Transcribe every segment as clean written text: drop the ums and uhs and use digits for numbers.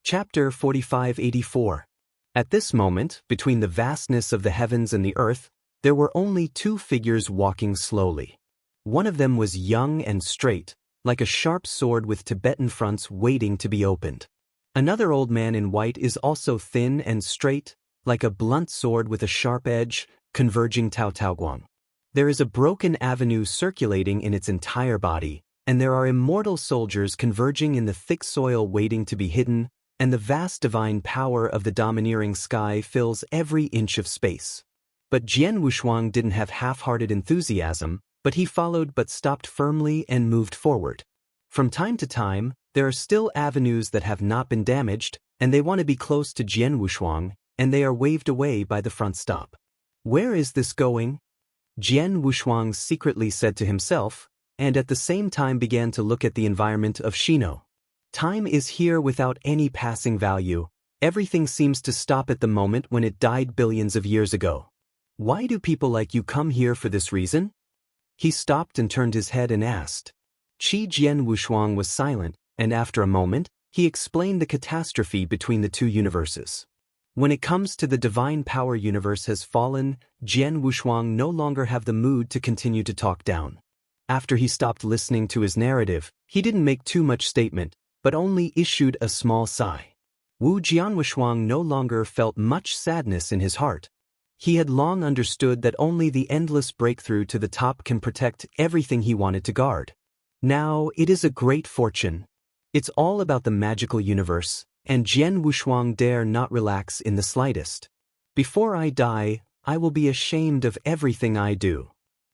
Chapter 4584. At this moment, between the vastness of the heavens and the earth, there were only two figures walking slowly. One of them was young and straight, like a sharp sword with Tibetan fronts waiting to be opened. Another old man in white is also thin and straight, like a blunt sword with a sharp edge, converging Taotaoguang. There is a broken avenue circulating in its entire body, and there are immortal soldiers converging in the thick soil waiting to be hidden, and the vast divine power of the domineering sky fills every inch of space. But Jian Wushuang didn't have half-hearted enthusiasm, but he followed but stopped firmly and moved forward. From time to time, there are still avenues that have not been damaged, and they want to be close to Jian Wushuang, and they are waved away by the front stop. Where is this going? Jian Wushuang secretly said to himself, and at the same time began to look at the environment of Shino. Time is here without any passing value. Everything seems to stop at the moment when it died billions of years ago. Why do people like you come here for this reason? He stopped and turned his head and asked. Jian Wushuang was silent, and after a moment, he explained the catastrophe between the two universes. When it comes to the divine power universe has fallen, Jian Wushuang no longer have the mood to continue to talk down. After he stopped listening to his narrative, he didn't make too much statement, but only issued a small sigh. Wu Jianwushuang no longer felt much sadness in his heart. He had long understood that only the endless breakthrough to the top can protect everything he wanted to guard. Now, it is a great fortune. It's all about the magical universe, and Jian Wushuang dare not relax in the slightest. Before I die, I will be ashamed of everything I do.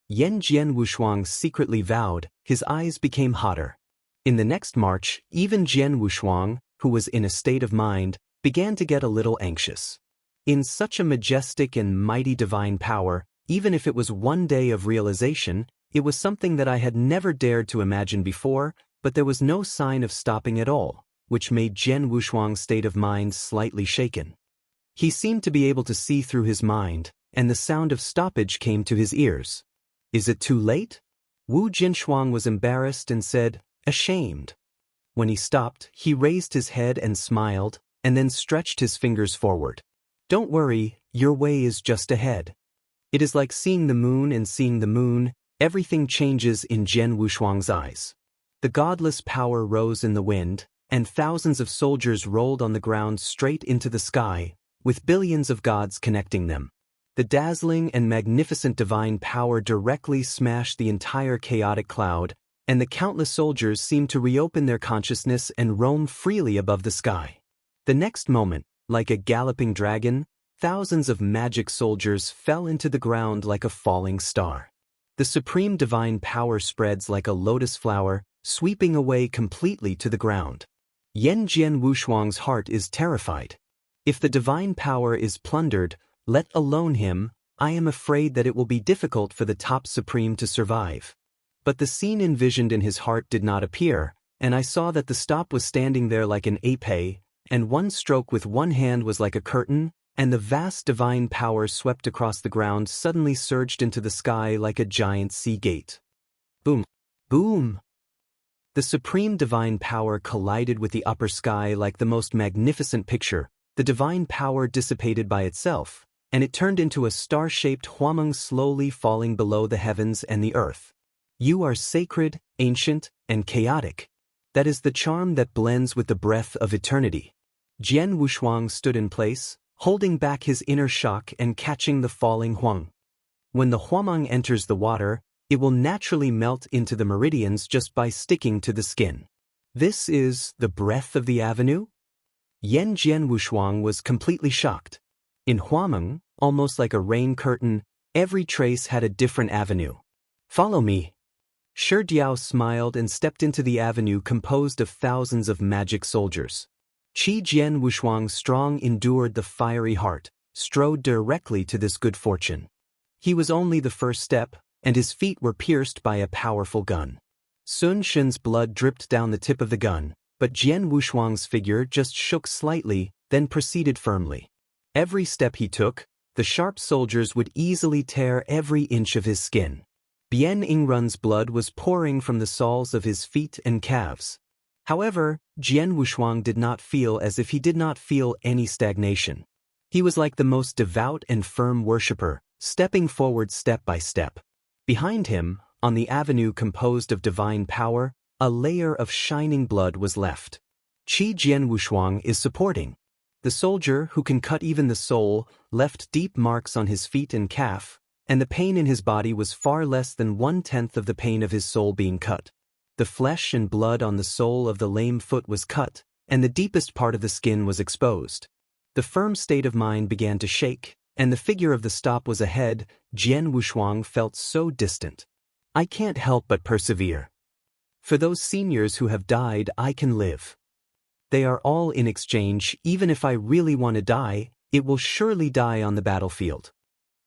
Jian Wushuang secretly vowed, his eyes became hotter. In the next march, even Jian Wushuang, who was in a state of mind, began to get a little anxious. In such a majestic and mighty divine power, even if it was one day of realization, it was something that I had never dared to imagine before, but there was no sign of stopping at all, which made Jian Wushuang's state of mind slightly shaken. He seemed to be able to see through his mind, and the sound of stoppage came to his ears. Is it too late? Wu Jinshuang was embarrassed and said, ashamed. When he stopped, he raised his head and smiled, and then stretched his fingers forward. Don't worry, your way is just ahead. It is like seeing the moon and seeing the moon, everything changes in Jian Wushuang's eyes. The godless power rose in the wind, and thousands of soldiers rolled on the ground straight into the sky, with billions of gods connecting them. The dazzling and magnificent divine power directly smashed the entire chaotic cloud, and the countless soldiers seemed to reopen their consciousness and roam freely above the sky. The next moment, like a galloping dragon, thousands of magic soldiers fell into the ground like a falling star. The supreme divine power spreads like a lotus flower, sweeping away completely to the ground. Jian Wushuang's heart is terrified. If the divine power is plundered, let alone him, I am afraid that it will be difficult for the top supreme to survive. But the scene envisioned in his heart did not appear, and I saw that the stop was standing there like an ape, and one stroke with one hand was like a curtain, and the vast divine power swept across the ground suddenly surged into the sky like a giant sea gate. Boom! Boom! The supreme divine power collided with the upper sky like the most magnificent picture. The divine power dissipated by itself, and it turned into a star-shaped huameng slowly falling below the heavens and the earth. You are sacred, ancient, and chaotic. That is the charm that blends with the breath of eternity. Jian Wushuang stood in place, holding back his inner shock and catching the falling huang. When the huameng enters the water, it will naturally melt into the meridians just by sticking to the skin. This is the breath of the avenue? Jian Wushuang was completely shocked. In huameng, almost like a rain curtain, every trace had a different avenue. Follow me. Shi Diao smiled and stepped into the avenue composed of thousands of magic soldiers. Jian Wushuang's strong endured the fiery heart, strode directly to this good fortune. He was only the first step, and his feet were pierced by a powerful gun. Sun Shen's blood dripped down the tip of the gun, but Jian Wushuang's figure just shook slightly, then proceeded firmly. Every step he took, the sharp soldiers would easily tear every inch of his skin. Bian Yingrun's blood was pouring from the soles of his feet and calves. However, Jian Wushuang did not feel as if he did not feel any stagnation. He was like the most devout and firm worshipper, stepping forward step by step. Behind him, on the avenue composed of divine power, a layer of shining blood was left. Qi Jian Wushuang is supporting. The soldier, who can cut even the soul, left deep marks on his feet and calf, and the pain in his body was far less than 1/10 of the pain of his soul being cut. The flesh and blood on the sole of the lame foot was cut, and the deepest part of the skin was exposed. The firm state of mind began to shake, and the figure of the stop was ahead. Jian Wushuang felt so distant. I can't help but persevere. For those seniors who have died, I can live. They are all in exchange. Even if I really want to die, it will surely die on the battlefield.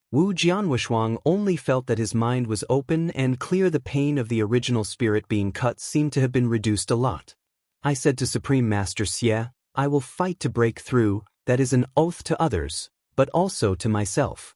Wu Jianwushuang only felt that his mind was open and clear. The pain of the original spirit being cut seemed to have been reduced a lot. I said to Supreme Master Xie, I will fight to break through. That is an oath to others, but also to myself.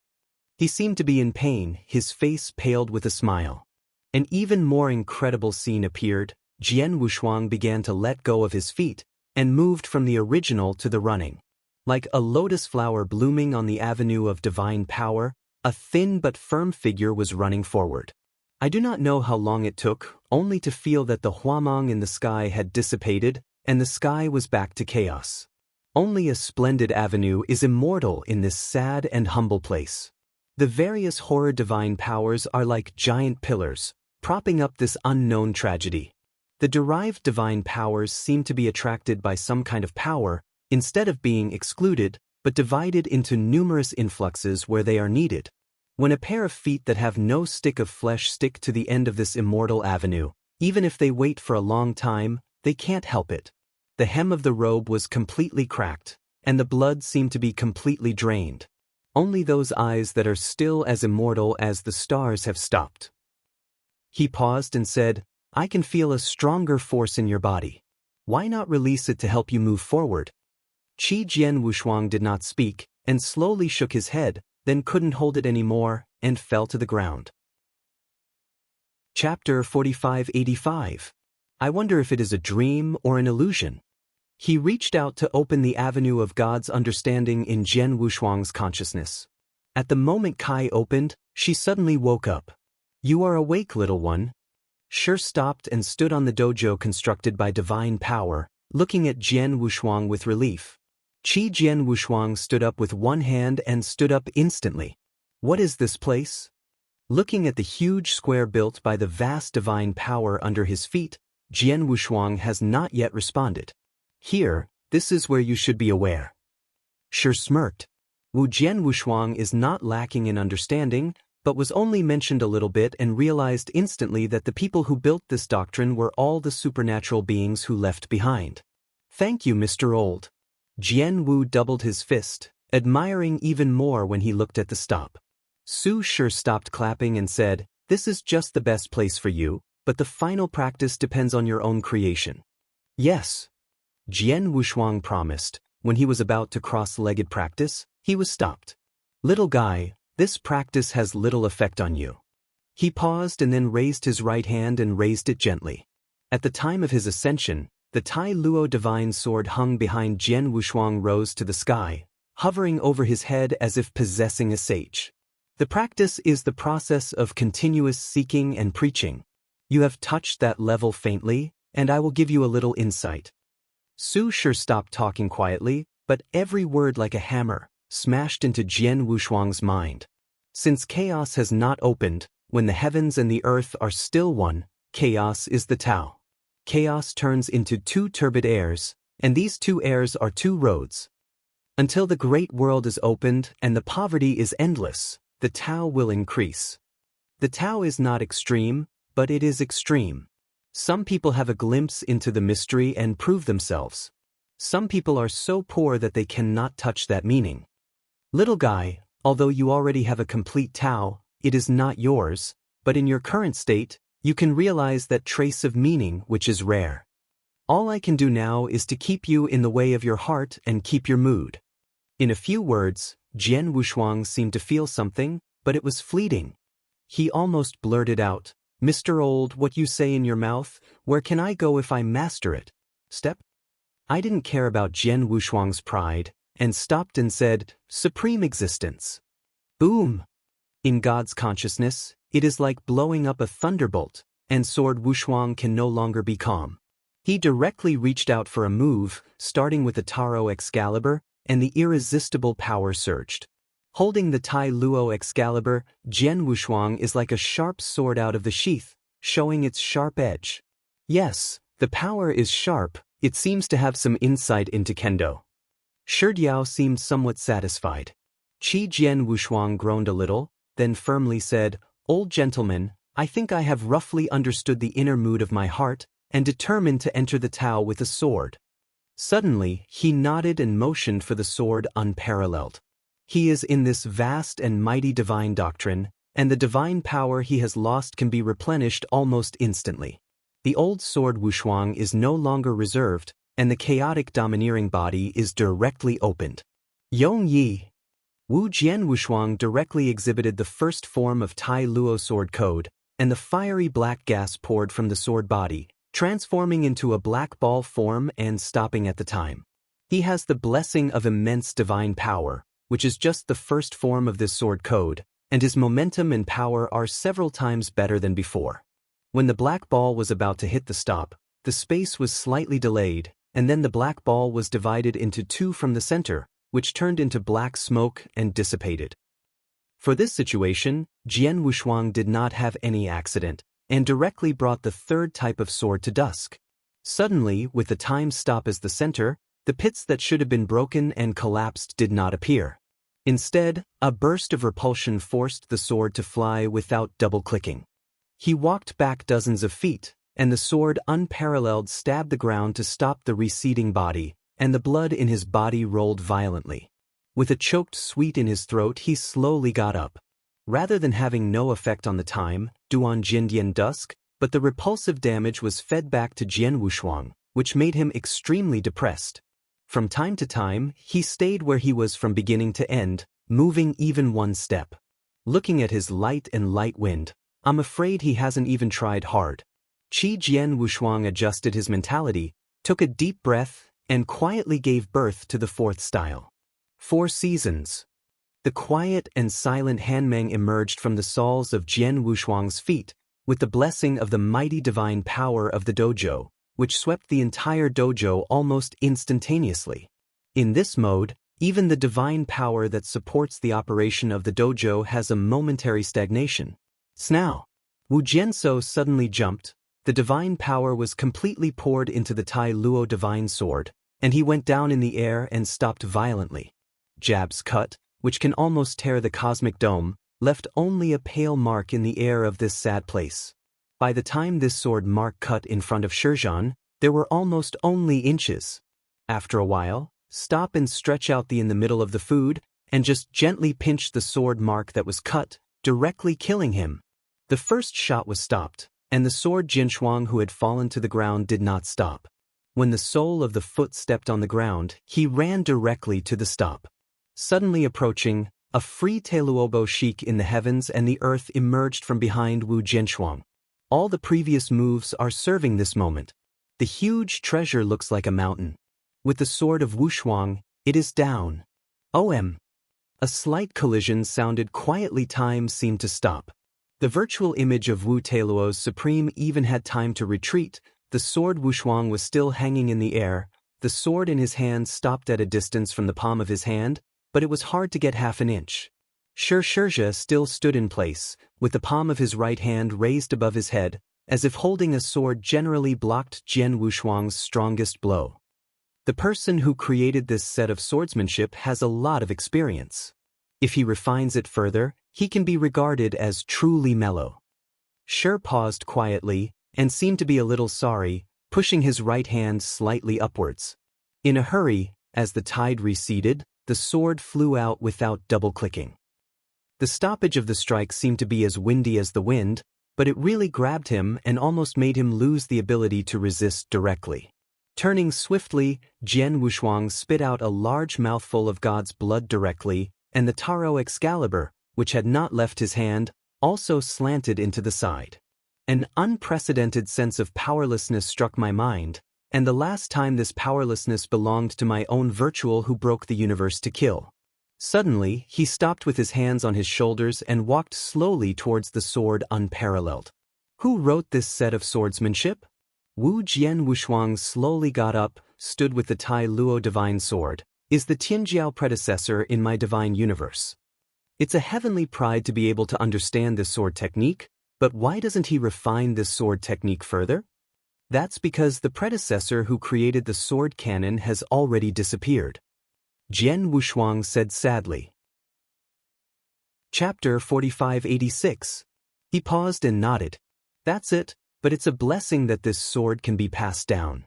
He seemed to be in pain, his face paled with a smile. An even more incredible scene appeared. Jian Wushuang began to let go of his feet, and moved from the original to the running. Like a lotus flower blooming on the avenue of divine power, a thin but firm figure was running forward. I do not know how long it took, only to feel that the huamang in the sky had dissipated, and the sky was back to chaos. Only a splendid avenue is immortal in this sad and humble place. The various horror divine powers are like giant pillars, propping up this unknown tragedy. The derived divine powers seem to be attracted by some kind of power, instead of being excluded, but divided into numerous influxes where they are needed. When a pair of feet that have no stick of flesh stick to the end of this immortal avenue, even if they wait for a long time, they can't help it. The hem of the robe was completely cracked, and the blood seemed to be completely drained. Only those eyes that are still as immortal as the stars have stopped. He paused and said, I can feel a stronger force in your body. Why not release it to help you move forward? Qi Jian Wushuang did not speak, and slowly shook his head, then couldn't hold it anymore, and fell to the ground. Chapter 4585. I wonder if it is a dream or an illusion. He reached out to open the avenue of God's understanding in Jian Wushuang's consciousness. At the moment Kai opened, she suddenly woke up. You are awake, little one. Shi stopped and stood on the dojo constructed by divine power, looking at Jian Wushuang with relief. Qi Jian Wushuang stood up with one hand and stood up instantly. What is this place? Looking at the huge square built by the vast divine power under his feet, Jian Wushuang has not yet responded. Here, this is where you should be aware. Shi smirked. Wu Jian Wushuang is not lacking in understanding, but was only mentioned a little bit and realized instantly that the people who built this doctrine were all the supernatural beings who left behind. Thank you, Mr. Old. Jian Wu doubled his fist, admiring even more when he looked at the stop. Su Shi stopped clapping and said, This is just the best place for you, but the final practice depends on your own creation. Yes. Jian Wushuang promised. When he was about to cross-legged practice, he was stopped. Little guy, this practice has little effect on you. He paused and then raised his right hand and raised it gently. At the time of his ascension, the Tai Luo divine sword hung behind Jian Wushuang rose to the sky, hovering over his head as if possessing a sage. The practice is the process of continuous seeking and preaching. You have touched that level faintly, and I will give you a little insight. Su Shi stopped talking quietly, but every word like a hammer, smashed into Jian Wushuang's mind. Since chaos has not opened, when the heavens and the earth are still one, chaos is the Tao. Chaos turns into two turbid airs, and these two airs are two roads. Until the great world is opened and the poverty is endless, the Tao will increase. The Tao is not extreme, but it is extreme. Some people have a glimpse into the mystery and prove themselves. Some people are so poor that they cannot touch that meaning. Little guy, although you already have a complete Tao, it is not yours, but in your current state, you can realize that trace of meaning which is rare. All I can do now is to keep you in the way of your heart and keep your mood. In a few words, Jian Wushuang seemed to feel something, but it was fleeting. He almost blurted out, Mr. Old, what you say in your mouth, where can I go if I master it? Step. I didn't care about Jian Wushuang's pride, and stopped and said, Supreme Existence. Boom! In God's consciousness, it is like blowing up a thunderbolt, and Sword Wushuang can no longer be calm. He directly reached out for a move, starting with the Taro Excalibur, and the irresistible power surged. Holding the Tai Luo Excalibur, Jian Wushuang is like a sharp sword out of the sheath, showing its sharp edge. Yes, the power is sharp, it seems to have some insight into kendo. Shi Diao seemed somewhat satisfied. Qi Jian Wushuang groaned a little, then firmly said, Old gentleman, I think I have roughly understood the inner mood of my heart, and determined to enter the Tao with a sword. Suddenly, he nodded and motioned for the sword unparalleled. He is in this vast and mighty divine doctrine, and the divine power he has lost can be replenished almost instantly. The old sword Wushuang is no longer reserved, and the chaotic domineering body is directly opened. Yong Yi. Wu Jian Wushuang directly exhibited the first form of Tai Luo sword code, and the fiery black gas poured from the sword body, transforming into a black ball form and stopping at the time. He has the blessing of immense divine power, which is just the first form of this sword code, and his momentum and power are several times better than before. When the black ball was about to hit the stop, the space was slightly delayed, and then the black ball was divided into two from the center, which turned into black smoke and dissipated. For this situation, Jian Wushuang did not have any accident, and directly brought the third type of sword to dusk. Suddenly, with the time stop as the center, the pits that should have been broken and collapsed did not appear. Instead, a burst of repulsion forced the sword to fly without double-clicking. He walked back dozens of feet, and the sword unparalleled stabbed the ground to stop the receding body, and the blood in his body rolled violently. With a choked sweet in his throat, he slowly got up. Rather than having no effect on the time, Duan Jindian dusk, but the repulsive damage was fed back to Jian Wushuang, which made him extremely depressed. From time to time, he stayed where he was from beginning to end, moving even one step. Looking at his light and light wind, I'm afraid he hasn't even tried hard. Qi Jian Wushuang adjusted his mentality, took a deep breath, and quietly gave birth to the fourth style. 4 seasons. The quiet and silent Hanmeng emerged from the soles of Jian Wushuang's feet, with the blessing of the mighty divine power of the dojo, which swept the entire dojo almost instantaneously. In this mode, even the divine power that supports the operation of the dojo has a momentary stagnation. Snaw! Wu Jianso suddenly jumped, the divine power was completely poured into the Tai Luo divine sword, and he went down in the air and stopped violently. Jab's cut, which can almost tear the cosmic dome, left only a pale mark in the air of this sad place. By the time this sword mark cut in front of Shizhan, there were almost only inches. After a while, stop and stretch out in the middle of the food, and just gently pinch the sword mark that was cut, directly killing him. The first shot was stopped, and the sword Jinshuang who had fallen to the ground did not stop. When the sole of the foot stepped on the ground, he ran directly to the stop. Suddenly approaching, a free Tailuobo sheik in the heavens and the earth emerged from behind Wu Jinshuang. All the previous moves are serving this moment. The huge treasure looks like a mountain. With the sword of Wushuang, it is down. OM. A slight collision sounded quietly. Time seemed to stop. The virtual image of Wu Tailuo's supreme even had time to retreat. The sword Wushuang was still hanging in the air. The sword in his hand stopped at a distance from the palm of his hand, but it was hard to get half an inch. Shizhe still stood in place, with the palm of his right hand raised above his head, as if holding a sword generally blocked Jian Wushuang's strongest blow. The person who created this set of swordsmanship has a lot of experience. If he refines it further, he can be regarded as truly mellow. Shi paused quietly, and seemed to be a little sorry, pushing his right hand slightly upwards. In a hurry, as the tide receded, the sword flew out without double-clicking. The stoppage of the strike seemed to be as windy as the wind, but it really grabbed him and almost made him lose the ability to resist directly. Turning swiftly, Jian Wushuang spit out a large mouthful of God's blood directly, and the Taro Excalibur, which had not left his hand, also slanted into the side. An unprecedented sense of powerlessness struck my mind, And the last time this powerlessness belonged to my own virtual who broke the universe to kill. Suddenly, he stopped with his hands on his shoulders and walked slowly towards the sword unparalleled. Who wrote this set of swordsmanship? Wu Jian Wushuang slowly got up, stood with the Tai Luo divine sword, is the Tianjiao predecessor in my divine universe. It's a heavenly pride to be able to understand this sword technique, but why doesn't he refine this sword technique further? That's because the predecessor who created the sword canon has already disappeared. Jian Wushuang said sadly. Chapter 4586. He paused and nodded. That's it, but it's a blessing that this sword can be passed down.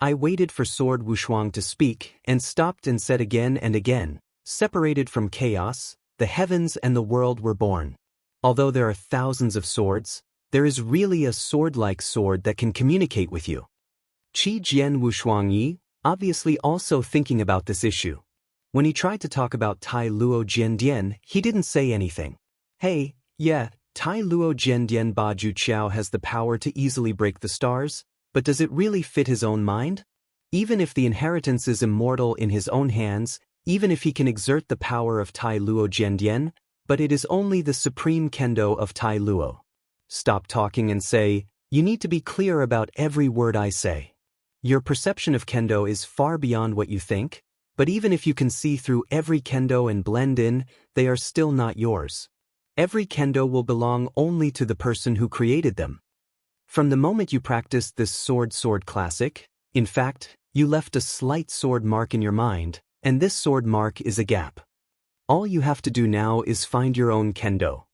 I waited for Sword Wushuang to speak and stopped and said again and again, separated from chaos, the heavens and the world were born. Although there are thousands of swords, there is really a sword-like sword that can communicate with you. Qi Jian Wushuang Yi, obviously also thinking about this issue. When he tried to talk about Tai Luo Jiandian, he didn't say anything. Hey, yeah, Tai Luo Jiandian Ba Ju Qiao has the power to easily break the stars, but does it really fit his own mind? Even if the inheritance is immortal in his own hands, even if he can exert the power of Tai Luo Jiandian, but it is only the supreme kendo of Tai Luo. Stop talking and say, you need to be clear about every word I say. Your perception of kendo is far beyond what you think, but even if you can see through every kendo and blend in, they are still not yours. Every kendo will belong only to the person who created them. From the moment you practiced this sword classic, in fact, you left a slight sword mark in your mind, and this sword mark is a gap. All you have to do now is find your own kendo.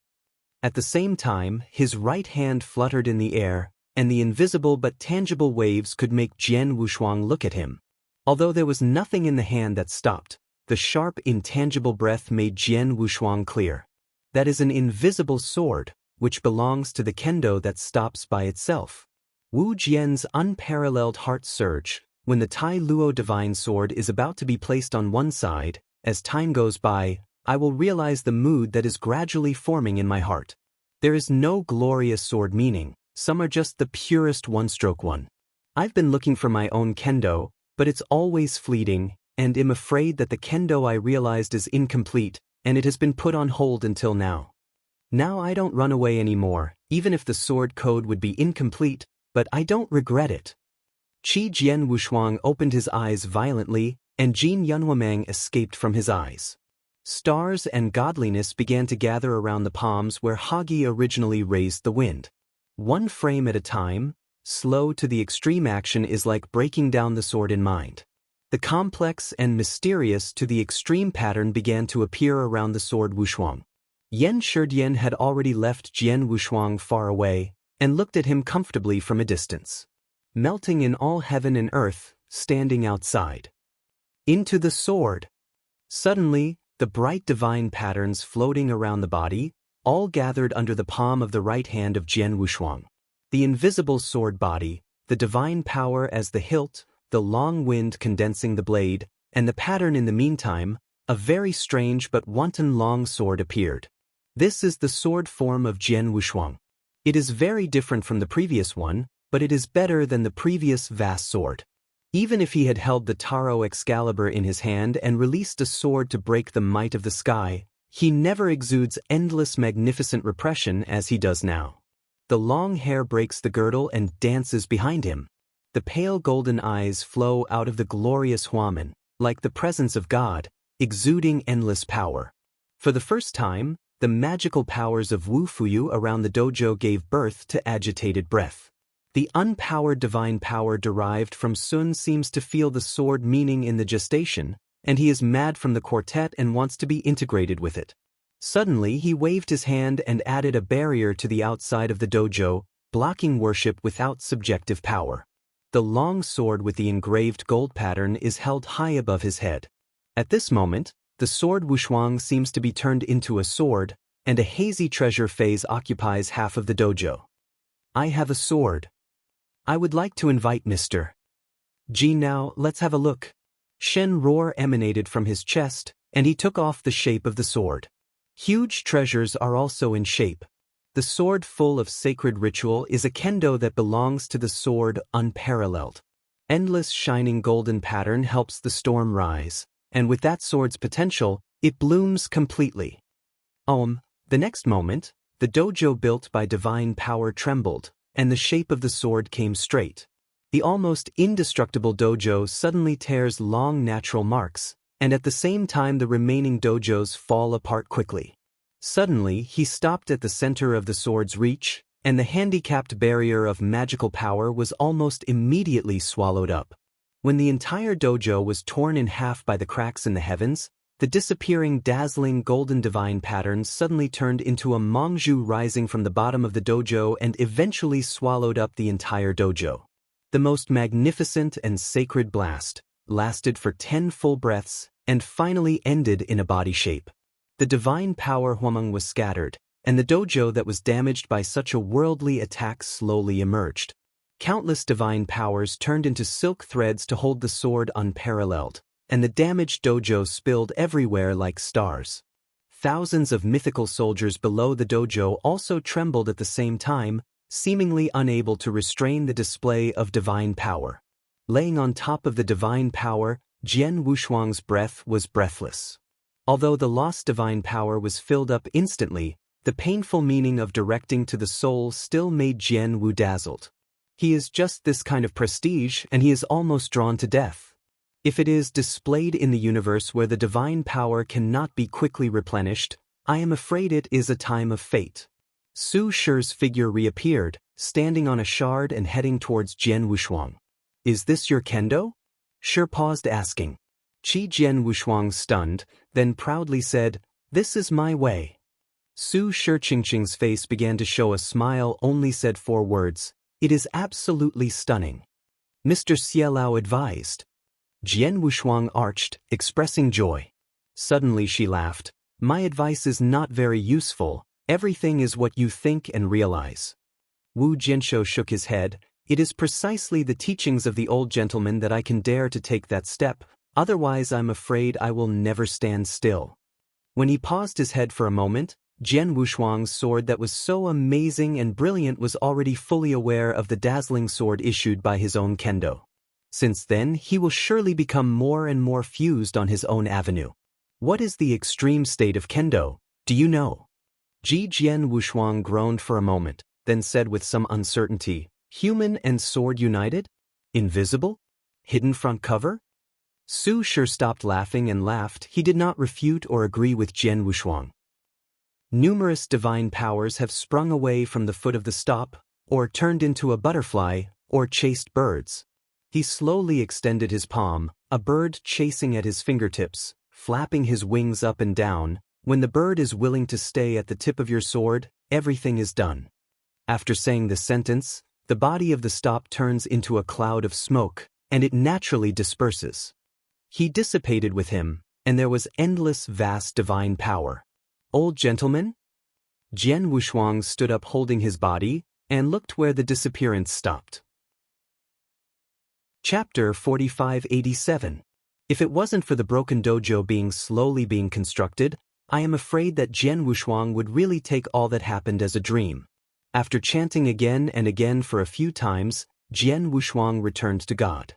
At the same time, his right hand fluttered in the air, and the invisible but tangible waves could make Jian Wushuang look at him. Although there was nothing in the hand that stopped, the sharp, intangible breath made Jian Wushuang clear. That is an invisible sword, which belongs to the kendo that stops by itself. Wu Jian's unparalleled heart surge, when the Tai Luo divine sword is about to be placed on one side, as time goes by, I will realize the mood that is gradually forming in my heart. There is no glorious sword meaning, some are just the purest one-stroke one. I've been looking for my own kendo, but it's always fleeting, and am afraid that the kendo I realized is incomplete, and it has been put on hold until now. Now I don't run away anymore, even if the sword code would be incomplete, but I don't regret it. Qi Jian Wushuang opened his eyes violently, and Jin Yunhuamang escaped from his eyes. Stars and godliness began to gather around the palms where Hagi originally raised the wind. One frame at a time, slow to the extreme action is like breaking down the sword in mind. The complex and mysterious to the extreme pattern began to appear around the sword Wushuang. Yan Shidian had already left Jian Wushuang far away, and looked at him comfortably from a distance. Melting in all heaven and earth, standing outside. Into the sword. Suddenly, the bright divine patterns floating around the body, all gathered under the palm of the right hand of Jian Wushuang. The invisible sword body, the divine power as the hilt, the long wind condensing the blade, and the pattern in the meantime, a very strange but wanton long sword appeared. This is the sword form of Jian Wushuang. It is very different from the previous one, but it is better than the previous vast sword. Even if he had held the Taro Excalibur in his hand and released a sword to break the might of the sky, he never exudes endless magnificent repression as he does now. The long hair breaks the girdle and dances behind him. The pale golden eyes flow out of the glorious Huamen, like the presence of God, exuding endless power. For the first time, the magical powers of Wu Fuyu around the dojo gave birth to agitated breath. The unpowered divine power derived from Sun seems to feel the sword meaning in the gestation, and he is mad from the quartet and wants to be integrated with it. Suddenly he waved his hand and added a barrier to the outside of the dojo, blocking worship without subjective power. The long sword with the engraved gold pattern is held high above his head. At this moment, the sword Wushuang seems to be turned into a sword, and a hazy treasure phase occupies half of the dojo. I have a sword. I would like to invite Mr. Ji now, let's have a look. Shen roar emanated from his chest, and he took off the shape of the sword. Huge treasures are also in shape. The sword full of sacred ritual is a kendo that belongs to the sword unparalleled. Endless shining golden pattern helps the storm rise, and with that sword's potential, it blooms completely. The next moment, the dojo built by divine power trembled, and the shape of the sword came straight. The almost indestructible dojo suddenly tears long natural marks, and at the same time the remaining dojos fall apart quickly. Suddenly, he stopped at the center of the sword's reach, and the handicapped barrier of magical power was almost immediately swallowed up. When the entire dojo was torn in half by the cracks in the heavens, the disappearing dazzling golden divine pattern suddenly turned into a mongju rising from the bottom of the dojo and eventually swallowed up the entire dojo. The most magnificent and sacred blast lasted for 10 full breaths and finally ended in a body shape. The divine power Huameng was scattered, and the dojo that was damaged by such a worldly attack slowly emerged. Countless divine powers turned into silk threads to hold the sword unparalleled, and the damaged dojo spilled everywhere like stars. Thousands of mythical soldiers below the dojo also trembled at the same time, seemingly unable to restrain the display of divine power. Laying on top of the divine power, Jian Wushuang's breath was breathless. Although the lost divine power was filled up instantly, the painful meaning of directing to the soul still made Jian Wu dazzled. He is just this kind of prestige, and he is almost drawn to death. If it is displayed in the universe where the divine power cannot be quickly replenished, I am afraid it is a time of fate. Su Shi's figure reappeared, standing on a shard and heading towards Jian Wushuang. Is this your kendo? Shi paused asking. Jian Wushuang stunned, then proudly said, "This is my way." Su Shiqingqing's face began to show a smile, only said 4 words, "It is absolutely stunning." Mr. Xielao advised. Jian Wushuang arched, expressing joy. Suddenly she laughed. "My advice is not very useful, everything is what you think and realize." Wu Jianshou shook his head. "It is precisely the teachings of the old gentleman that I can dare to take that step, otherwise I'm afraid I will never stand still." When he paused his head for a moment, Jian Wushuang's sword that was so amazing and brilliant was already fully aware of the dazzling sword issued by his own kendo. Since then, he will surely become more and more fused on his own avenue. What is the extreme state of kendo, do you know? Jian Wushuang groaned for a moment, then said with some uncertainty, "Human and sword united? Invisible? Hidden front cover?" Su Shi stopped laughing and laughed. He did not refute or agree with Jian Wushuang. Numerous divine powers have sprung away from the foot of the stop, or turned into a butterfly, or chased birds. He slowly extended his palm, a bird chasing at his fingertips, flapping his wings up and down. When the bird is willing to stay at the tip of your sword, everything is done. After saying this sentence, the body of the stop turns into a cloud of smoke, and it naturally disperses. He dissipated with him, and there was endless vast divine power. "Old gentleman?" Jian Wushuang stood up holding his body, and looked where the disappearance stopped. Chapter 4587. If it wasn't for the broken dojo slowly being constructed, I am afraid that Jian Wushuang would really take all that happened as a dream. After chanting again and again for a few times, Jian Wushuang returned to God.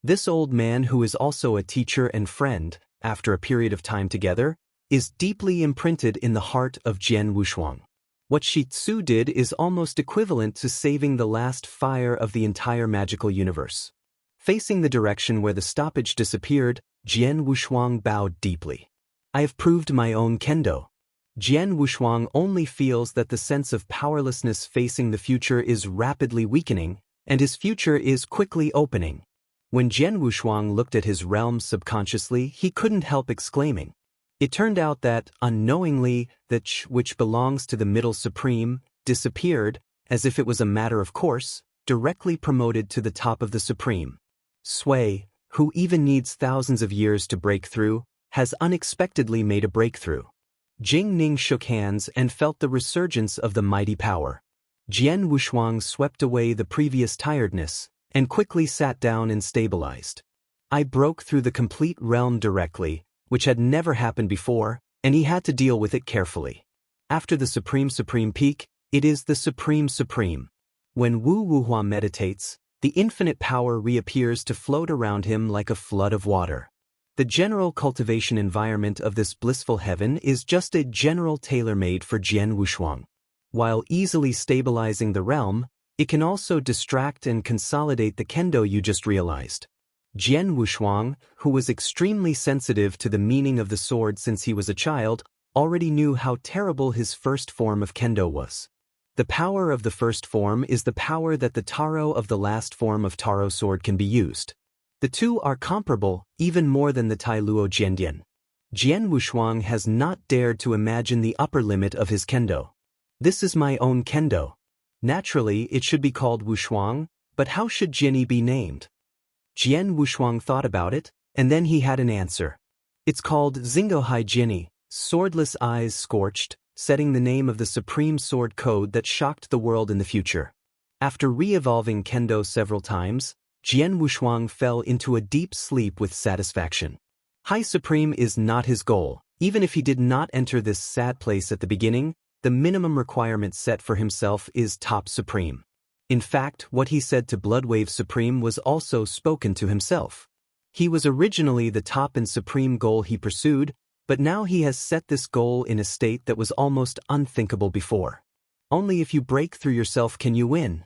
This old man, who is also a teacher and friend, after a period of time together, is deeply imprinted in the heart of Jian Wushuang. What Shi Tzu did is almost equivalent to saving the last fire of the entire magical universe. Facing the direction where the stoppage disappeared, Jian Wushuang bowed deeply. "I have proved my own kendo." Jian Wushuang only feels that the sense of powerlessness facing the future is rapidly weakening, and his future is quickly opening. When Jian Wushuang looked at his realm subconsciously, he couldn't help exclaiming. It turned out that, unknowingly, the Ch, which belongs to the middle supreme, disappeared, as if it was a matter of course, directly promoted to the top of the supreme. Sui, who even needs thousands of years to break through, has unexpectedly made a breakthrough. Jing Ning shook hands and felt the resurgence of the mighty power. Jian Wushuang swept away the previous tiredness, and quickly sat down and stabilized. I broke through the complete realm directly, which had never happened before, and he had to deal with it carefully. After the supreme peak, it is the supreme. When Wu Wuhua meditates, The infinite power reappears to float around him like a flood of water. The general cultivation environment of this blissful heaven is just a general tailor-made for Jian Wushuang. While easily stabilizing the realm, it can also distract and consolidate the kendo you just realized. Jian Wushuang, who was extremely sensitive to the meaning of the sword since he was a child, already knew how terrible his first form of kendo was. The power of the first form is the power that the taro of the last form of taro sword can be used. The two are comparable, even more than the Tai Luo Jiandian. Jian Wushuang has not dared to imagine the upper limit of his kendo. This is my own kendo. Naturally, it should be called Wushuang, but how should Jinni be named? Jian Wushuang thought about it, and then he had an answer. It's called Xingohai Jinni, swordless eyes scorched, setting the name of the supreme sword code that shocked the world in the future. After re-evolving kendo several times, Jian Wushuang fell into a deep sleep with satisfaction. High Supreme is not his goal. Even if he did not enter this sad place at the beginning, the minimum requirement set for himself is Top Supreme. In fact, what he said to Bloodwave Supreme was also spoken to himself. He was originally the top and supreme goal he pursued, but now he has set this goal in a state that was almost unthinkable before. Only if you break through yourself can you win.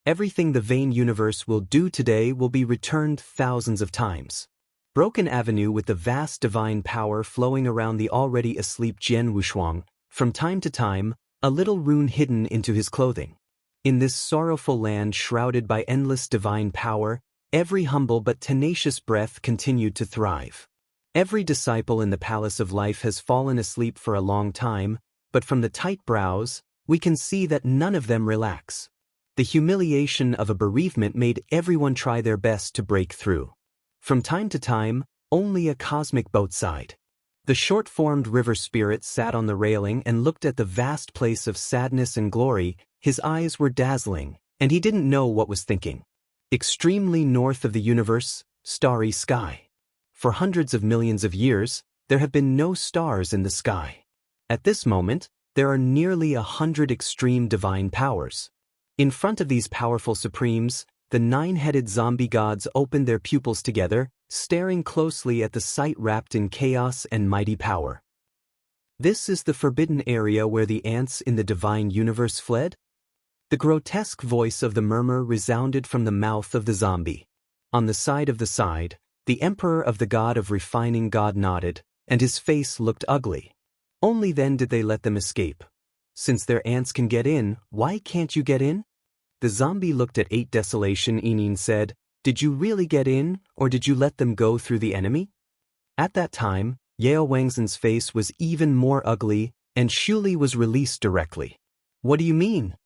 Everything the vain universe will do today will be returned thousands of times. Broken Avenue with the vast divine power flowing around the already asleep Jian Wushuang, from time to time, a little rune hidden into his clothing. In this sorrowful land shrouded by endless divine power, every humble but tenacious breath continued to thrive. Every disciple in the palace of life has fallen asleep for a long time, but from the tight brows, we can see that none of them relax. The humiliation of a bereavement made everyone try their best to break through. From time to time, only a cosmic boat sighed. The short-formed river spirit sat on the railing and looked at the vast place of sadness and glory. His eyes were dazzling, and he didn't know what was thinking. Extremely north of the universe, starry sky. For hundreds of millions of years, there have been no stars in the sky. At this moment, there are nearly 100 extreme divine powers. In front of these powerful supremes, the nine-headed zombie gods opened their pupils together, staring closely at the sight wrapped in chaos and mighty power. This is the forbidden area where the ants in the divine universe fled? The grotesque voice of the murmur resounded from the mouth of the zombie. On the side, the emperor of the god of refining God nodded, and his face looked ugly. Only then did they let them escape. Since their ants can get in, why can't you get in? The zombie looked at 8 Desolation. Enin said, "Did you really get in, or did you let them go through the enemy?" At that time, Yao Wangzhen's face was even more ugly, and Shuli was released directly. "What do you mean?"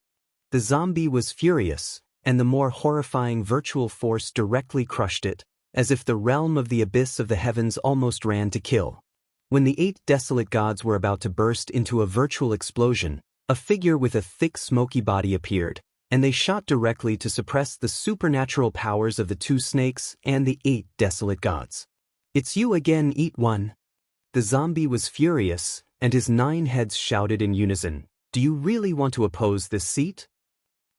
The zombie was furious, and the more horrifying virtual force directly crushed it, as if the realm of the abyss of the heavens almost ran to kill. When the 8 desolate gods were about to burst into a virtual explosion, a figure with a thick smoky body appeared, and they shot directly to suppress the supernatural powers of the 2 snakes and the 8 desolate gods. "It's you again, Eat One." The zombie was furious, and his 9 heads shouted in unison, "Do you really want to oppose this seat?"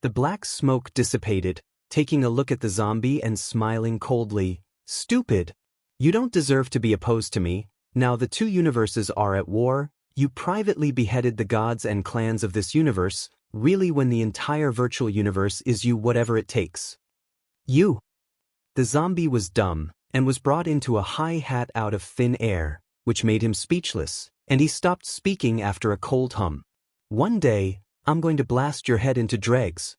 The black smoke dissipated, taking a look at the zombie and smiling coldly. "Stupid! You don't deserve to be opposed to me. Now the 2 universes are at war. You privately beheaded the gods and clans of this universe, really when the entire virtual universe is you whatever it takes. You." The zombie was dumb, and was brought into a high hat out of thin air, which made him speechless, and he stopped speaking after a cold hum. "One day, I'm going to blast your head into dregs."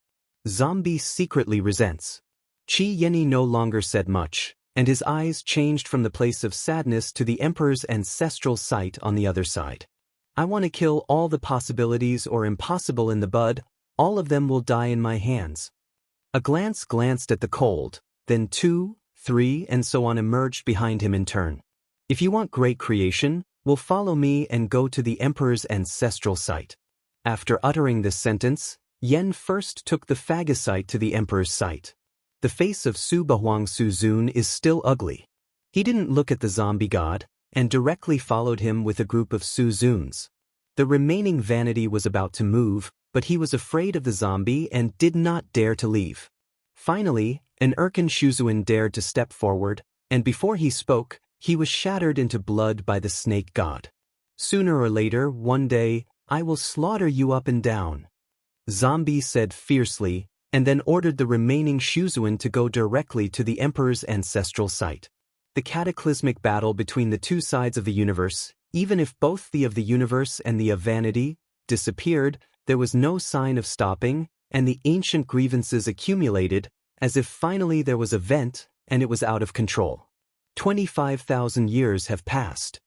Zombie secretly resents. Qi Yenny no longer said much, and his eyes changed from the place of sadness to the Emperor's ancestral sight on the other side. "I want to kill all the possibilities or impossible in the bud. All of them will die in my hands." A glance glanced at the cold, then 2, 3, and so on emerged behind him in turn. "If you want great creation, will follow me and go to the Emperor's ancestral site." After uttering this sentence, Yen first took the phagocyte to the Emperor's site. The face of Su Bahuang Suzun is still ugly. He didn't look at the zombie god, and directly followed him with a group of Suzuns. The remaining vanity was about to move, but he was afraid of the zombie and did not dare to leave. Finally, An Erkin Shuzuan dared to step forward, and before he spoke, he was shattered into blood by the snake god. Sooner or later, one day, I will slaughter you up and down. Zombie said fiercely, and then ordered the remaining Shuzuan to go directly to the Emperor's ancestral site. The cataclysmic battle between the two sides of the universe, even if both the of the universe and the of vanity disappeared, there was no sign of stopping, and the ancient grievances accumulated, as if finally there was a vent, and it was out of control. 25,000 years have passed.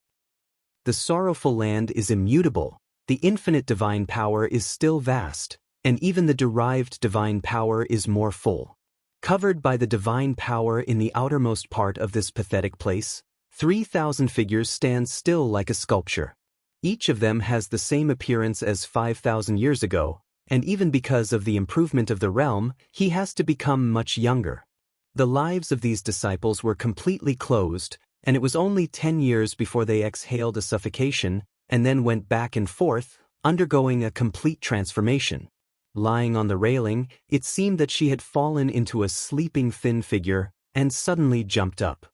The sorrowful land is immutable, the infinite divine power is still vast, and even the derived divine power is more full. Covered by the divine power in the outermost part of this pathetic place, 3,000 figures stand still like a sculpture. Each of them has the same appearance as 5,000 years ago, and even because of the improvement of the realm, he has to become much younger. The lives of these disciples were completely closed, and it was only 10 years before they exhaled a suffocation, and then went back and forth, undergoing a complete transformation. Lying on the railing, it seemed that she had fallen into a sleeping thin figure, and suddenly jumped up.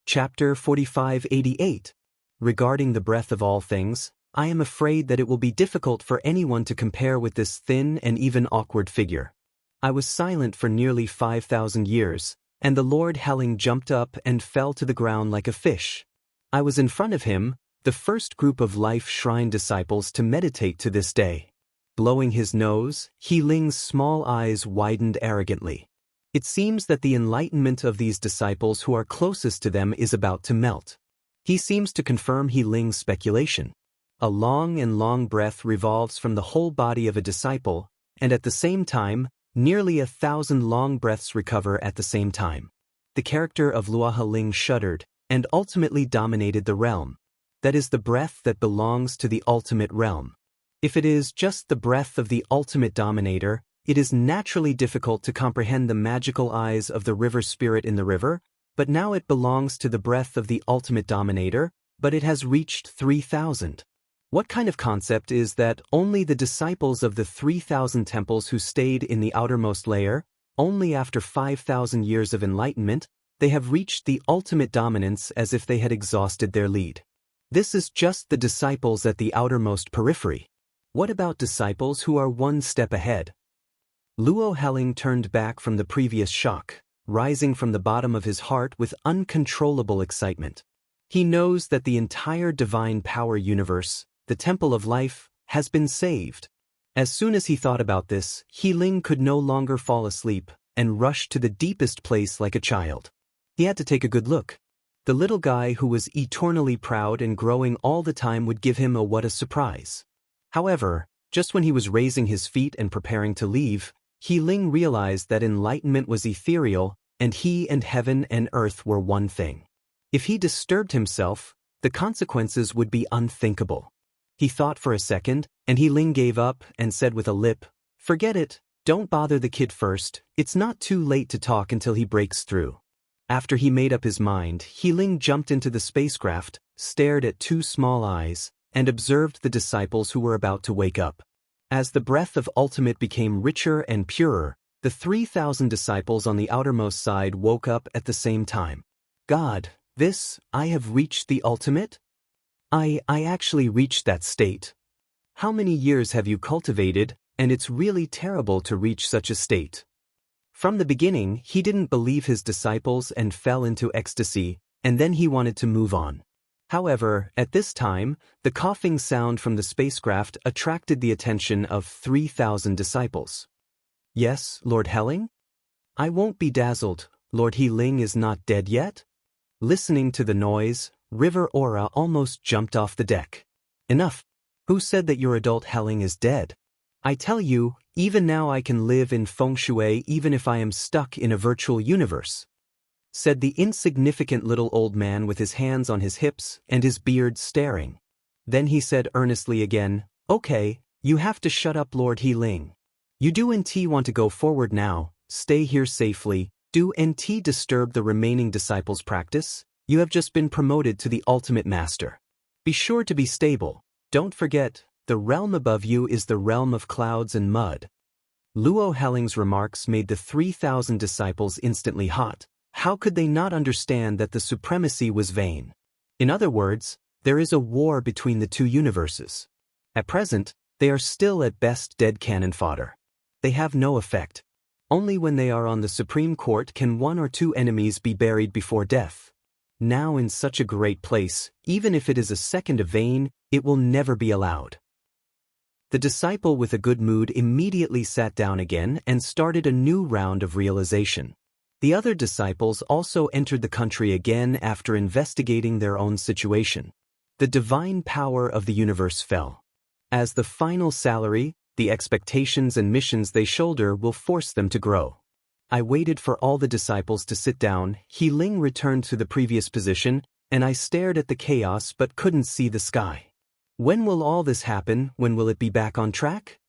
Chapter 4588. Regarding the breath of all things, I am afraid that it will be difficult for anyone to compare with this thin and even awkward figure. I was silent for nearly 5,000 years, and the Lord Helling jumped up and fell to the ground like a fish. I was in front of him, the first group of Life Shrine disciples to meditate to this day. Blowing his nose, He Ling's small eyes widened arrogantly. It seems that the enlightenment of these disciples who are closest to them is about to melt. He seems to confirm He Ling's speculation. A long breath revolves from the whole body of a disciple, and at the same time, nearly 1,000 long breaths recover at the same time. The character of Luoha Ling shuddered, and ultimately dominated the realm. That is the breath that belongs to the ultimate realm. If it is just the breath of the ultimate dominator, it is naturally difficult to comprehend the magical eyes of the river spirit in the river, but now it belongs to the breath of the ultimate dominator, but it has reached 3,000. What kind of concept is that only the disciples of the 3,000 temples who stayed in the outermost layer, only after 5,000 years of enlightenment, they have reached the ultimate dominance as if they had exhausted their lead. This is just the disciples at the outermost periphery. What about disciples who are one step ahead? Luo Helling turned back from the previous shock, rising from the bottom of his heart with uncontrollable excitement. He knows that the entire divine power universe, the Temple of Life, has been saved. As soon as he thought about this, He Ling could no longer fall asleep, and rushed to the deepest place like a child. He had to take a good look. The little guy who was eternally proud and growing all the time would give him what a surprise. However, just when he was raising his feet and preparing to leave, He Ling realized that enlightenment was ethereal, and he and heaven and earth were one thing. If he disturbed himself, the consequences would be unthinkable. He thought for a second, and He Ling gave up and said with a lip, "Forget it, don't bother the kid first, it's not too late to talk until he breaks through." After he made up his mind, He Ling jumped into the spacecraft, stared at two small eyes, and observed the disciples who were about to wake up. As the breath of ultimate became richer and purer, the 3,000 disciples on the outermost side woke up at the same time. God, I have reached the ultimate? I actually reached that state. How many years have you cultivated, and it's really terrible to reach such a state. From the beginning, he didn't believe his disciples and fell into ecstasy, and then he wanted to move on. However, at this time, the coughing sound from the spacecraft attracted the attention of 3,000 disciples. Yes, Lord Helling? I won't be dazzled, Lord He Ling is not dead yet? Listening to the noise, River Aura almost jumped off the deck. Enough. Who said that your adult Helling is dead? I tell you, even now I can live in feng shui even if I am stuck in a virtual universe, said the insignificant little old man with his hands on his hips and his beard staring. Then he said earnestly again, "Okay, you have to shut up, Lord He Ling. You do NT want to go forward now, stay here safely, do NT disturb the remaining disciples' practice? You have just been promoted to the ultimate master. Be sure to be stable, don't forget, the realm above you is the realm of clouds and mud." Luo Helling's remarks made the 3,000 disciples instantly hot. How could they not understand that the supremacy was vain? In other words, there is a war between the two universes. At present, they are still at best dead cannon fodder. They have no effect. Only when they are on the Supreme Court can one or two enemies be buried before death. Now in such a great place, even if it is a second of vain, it will never be allowed. The disciple with a good mood immediately sat down again and started a new round of realization. The other disciples also entered the country again after investigating their own situation. The divine power of the universe fell. As the final salary, the expectations and missions they shoulder will force them to grow. I waited for all the disciples to sit down. He Ling returned to the previous position, and I stared at the chaos but couldn't see the sky. When will all this happen? When will it be back on track?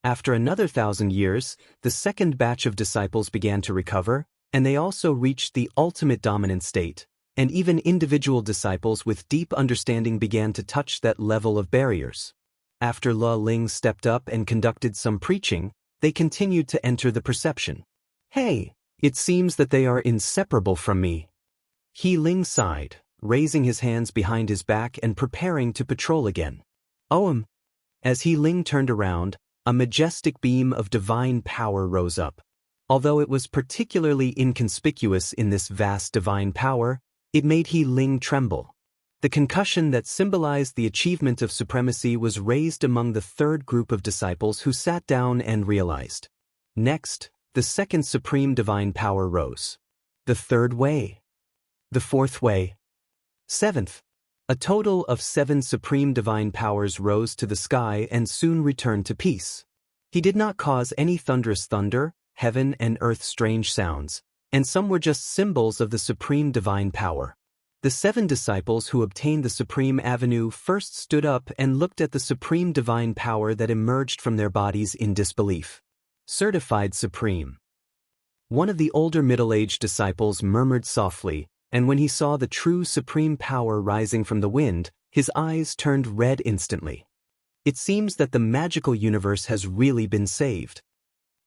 After another 1,000 years, the second batch of disciples began to recover, and they also reached the ultimate dominant state, and even individual disciples with deep understanding began to touch that level of barriers. After Le Ling stepped up and conducted some preaching, they continued to enter the perception. Hey, it seems that they are inseparable from me. He Ling sighed, raising his hands behind his back and preparing to patrol again. As He Ling turned around, a majestic beam of divine power rose up. Although it was particularly inconspicuous in this vast divine power, it made He Ling tremble. The concussion that symbolized the achievement of supremacy was raised among the third group of disciples who sat down and realized. Next, the second supreme divine power rose. The third way. The fourth way. Seventh. A total of 7 supreme divine powers rose to the sky and soon returned to peace. He did not cause any thunderous thunder, heaven and earth strange sounds, and some were just symbols of the supreme divine power. The 7 disciples who obtained the supreme avenue first stood up and looked at the supreme divine power that emerged from their bodies in disbelief. Certified supreme. One of the older middle-aged disciples murmured softly, and when he saw the true supreme power rising from the wind, his eyes turned red instantly. It seems that the magical universe has really been saved.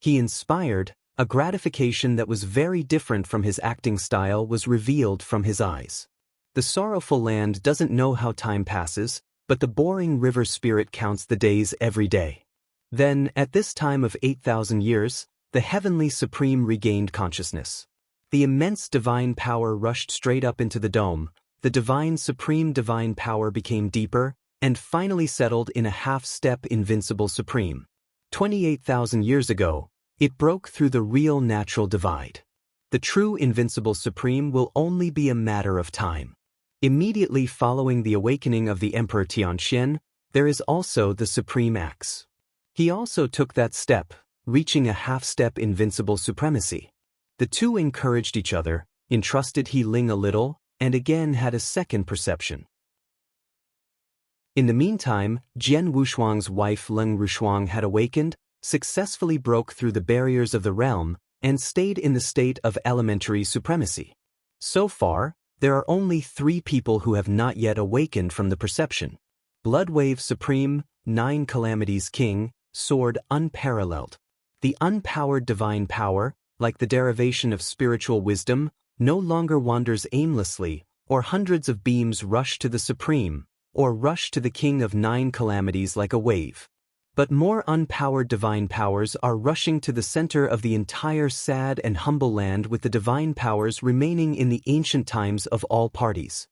He inspired, a gratification that was very different from his acting style was revealed from his eyes. The sorrowful land doesn't know how time passes, but the boring river spirit counts the days every day. Then, at this time of 8,000 years, the heavenly supreme regained consciousness. The immense divine power rushed straight up into the dome, the divine supreme divine power became deeper, and finally settled in a half-step invincible supreme. 28,000 years ago, it broke through the real natural divide. The true invincible supreme will only be a matter of time. Immediately following the awakening of the Emperor Tianxian, there is also the Supreme Axe. He also took that step, reaching a half-step invincible supremacy. The two encouraged each other, entrusted He Ling a little, and again had a second perception. In the meantime, Jian Wushuang's wife Leng Rushuang had awakened, successfully broke through the barriers of the realm, and stayed in the state of elementary supremacy. So far, there are only 3 people who have not yet awakened from the perception. Bloodwave Supreme, 9 Calamities King, Sword Unparalleled. The unpowered divine power, like the derivation of spiritual wisdom, no longer wanders aimlessly, or hundreds of beams rush to the supreme, or rush to the king of 9 calamities like a wave. But more unpowered divine powers are rushing to the center of the entire sad and humble land, with the divine powers remaining in the ancient times of all parties.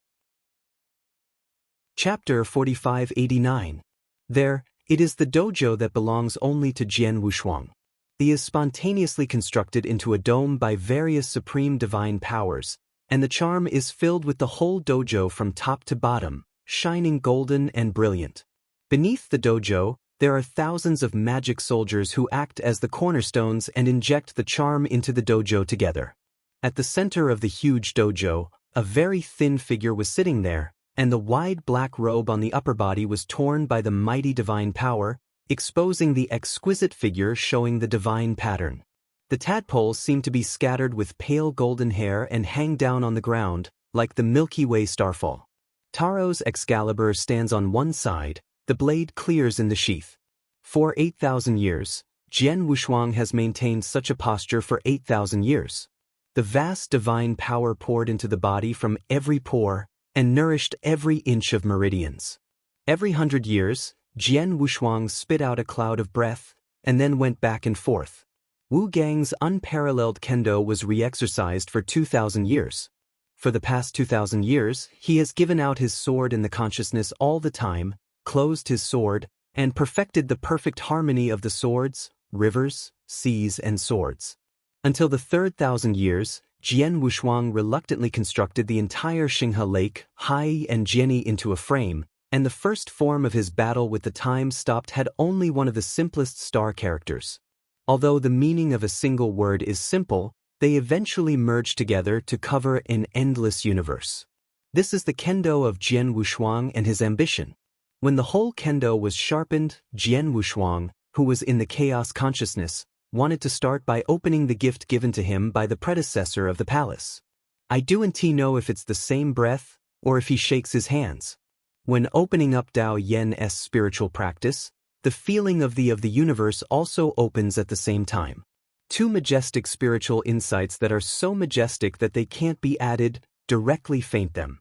Chapter 4589. There, it is the dojo that belongs only to Jian Wushuang. It is spontaneously constructed into a dome by various supreme divine powers, and the charm is filled with the whole dojo from top to bottom, shining golden and brilliant. Beneath the dojo, there are thousands of magic soldiers who act as the cornerstones and inject the charm into the dojo together. At the center of the huge dojo, a very thin figure was sitting there, and the wide black robe on the upper body was torn by the mighty divine power, exposing the exquisite figure showing the divine pattern. The tadpoles seem to be scattered with pale golden hair and hang down on the ground, like the Milky Way starfall. Taro's Excalibur stands on one side, the blade clears in the sheath. For 8,000 years, Jian Wushuang has maintained such a posture for 8,000 years. The vast divine power poured into the body from every pore and nourished every inch of meridians. Every 100 years, Jian Wushuang spit out a cloud of breath and then went back and forth. Wu Gang's unparalleled kendo was re-exercised for 2,000 years. For the past 2,000 years, he has given out his sword in the consciousness all the time, closed his sword, and perfected the perfect harmony of the swords, rivers, seas, and swords. Until the third 1,000 years, Jian Wushuang reluctantly constructed the entire Xinghe Lake, Hai and Jianyi into a frame, and the first form of his battle with the time stopped had only one of the simplest star characters. Although the meaning of a single word is simple, they eventually merge together to cover an endless universe. This is the kendo of Jian Wushuang and his ambition. When the whole kendo was sharpened, Jian Wushuang, who was in the chaos consciousness, wanted to start by opening the gift given to him by the predecessor of the palace. I don't know if it's the same breath, or if he shakes his hands. When opening up Dao Yen's spiritual practice, the feeling of the universe also opens at the same time. Two majestic spiritual insights that are so majestic that they can't be added, directly faint them.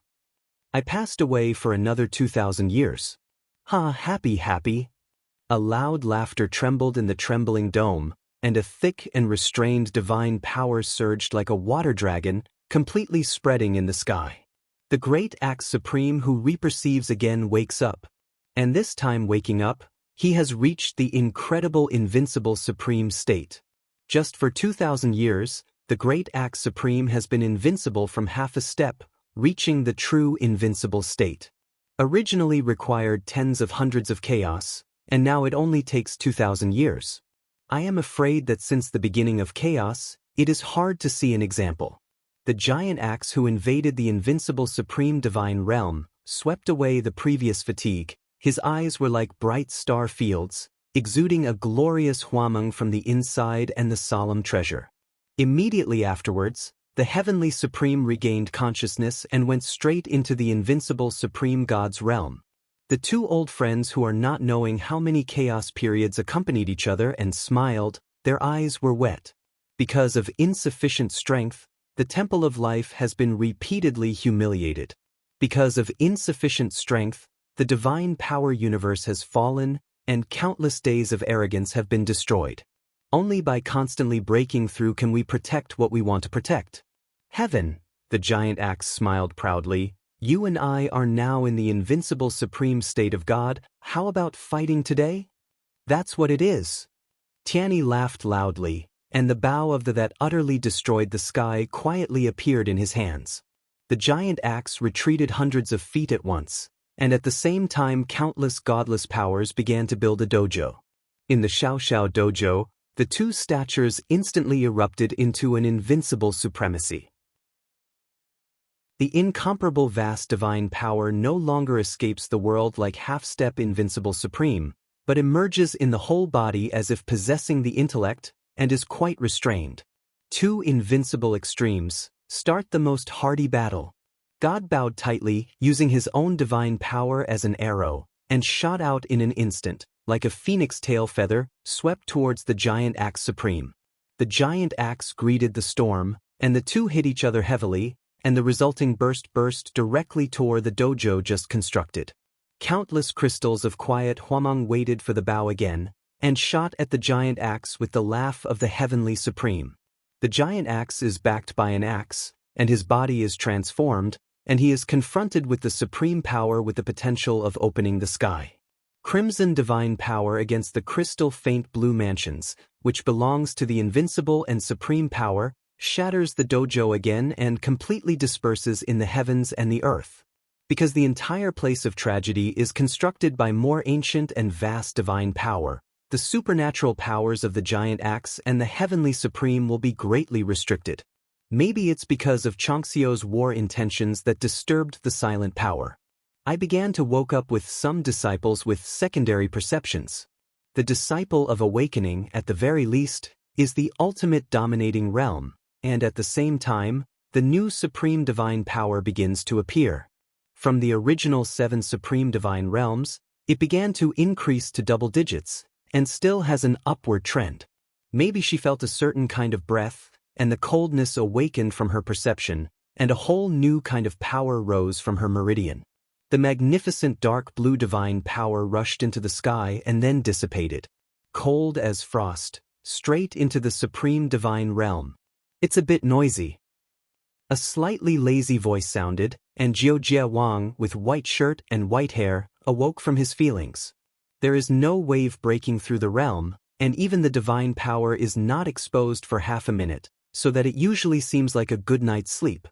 I passed away for another 2,000 years. Happy. A loud laughter trembled in the trembling dome, and a thick and restrained divine power surged like a water dragon, completely spreading in the sky. The great Axe Supreme who reperceives again wakes up. And this time waking up, he has reached the incredible invincible supreme state. Just for 2,000 years, the great Axe Supreme has been invincible from half a step, reaching the true invincible state. Originally required tens of hundreds of chaos, and now it only takes 2,000 years. I am afraid that since the beginning of chaos, it is hard to see an example. The giant axe who invaded the invincible supreme divine realm, swept away the previous fatigue. His eyes were like bright star fields, exuding a glorious huameng from the inside and the solemn treasure. Immediately afterwards, the heavenly supreme regained consciousness and went straight into the invincible supreme god's realm. The two old friends who are not knowing how many chaos periods accompanied each other and smiled, their eyes were wet. Because of insufficient strength, the temple of life has been repeatedly humiliated. Because of insufficient strength, the divine power universe has fallen, and countless days of arrogance have been destroyed. Only by constantly breaking through can we protect what we want to protect. Heaven, the giant axe smiled proudly. You and I are now in the invincible supreme state of God. How about fighting today? That's what it is. Tianyi laughed loudly, and the bow of the that utterly destroyed the sky quietly appeared in his hands. The giant axe retreated hundreds of feet at once, and at the same time countless godless powers began to build a dojo. In the Xiaoxiao dojo, the two statures instantly erupted into an invincible supremacy. The incomparable vast divine power no longer escapes the world like half-step invincible supreme, but emerges in the whole body as if possessing the intellect, and is quite restrained. Two invincible extremes start the most hardy battle. God bowed tightly, using his own divine power as an arrow, and shot out in an instant, like a phoenix tail feather, swept towards the giant axe supreme. The giant axe greeted the storm, and the two hit each other heavily, and the resulting burst directly toward the dojo just constructed. Countless crystals of quiet huameng waited for the bow again, and shot at the giant axe with the laugh of the heavenly supreme. The giant axe is backed by an axe, and his body is transformed, and he is confronted with the supreme power with the potential of opening the sky. Crimson divine power against the crystal faint blue mansions, which belongs to the invincible and supreme power, shatters the dojo again and completely disperses in the heavens and the earth. Because the entire place of tragedy is constructed by more ancient and vast divine power, the supernatural powers of the giant axe and the heavenly supreme will be greatly restricted. Maybe it's because of Chongxiu's war intentions that disturbed the silent power. I began to woke up with some disciples with secondary perceptions. The disciple of awakening, at the very least, is the ultimate dominating realm, and at the same time, the new supreme divine power begins to appear. From the original 7 supreme divine realms, it began to increase to double digits, and still has an upward trend. Maybe she felt a certain kind of breath, and the coldness awakened from her perception, and a whole new kind of power rose from her meridian. The magnificent dark blue divine power rushed into the sky and then dissipated. Cold as frost, straight into the supreme divine realm. It's a bit noisy. A slightly lazy voice sounded, and Jiujia Wang, with white shirt and white hair, awoke from his feelings. There is no wave breaking through the realm, and even the divine power is not exposed for half a minute, so that it usually seems like a good night's sleep.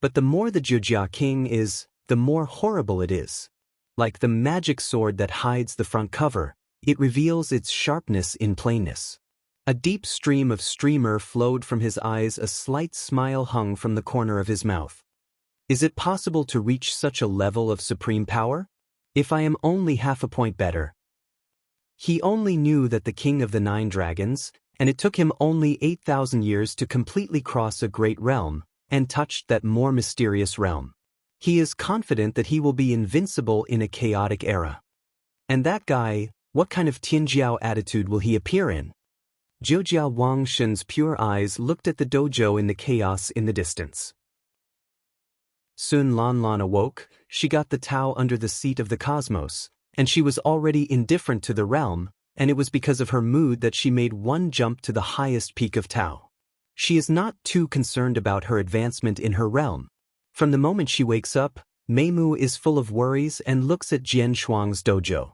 But the more the Jiujia King is, the more horrible it is. Like the magic sword that hides the front cover, it reveals its sharpness in plainness. A deep stream of streamer flowed from his eyes, a slight smile hung from the corner of his mouth. Is it possible to reach such a level of supreme power? If I am only half a point better. He only knew that the king of the 9 dragons, and it took him only 8,000 years to completely cross a great realm, and touched that more mysterious realm. He is confident that he will be invincible in a chaotic era. And that guy, what kind of Tianjiao attitude will he appear in? Jiujia Wangshen's pure eyes looked at the dojo in the chaos in the distance. Sun Lanlan awoke, she got the Tao under the seat of the cosmos, and she was already indifferent to the realm, and it was because of her mood that she made one jump to the highest peak of Tao. She is not too concerned about her advancement in her realm. From the moment she wakes up, Meimu is full of worries and looks at Jian Shuang's dojo.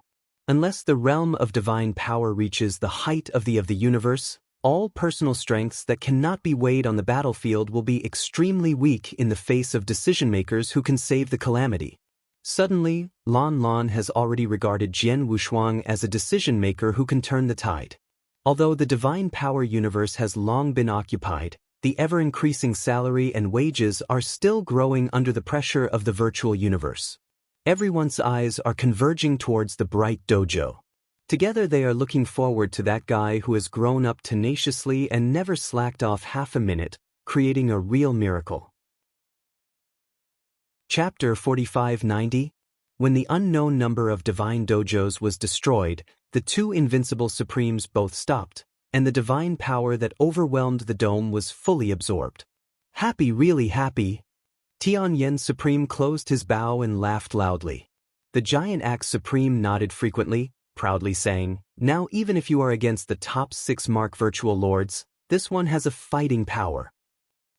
Unless the realm of divine power reaches the height of the universe, all personal strengths that cannot be weighed on the battlefield will be extremely weak in the face of decision-makers who can save the calamity. Suddenly, Lan Lan has already regarded Jian Wushuang as a decision-maker who can turn the tide. Although the divine power universe has long been occupied, the ever-increasing salary and wages are still growing under the pressure of the virtual universe. Everyone's eyes are converging towards the bright dojo. Together they are looking forward to that guy who has grown up tenaciously and never slacked off half a minute, creating a real miracle. Chapter 4590. When the unknown number of divine dojos was destroyed, the 2 invincible supremes both stopped, and the divine power that overwhelmed the dome was fully absorbed. Happy, really happy. Tian Yen Supreme closed his bow and laughed loudly. The giant axe Supreme nodded frequently, proudly saying, "Now even if you are against the top 6 mark virtual lords, this one has a fighting power."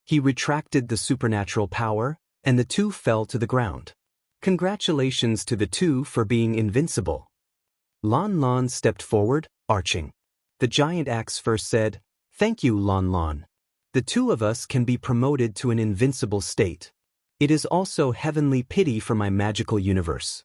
He retracted the supernatural power, and the 2 fell to the ground. Congratulations to the 2 for being invincible. Lan Lan stepped forward, arching. The giant axe first said, "Thank you, Lan Lan. The 2 of us can be promoted to an invincible state. It is also heavenly pity for my magical universe."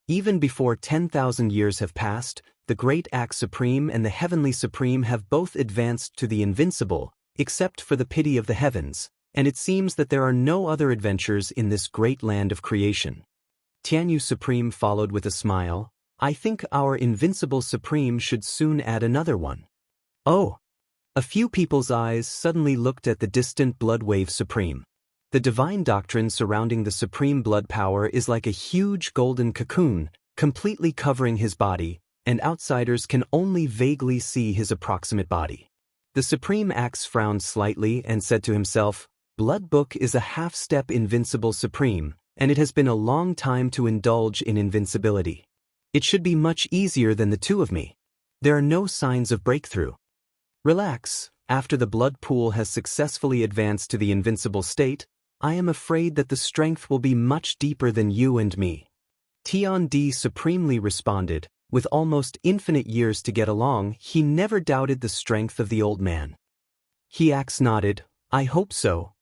Even before 10,000 years have passed, the Great Axe Supreme and the Heavenly Supreme have both advanced to the invincible, except for the pity of the heavens, and it seems that there are no other adventures in this great land of creation. Tianyu Supreme followed with a smile, "I think our invincible Supreme should soon add another one." Oh! A few people's eyes suddenly looked at the distant Bloodwave Supreme. The divine doctrine surrounding the supreme blood power is like a huge golden cocoon, completely covering his body, and outsiders can only vaguely see his approximate body. The Supreme Axe frowned slightly and said to himself, "Blood Book is a half-step invincible supreme, and it has been a long time to indulge in invincibility. It should be much easier than the 2 of me. There are no signs of breakthrough. Relax, after the blood pool has successfully advanced to the invincible state, I am afraid that the strength will be much deeper than you and me." Tian Di supremely responded, with almost infinite years to get along, he never doubted the strength of the old man. He Axe nodded, "I hope so."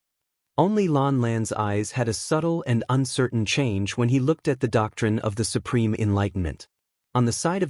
Only Lan Lan's eyes had a subtle and uncertain change when he looked at the doctrine of the supreme enlightenment. On the side,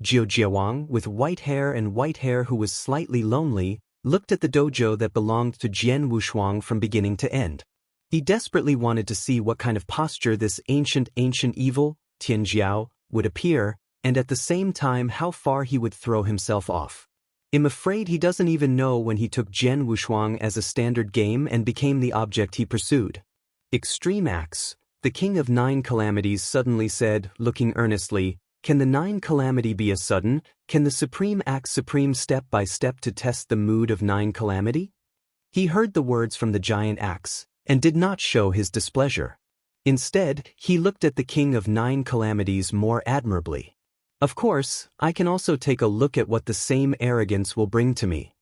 Jiu Jiawang, with white hair who was slightly lonely, looked at the dojo that belonged to Jian Wushuang from beginning to end. He desperately wanted to see what kind of posture this ancient evil, Tianjiao, would appear, and at the same time how far he would throw himself off. I'm afraid he doesn't even know when he took Jian Wushuang as a standard game and became the object he pursued. Extreme Axe, the king of 9 calamities, suddenly said, looking earnestly, Can the nine calamity be a sudden? Can the supreme act supreme step by step to test the mood of nine calamity? He heard the words from the giant axe, and did not show his displeasure. Instead, he looked at the king of nine calamities more admirably. Of course, I can also take a look at what the same arrogance will bring to me.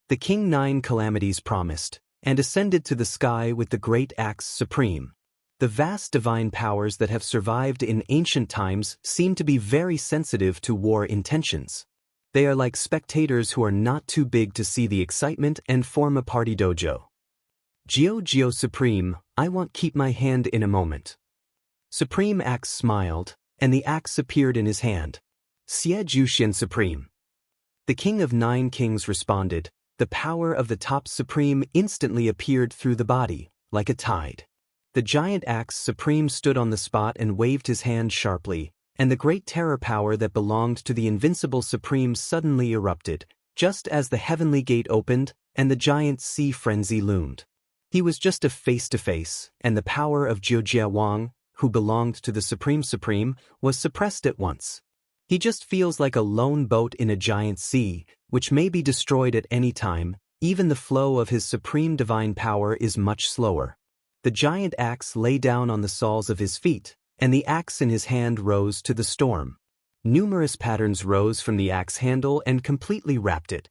The king nine calamities promised, and ascended to the sky with the great axe supreme. The vast divine powers that have survived in ancient times seem to be very sensitive to war intentions. They are like spectators who are not too big to see the excitement and form a party dojo. Geo Supreme, I want keep my hand in a moment. Supreme Axe smiled, and the axe appeared in his hand. Xie Jushin Supreme. The king of nine kings responded. The power of the top supreme instantly appeared through the body, like a tide. The giant axe supreme stood on the spot and waved his hand sharply, and the great terror power that belonged to the invincible supreme suddenly erupted, just as the heavenly gate opened, and the giant sea frenzy loomed. He was just a face-to-face, and the power of Jiujia Wang, who belonged to the Supreme, was suppressed at once. He just feels like a lone boat in a giant sea, which may be destroyed at any time. Even the flow of his supreme divine power is much slower. The giant axe lay down on the soles of his feet, and the axe in his hand rose to the storm. Numerous patterns rose from the axe handle and completely wrapped it.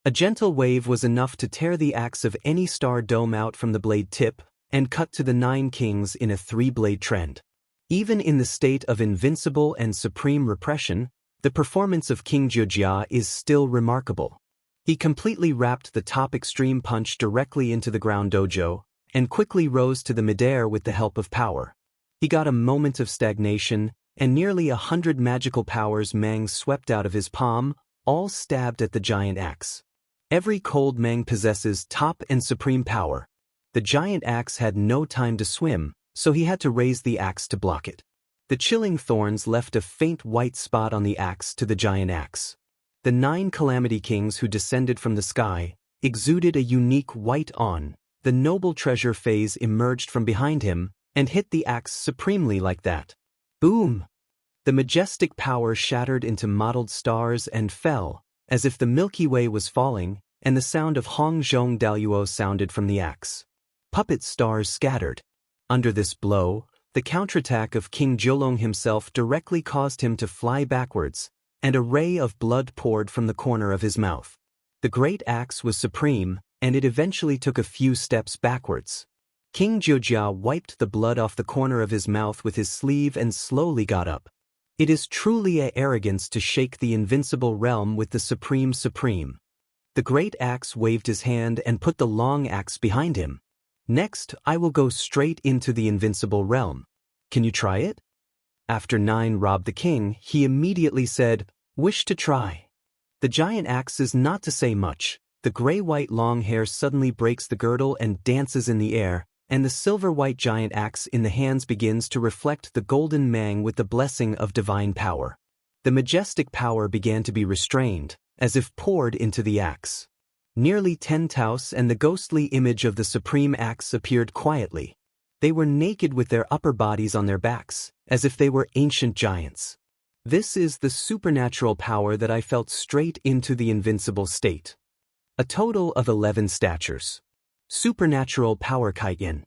A gentle wave was enough to tear the axe of any star dome out from the blade tip, and cut to the nine kings in a three-blade trend. Even in the state of invincible and supreme repression, the performance of King Jiujia is still remarkable. He completely wrapped the top extreme punch directly into the ground dojo, and quickly rose to the midair with the help of power. He got a moment of stagnation, and nearly 100 magical powers Mang swept out of his palm, all stabbed at the giant axe. Every cold Mang possesses top and supreme power. The giant axe had no time to swim, so he had to raise the axe to block it. The chilling thorns left a faint white spot on the axe to the giant axe. The nine calamity kings who descended from the sky exuded a unique white on. The noble treasure phase emerged from behind him and hit the axe supremely like that. Boom! The majestic power shattered into mottled stars and fell, as if the Milky Way was falling, and the sound of Hong Zhong Daluo sounded from the axe. Puppet stars scattered. Under this blow, the counterattack of King Jiulong himself directly caused him to fly backwards, and a ray of blood poured from the corner of his mouth. The great axe was supreme, and it eventually took a few steps backwards. King Jiujia wiped the blood off the corner of his mouth with his sleeve and slowly got up. It is truly a arrogance to shake the invincible realm with the supreme. The great axe waved his hand and put the long axe behind him. Next, I will go straight into the invincible realm. Can you try it? After nine robbed the king, he immediately said, "Wish to try." The giant axe is not to say much. The gray-white long hair suddenly breaks the girdle and dances in the air, and the silver-white giant axe in the hands begins to reflect the golden Mang with the blessing of divine power. The majestic power began to be restrained, as if poured into the axe. Nearly 10 taus and the ghostly image of the supreme axe appeared quietly. They were naked with their upper bodies on their backs, as if they were ancient giants. This is the supernatural power that I felt straight into the invincible state. A total of 11 statures. Supernatural power Kaiyin.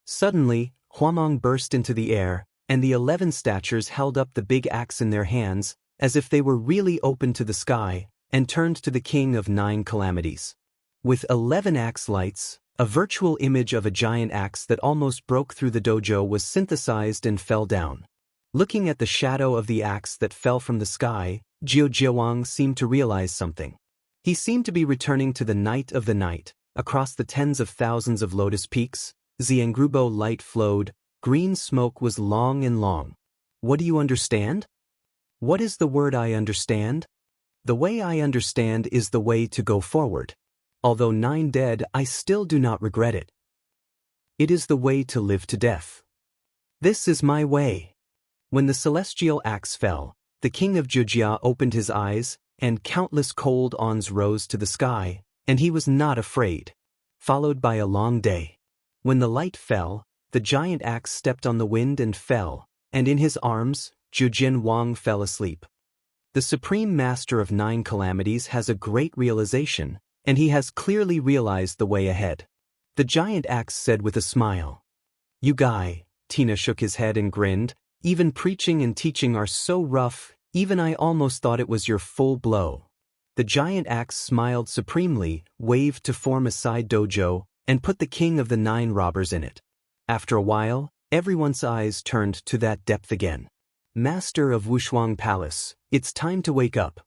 Suddenly, Huameng burst into the air, and the 11 statures held up the big axe in their hands, as if they were really open to the sky, and turned to the king of nine calamities. With 11 axe lights, a virtual image of a giant axe that almost broke through the dojo was synthesized and fell down. Looking at the shadow of the axe that fell from the sky, Jiujiawang seemed to realize something. He seemed to be returning to the night of the night. Across the tens of thousands of lotus peaks, Xiangrubo light flowed, green smoke was long and long. What do you understand? What is the word I understand? The way I understand is the way to go forward. Although 9 dead, I still do not regret it. It is the way to live to death. This is my way. When the celestial axe fell, the king of Jiujia opened his eyes, and countless cold ons rose to the sky, and he was not afraid. Followed by a long day. When the light fell, the giant axe stepped on the wind and fell, and in his arms, Jujin Wang fell asleep. The Supreme Master of Nine Calamities has a great realization, and he has clearly realized the way ahead. The giant axe said with a smile. You guy, Tina shook his head and grinned, even preaching and teaching are so rough, even I almost thought it was your full blow. The giant axe smiled supremely, waved to form a side dojo, and put the king of the 9 robbers in it. After a while, everyone's eyes turned to that depth again. Master of Wushuang Palace, it's time to wake up.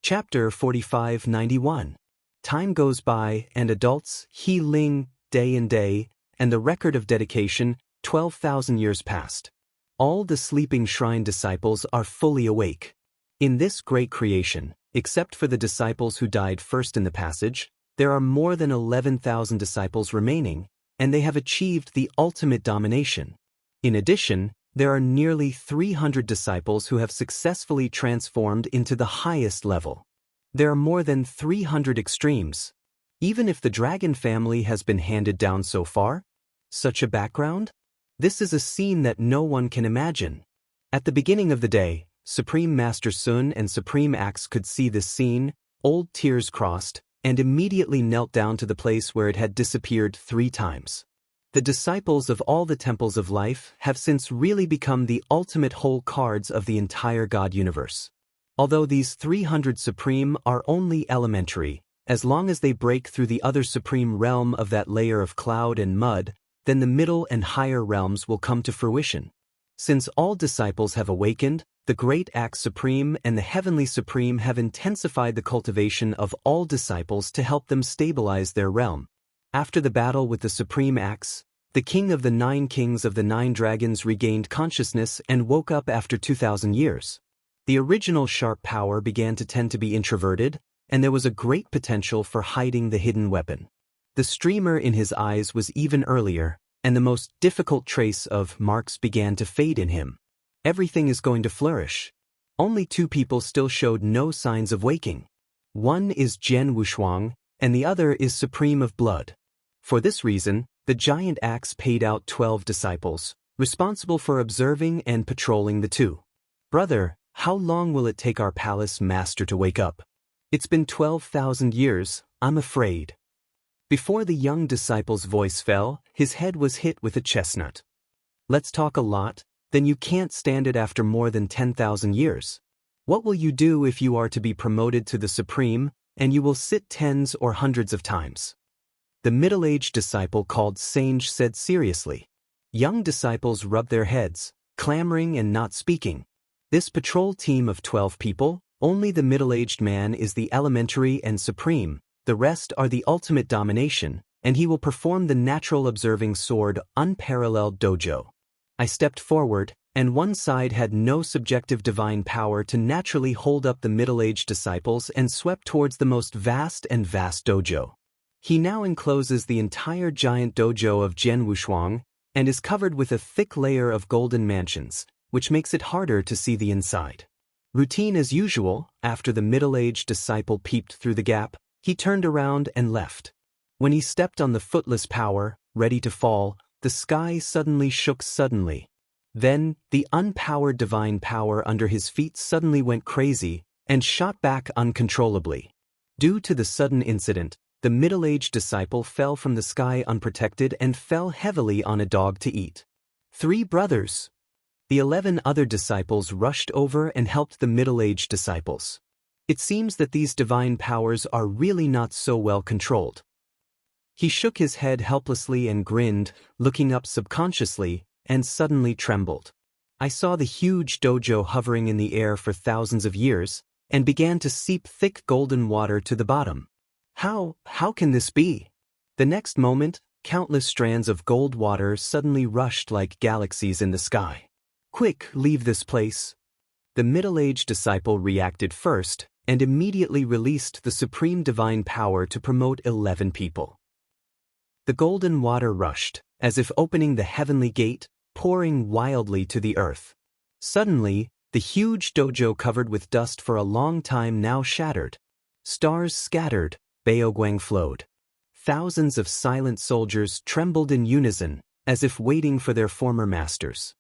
Chapter 4591. Time goes by and adults, He Ling, day and day, and the record of dedication, 12,000 years passed. All the sleeping shrine disciples are fully awake. In this great creation, except for the disciples who died first in the passage, there are more than 11,000 disciples remaining, and they have achieved the ultimate domination. In addition, there are nearly 300 disciples who have successfully transformed into the highest level. There are more than 300 extremes. Even if the dragon family has been handed down so far, such a background? This is a scene that no one can imagine. At the beginning of the day, Supreme Master Sun and Supreme Axe could see this scene, old tears crossed, and immediately knelt down to the place where it had disappeared 3 times. The disciples of all the temples of life have since really become the ultimate whole cards of the entire God universe. Although these 300 supreme are only elementary, as long as they break through the other supreme realm of that layer of cloud and mud, then the middle and higher realms will come to fruition. Since all disciples have awakened, the Great Axe Supreme and the Heavenly Supreme have intensified the cultivation of all disciples to help them stabilize their realm. After the battle with the Supreme Axe, the King of the 9 Kings of the 9 Dragons regained consciousness and woke up after 2,000 years. The original sharp power began to tend to be introverted, and there was a great potential for hiding the hidden weapon. The streamer in his eyes was even earlier, and the most difficult trace of marks began to fade in him. Everything is going to flourish. Only 2 people still showed no signs of waking. One is Jian Wushuang, and the other is Supreme of Blood. For this reason, the giant axe paid out 12 disciples, responsible for observing and patrolling the 2. Brother, how long will it take our palace master to wake up? It's been 12,000 years, I'm afraid. Before the young disciple's voice fell, his head was hit with a chestnut. Let's talk a lot, then you can't stand it after more than 10,000 years. What will you do if you are to be promoted to the Supreme, and you will sit tens or hundreds of times? The middle-aged disciple called Sange said seriously. Young disciples rubbed their heads, clamoring and not speaking. This patrol team of 12 people, only the middle-aged man is the elementary and supreme, the rest are the ultimate domination, and he will perform the natural observing sword unparalleled dojo. I stepped forward, and one side had no subjective divine power to naturally hold up the middle-aged disciples and swept towards the most vast dojo. He now encloses the entire giant dojo of Jian Wushuang, and is covered with a thick layer of golden mansions, which makes it harder to see the inside. Routine as usual, after the middle-aged disciple peeped through the gap, he turned around and left. When he stepped on the footless power, ready to fall, the sky suddenly shook suddenly. Then, the unpowered divine power under his feet suddenly went crazy and shot back uncontrollably. Due to the sudden incident, the middle-aged disciple fell from the sky unprotected and fell heavily on a dog to eat. 3 brothers. The 11 other disciples rushed over and helped the middle-aged disciples. It seems that these divine powers are really not so well controlled. He shook his head helplessly and grinned, looking up subconsciously, and suddenly trembled. I saw the huge dojo hovering in the air for thousands of years, and began to seep thick golden water to the bottom. How can this be? The next moment, countless strands of gold water suddenly rushed like galaxies in the sky. Quick, leave this place. The middle-aged disciple reacted first, and immediately released the supreme divine power to promote 11 people. The golden water rushed, as if opening the heavenly gate, pouring wildly to the earth. Suddenly, the huge dojo covered with dust for a long time now shattered. Stars scattered, Baoguang flowed. Thousands of silent soldiers trembled in unison, as if waiting for their former masters.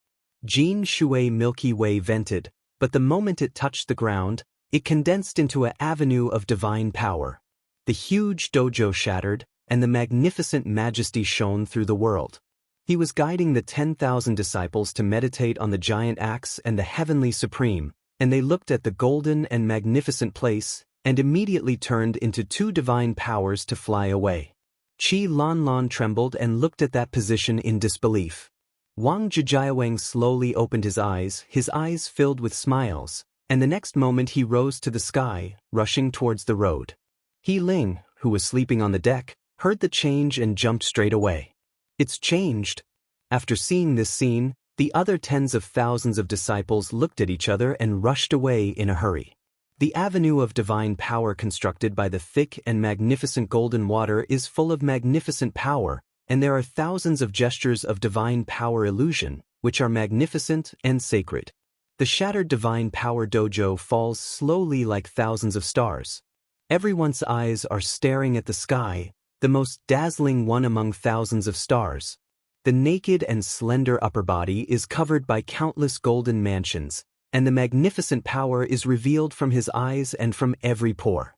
Jin Shui Milky Way vented, but the moment it touched the ground, it condensed into an avenue of divine power. The huge dojo shattered, and the magnificent majesty shone through the world. He was guiding the 10,000 disciples to meditate on the giant axe and the heavenly supreme, and they looked at the golden and magnificent place, and immediately turned into two divine powers to fly away. Qi Lanlan trembled and looked at that position in disbelief. Wang Zhijiawang slowly opened his eyes filled with smiles, and the next moment he rose to the sky, rushing towards the road. He Ling, who was sleeping on the deck, heard the change and jumped straight away. It's changed. After seeing this scene, the other tens of thousands of disciples looked at each other and rushed away in a hurry. The avenue of divine power constructed by the thick and magnificent golden water is full of magnificent power, and there are thousands of gestures of divine power illusion, which are magnificent and sacred. The shattered divine power dojo falls slowly like thousands of stars. Everyone's eyes are staring at the sky, the most dazzling one among thousands of stars. The naked and slender upper body is covered by countless golden mansions, and the magnificent power is revealed from his eyes and from every pore.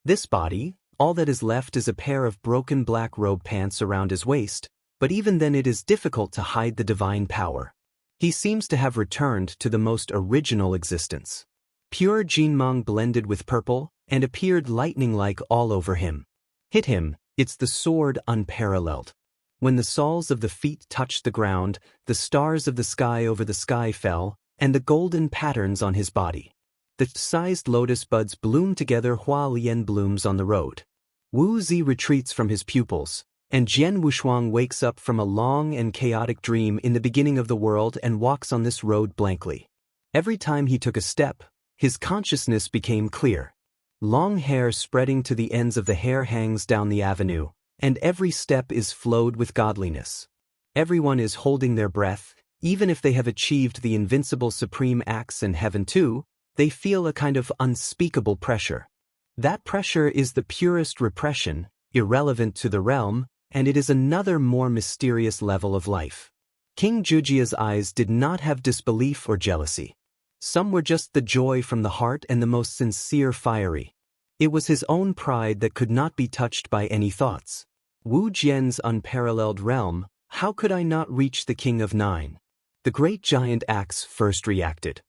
This body, all that is left is a pair of broken black robe pants around his waist, but even then it is difficult to hide the divine power. He seems to have returned to the most original existence. Pure Jinmang blended with purple, and appeared lightning-like all over him. Hit him, it's the sword unparalleled. When the soles of the feet touched the ground, the stars of the sky over the sky fell, and the golden patterns on his body. The sized lotus buds bloom together while Lian blooms on the road. Wu Zi retreats from his pupils, and Jian Wushuang wakes up from a long and chaotic dream in the beginning of the world and walks on this road blankly. Every time he took a step, his consciousness became clear. Long hair spreading to the ends of the hair hangs down the avenue, and every step is flowed with godliness. Everyone is holding their breath, even if they have achieved the invincible supreme axe in heaven too, they feel a kind of unspeakable pressure. That pressure is the purest repression, irrelevant to the realm, and it is another more mysterious level of life. King Jujia's eyes did not have disbelief or jealousy. Some were just the joy from the heart and the most sincere fiery. It was his own pride that could not be touched by any thoughts. Wu Jian's unparalleled realm, how could I not reach the King of Nine? The great giant axe first reacted.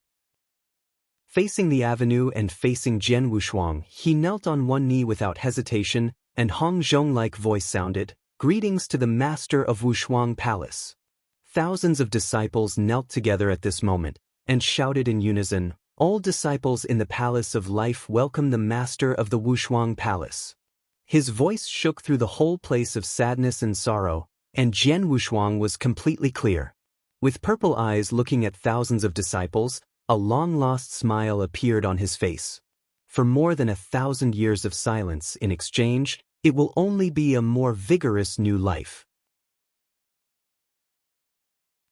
Facing the avenue and facing Jian Wushuang, he knelt on one knee without hesitation, and Hong Zhong-like voice sounded, "Greetings to the master of Wushuang Palace." Thousands of disciples knelt together at this moment, and shouted in unison, "All disciples in the Palace of Life welcome the master of the Wushuang Palace." His voice shook through the whole place of sadness and sorrow, and Jian Wushuang was completely clear. With purple eyes looking at thousands of disciples, a long-lost smile appeared on his face. For more than 1,000 years of silence in exchange, it will only be a more vigorous new life.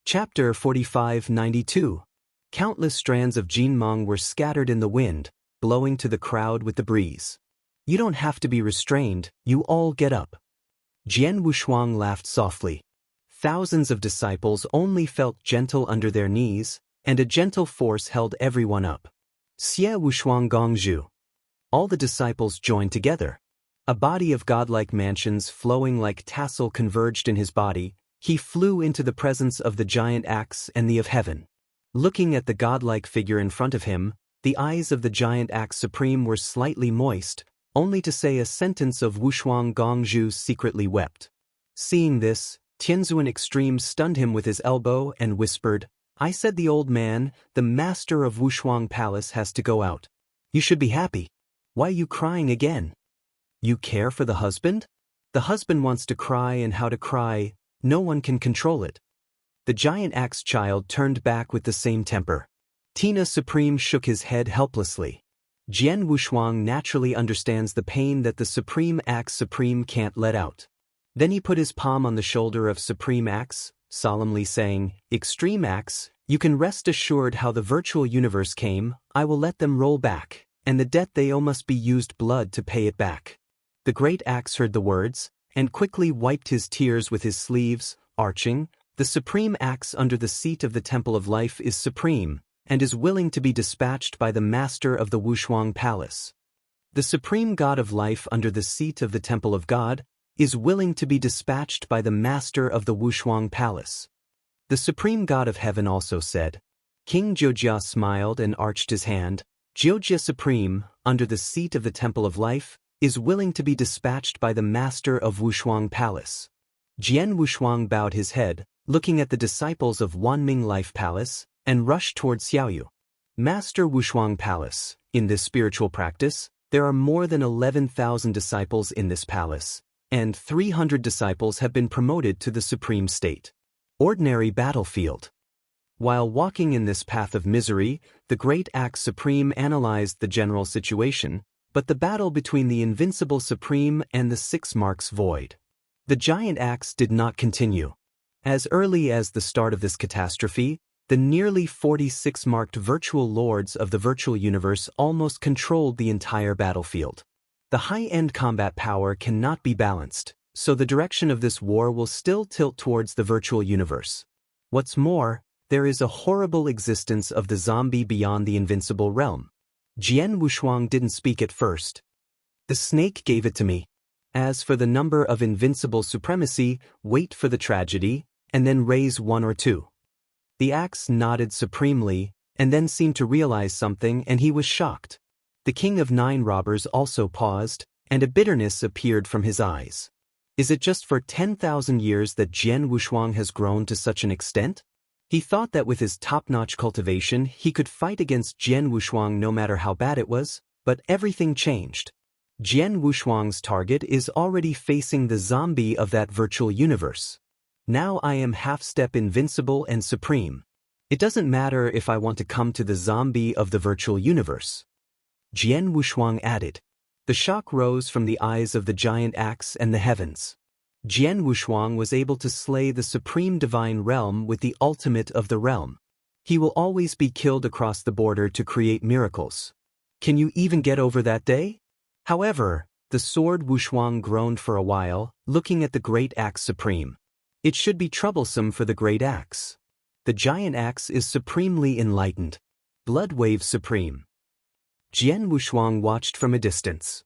Chapter 4592. Countless strands of Jinmang were scattered in the wind, blowing to the crowd with the breeze. "You don't have to be restrained, you all get up." Jian Wushuang laughed softly. Thousands of disciples only felt gentle under their knees, and a gentle force held everyone up. Xie Wushuang Gongzhu. All the disciples joined together. A body of godlike mansions flowing like tassel converged in his body. He flew into the presence of the giant axe and the of heaven. Looking at the godlike figure in front of him, the eyes of the giant axe supreme were slightly moist, only to say a sentence of Wushuang Gongzhu secretly wept. Seeing this, Tianzuan Extreme stunned him with his elbow and whispered, "I said the old man, the master of Wushuang Palace has to go out. You should be happy. Why are you crying again? You care for the husband? The husband wants to cry, and how to cry, no one can control it." The giant axe child turned back with the same temper. Tina Supreme shook his head helplessly. Jian Wushuang naturally understands the pain that the Supreme Axe Supreme can't let out. Then he put his palm on the shoulder of Supreme Axe, solemnly saying, "Extreme Axe, you can rest assured how the virtual universe came. I will let them roll back, and the debt they owe must be used blood to pay it back." The great axe heard the words, and quickly wiped his tears with his sleeves, arching, The supreme axe under the seat of the Temple of Life is supreme, and is willing to be dispatched by the master of the Wushuang Palace. The supreme God of life under the seat of the Temple of God is willing to be dispatched by the master of the Wushuang Palace. The supreme God of heaven also said. King Jiujia smiled and arched his hand. Jiujia supreme, under the seat of the Temple of Life, is willing to be dispatched by the master of Wushuang Palace. Jian Wushuang bowed his head, looking at the disciples of Wanming Life Palace, and rushed toward Xiaoyu. Master Wushuang Palace, in this spiritual practice, there are more than 11,000 disciples in this palace, and 300 disciples have been promoted to the supreme state. Ordinary battlefield. While walking in this path of misery, the great axe supreme analyzed the general situation, but the battle between the invincible supreme and the 6 marks void. The giant axe did not continue. As early as the start of this catastrophe, the nearly 46 marked virtual lords of the virtual universe almost controlled the entire battlefield. The high-end combat power cannot be balanced, so the direction of this war will still tilt towards the virtual universe. What's more, there is a horrible existence of the zombie beyond the invincible realm. Jian Wushuang didn't speak at first. The snake gave it to me. As for the number of invincible supremacy, wait for the tragedy, and then raise 1 or 2. The axe nodded supremely, and then seemed to realize something, and he was shocked. The king of 9 robbers also paused, and a bitterness appeared from his eyes. Is it just for 10,000 years that Jian Wushuang has grown to such an extent? He thought that with his top-notch cultivation he could fight against Jian Wushuang no matter how bad it was, but everything changed. Jian Wushuang's target is already facing the zombie of that virtual universe. Now I am half-step invincible and supreme. It doesn't matter if I want to come to the zombie of the virtual universe. Jian Wushuang added. The shock rose from the eyes of the giant axe and the heavens. Jian Wushuang was able to slay the supreme divine realm with the ultimate of the realm. He will always be killed across the border to create miracles. Can you even get over that day? However, the sword Wushuang groaned for a while, looking at the great axe supreme. It should be troublesome for the great axe. The giant axe is supremely enlightened. Blood wave supreme. Jian Wushuang watched from a distance.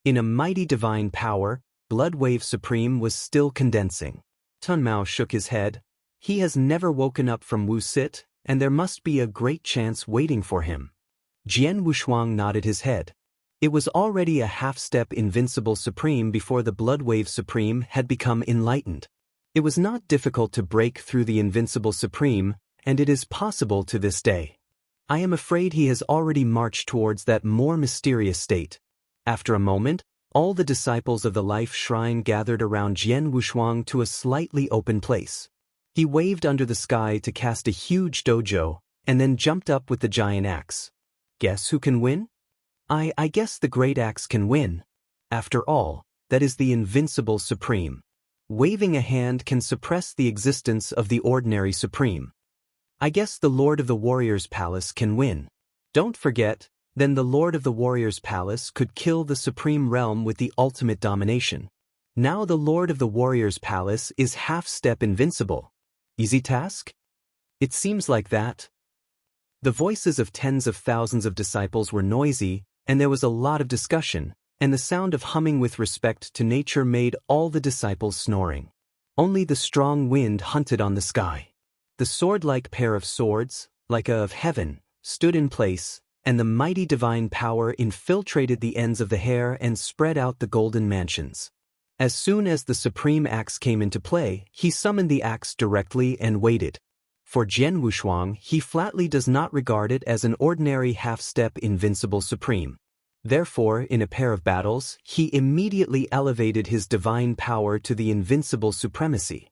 In a mighty divine power, Blood wave supreme was still condensing. Tun Mao shook his head. He has never woken up from Wu Sit, and there must be a great chance waiting for him. Jian Wushuang nodded his head. It was already a half-step invincible supreme before the blood wave supreme had become enlightened. It was not difficult to break through the invincible supreme, and it is possible to this day. I am afraid he has already marched towards that more mysterious state. After a moment, all the disciples of the life shrine gathered around Jian Wushuang to a slightly open place. He waved under the sky to cast a huge dojo, and then jumped up with the giant axe. Guess who can win? I guess the great axe can win. After all, that is the invincible supreme. Waving a hand can suppress the existence of the ordinary supreme. I guess the Lord of the Warrior's Palace can win. Don't forget, then the Lord of the Warrior's Palace could kill the supreme realm with the ultimate domination. Now the Lord of the Warrior's Palace is half-step invincible. Easy task? It seems like that. The voices of tens of thousands of disciples were noisy, and there was a lot of discussion, and the sound of humming with respect to nature made all the disciples snoring. Only the strong wind hunted on the sky. The sword-like pair of swords, like a of heaven, stood in place, and the mighty divine power infiltrated the ends of the hair and spread out the golden mansions. As soon as the supreme axe came into play, he summoned the axe directly and waited. For Jian Wushuang, he flatly does not regard it as an ordinary half-step invincible supreme. Therefore, in a pair of battles, he immediately elevated his divine power to the invincible supremacy.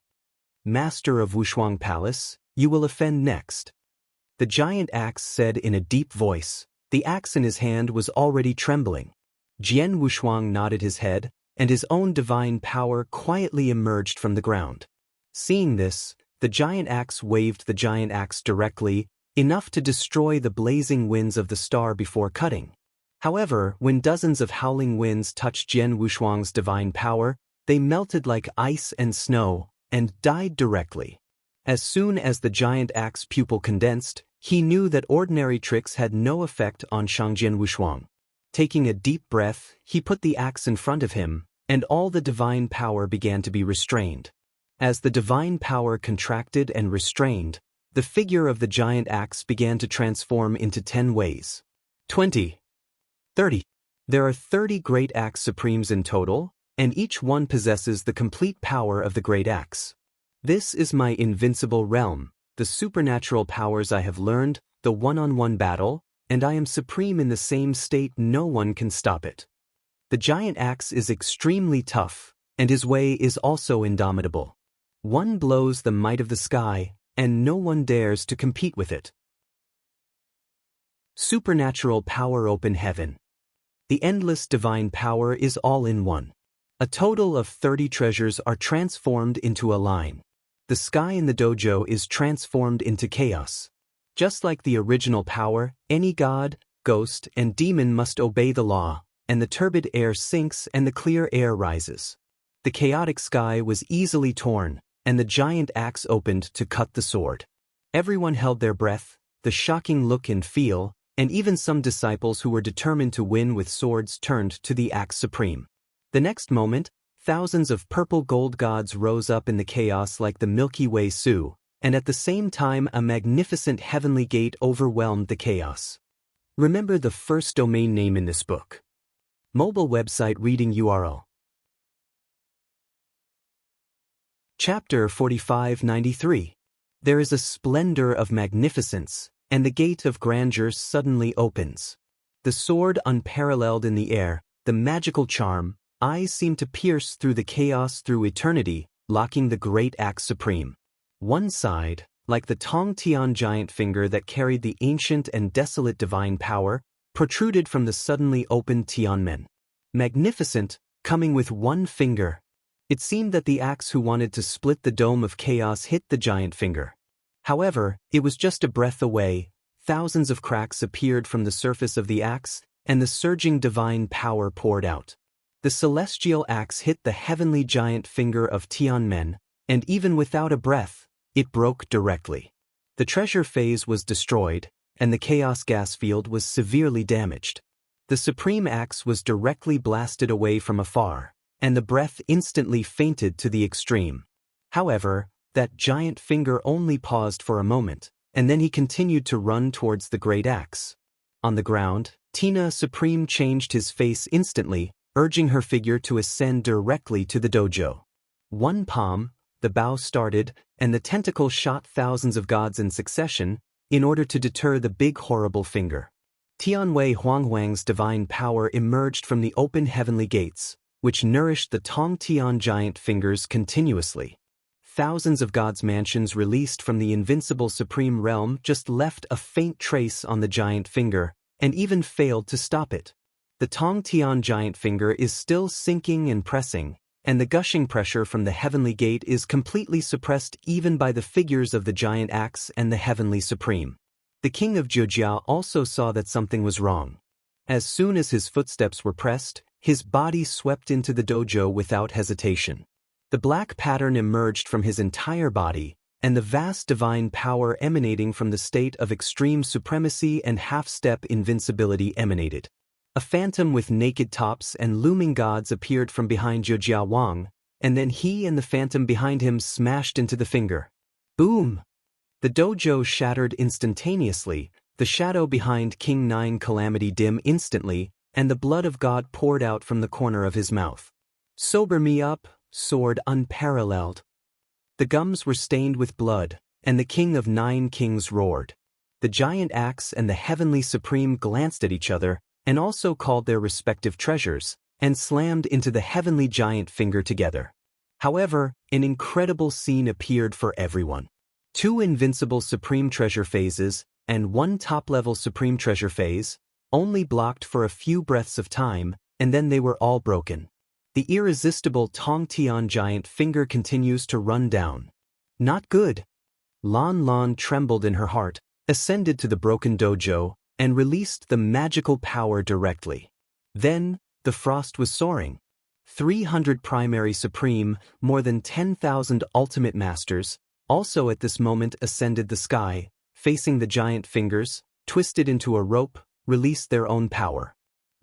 Master of Wushuang Palace, you will offend next. The giant axe said in a deep voice. The axe in his hand was already trembling. Jian Wushuang nodded his head, and his own divine power quietly emerged from the ground. Seeing this, the giant axe waved the giant axe directly, enough to destroy the blazing winds of the star before cutting. However, when dozens of howling winds touched Jian Wushuang's divine power, they melted like ice and snow, and died directly. As soon as the giant axe pupil condensed, he knew that ordinary tricks had no effect on Shangjian Wushuang. Taking a deep breath, he put the axe in front of him, and all the divine power began to be restrained. As the divine power contracted and restrained, the figure of the giant axe began to transform into 10 ways. 20. 30. There are 30 great axe supremes in total, and each one possesses the complete power of the great axe. This is my invincible realm, the supernatural powers I have learned, the one-on-one battle, and I am supreme in the same state. No one can stop it. The giant axe is extremely tough, and his way is also indomitable. One blows the might of the sky, and no one dares to compete with it. Supernatural power. Open heaven. The endless divine power is all in one. A total of 30 treasures are transformed into a line. The sky in the dojo is transformed into chaos. Just like the original power, any god, ghost, and demon must obey the law, and the turbid air sinks and the clear air rises. The chaotic sky was easily torn, and the giant axe opened to cut the sword. Everyone held their breath, the shocking look and feel, and even some disciples who were determined to win with swords turned to the axe supreme. The next moment, thousands of purple gold gods rose up in the chaos like the Milky Way Su, and at the same time a magnificent heavenly gate overwhelmed the chaos. Remember the first domain name in this book. Mobile website reading URL. Chapter 4593. There is a splendor of magnificence, and the gate of grandeur suddenly opens. The sword unparalleled in the air, the magical charm, eyes seem to pierce through the chaos through eternity, locking the great axe supreme. One side, like the Tong Tian giant finger that carried the ancient and desolate divine power, protruded from the suddenly opened Tianmen. Magnificent, coming with one finger. It seemed that the axe who wanted to split the dome of chaos hit the giant finger. However, it was just a breath away. Thousands of cracks appeared from the surface of the axe, and the surging divine power poured out. The celestial axe hit the heavenly giant finger of Tianmen, and even without a breath, it broke directly. The treasure phase was destroyed, and the chaos gas field was severely damaged. The supreme axe was directly blasted away from afar, and the breath instantly fainted to the extreme. However, that giant finger only paused for a moment, and then he continued to run towards the great axe. On the ground, Tina Supreme changed his face instantly, urging her figure to ascend directly to the dojo. One palm, the bow started, and the tentacle shot thousands of gods in succession, in order to deter the big horrible finger. Tianwei Huanghuang's divine power emerged from the open heavenly gates, which nourished the Tong Tian giant fingers continuously. Thousands of gods' mansions released from the invincible supreme realm just left a faint trace on the giant finger, and even failed to stop it. The Tong Tian giant finger is still sinking and pressing, and the gushing pressure from the heavenly gate is completely suppressed even by the figures of the giant axe and the heavenly supreme. The king of Jiujia also saw that something was wrong. As soon as his footsteps were pressed, his body swept into the dojo without hesitation. The black pattern emerged from his entire body, and the vast divine power emanating from the state of extreme supremacy and half-step invincibility emanated. A phantom with naked tops and looming gods appeared from behind Jiujia Wang, and then he and the phantom behind him smashed into the finger. Boom! The dojo shattered instantaneously, the shadow behind King Nine Calamity dim instantly, and the blood of God poured out from the corner of his mouth. Sober me up, sword unparalleled. The gums were stained with blood, and the king of 9 kings roared. The giant axe and the heavenly supreme glanced at each other, and also called their respective treasures, and slammed into the heavenly giant finger together. However, an incredible scene appeared for everyone. 2 invincible supreme treasure phases, and 1 top-level supreme treasure phase, only blocked for a few breaths of time, and then they were all broken. The irresistible Tong Tian giant finger continues to run down. Not good. Lan Lan trembled in her heart, ascended to the broken dojo, and released the magical power directly. Then, the frost was soaring. 300 primary supreme, more than 10,000 ultimate masters, also at this moment ascended the sky, facing the giant fingers, twisted into a rope, released their own power.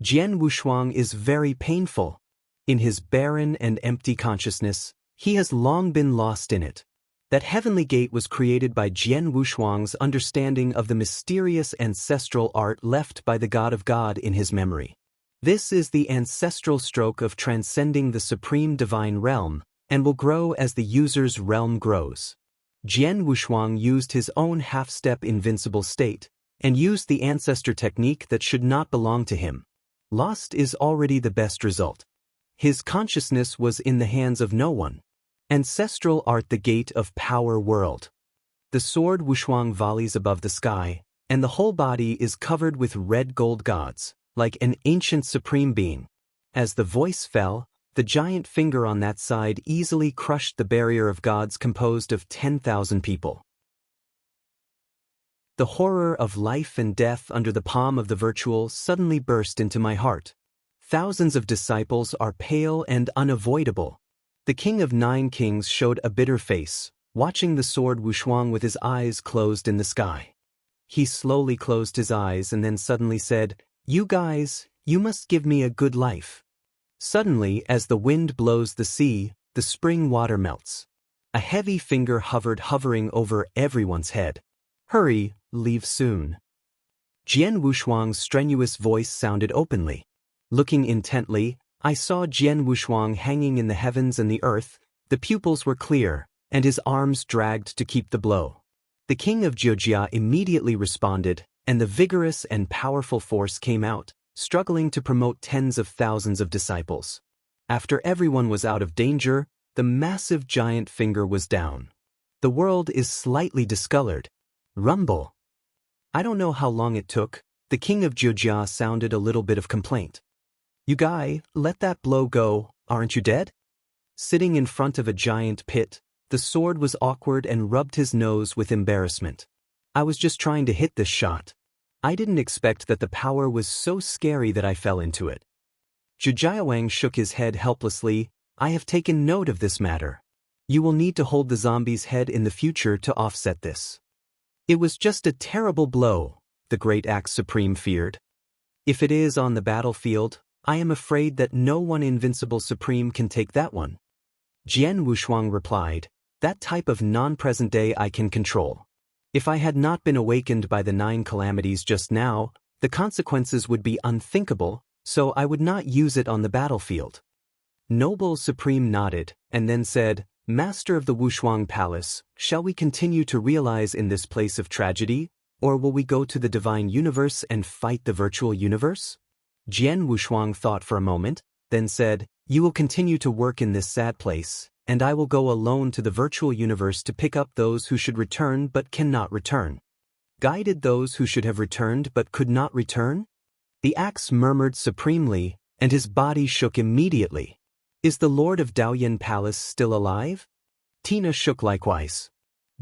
Jian Wushuang is very painful. In his barren and empty consciousness, he has long been lost in it. That heavenly gate was created by Jian Wushuang's understanding of the mysterious ancestral art left by the God of God in his memory. This is the ancestral stroke of transcending the supreme divine realm, and will grow as the user's realm grows. Jian Wushuang used his own half-step invincible state, and used the ancestor technique that should not belong to him. Lost is already the best result. His consciousness was in the hands of no one. Ancestral art the gate of power world. The sword Wushuang volleys above the sky, and the whole body is covered with red gold gods, like an ancient supreme being. As the voice fell, the giant finger on that side easily crushed the barrier of gods composed of 10,000 people. The horror of life and death under the palm of the virtual suddenly burst into my heart. Thousands of disciples are pale and unavoidable. The king of 9 kings showed a bitter face, watching the sword Wushuang with his eyes closed in the sky. He slowly closed his eyes and then suddenly said, "You guys, you must give me a good life." Suddenly, as the wind blows the sea, the spring water melts. A heavy finger hovering over everyone's head. "Hurry, leave soon." Jian Wushuang's strenuous voice sounded openly. Looking intently, I saw Jian Wushuang hanging in the heavens and the earth. The pupils were clear, and his arms dragged to keep the blow. The king of Jiujia immediately responded, and the vigorous and powerful force came out, struggling to promote tens of thousands of disciples. After everyone was out of danger, the massive giant finger was down. The world is slightly discolored. Rumble. I don't know how long it took. The king of Jiujia sounded a little bit of complaint. "You guy, let that blow go, aren't you dead?" Sitting in front of a giant pit, the sword was awkward and rubbed his nose with embarrassment. "I was just trying to hit this shot. I didn't expect that the power was so scary that I fell into it." Zhujiawang shook his head helplessly. "I have taken note of this matter. You will need to hold the zombie's head in the future to offset this. It was just a terrible blow," the great Axe Supreme feared. "If it is on the battlefield, I am afraid that no one invincible supreme can take that one." Jian Wushuang replied, "That type of non-present day I can control. If I had not been awakened by the 9 calamities just now, the consequences would be unthinkable, so I would not use it on the battlefield." Noble Supreme nodded, and then said, "Master of the Wushuang Palace, shall we continue to realize in this place of tragedy, or will we go to the divine universe and fight the virtual universe?" Jian Wushuang thought for a moment, then said, "You will continue to work in this sad place, and I will go alone to the virtual universe to pick up those who should return but cannot return." Guided those who should have returned but could not return? The axe murmured supremely, and his body shook immediately. "Is the Lord of Daoyan Palace still alive?" Tina shook likewise.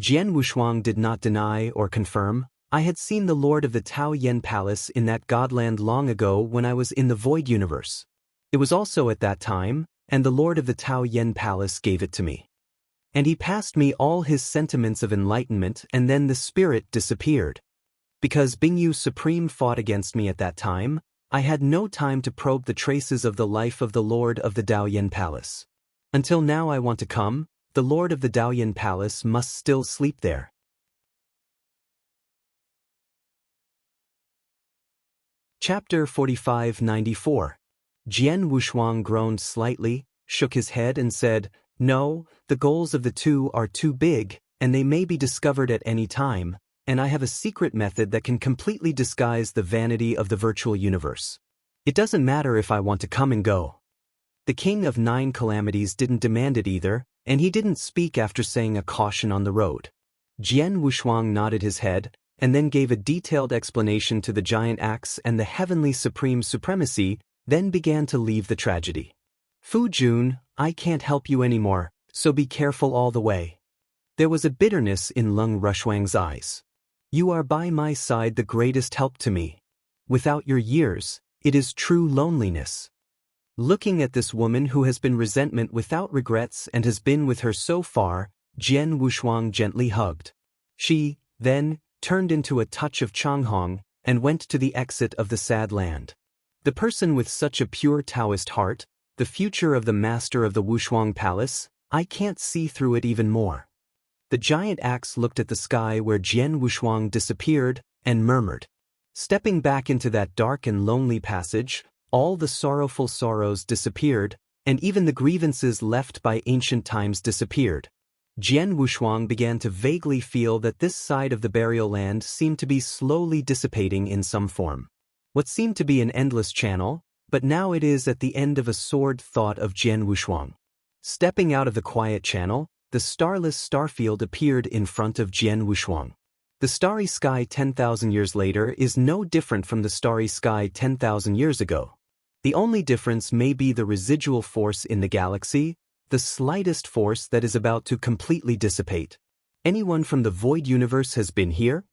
Jian Wushuang did not deny or confirm. "I had seen the Lord of the Tao Yen Palace in that godland long ago when I was in the Void Universe. It was also at that time, and the Lord of the Tao Yen Palace gave it to me. And he passed me all his sentiments of enlightenment, and then the spirit disappeared. Because Bingyu Supreme fought against me at that time, I had no time to probe the traces of the life of the Lord of the Daoyan Palace. Until now I want to come, the Lord of the Daoyan Palace must still sleep there." Chapter 4594. Jian Wushuang groaned slightly, shook his head and said, "No, the goals of the 2 are too big, and they may be discovered at any time, and I have a secret method that can completely disguise the vanity of the virtual universe. It doesn't matter if I want to come and go." The king of 9 calamities didn't demand it either, and he didn't speak after saying a caution on the road. Jian Wushuang nodded his head, and then gave a detailed explanation to the giant axe and the heavenly supreme supremacy, then began to leave the tragedy. "Fu Jun, I can't help you anymore, so be careful all the way." There was a bitterness in Lung Rushuang's eyes. "You are by my side the greatest help to me. Without your years, it is true loneliness." Looking at this woman who has been resentment without regrets and has been with her so far, Jian Wushuang gently hugged. She, then, turned into a touch of Changhong and went to the exit of the sad land. The person with such a pure Taoist heart, the future of the master of the Wushuang Palace, I can't see through it even more. The giant axe looked at the sky where Jian Wushuang disappeared and murmured. Stepping back into that dark and lonely passage, all the sorrowful sorrows disappeared, and even the grievances left by ancient times disappeared. Jian Wushuang began to vaguely feel that this side of the burial land seemed to be slowly dissipating in some form. What seemed to be an endless channel, but now it is at the end of a sword thought of Jian Wushuang. Stepping out of the quiet channel, the starless starfield appeared in front of Jian Wushuang. The starry sky 10,000 years later is no different from the starry sky 10,000 years ago. The only difference may be the residual force in the galaxy, the slightest force that is about to completely dissipate. Anyone from the void universe has been here?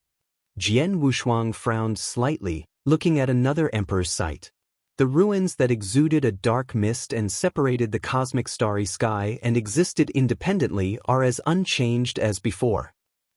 Jian Wushuang frowned slightly, looking at another emperor's site. The ruins that exuded a dark mist and separated the cosmic starry sky and existed independently are as unchanged as before.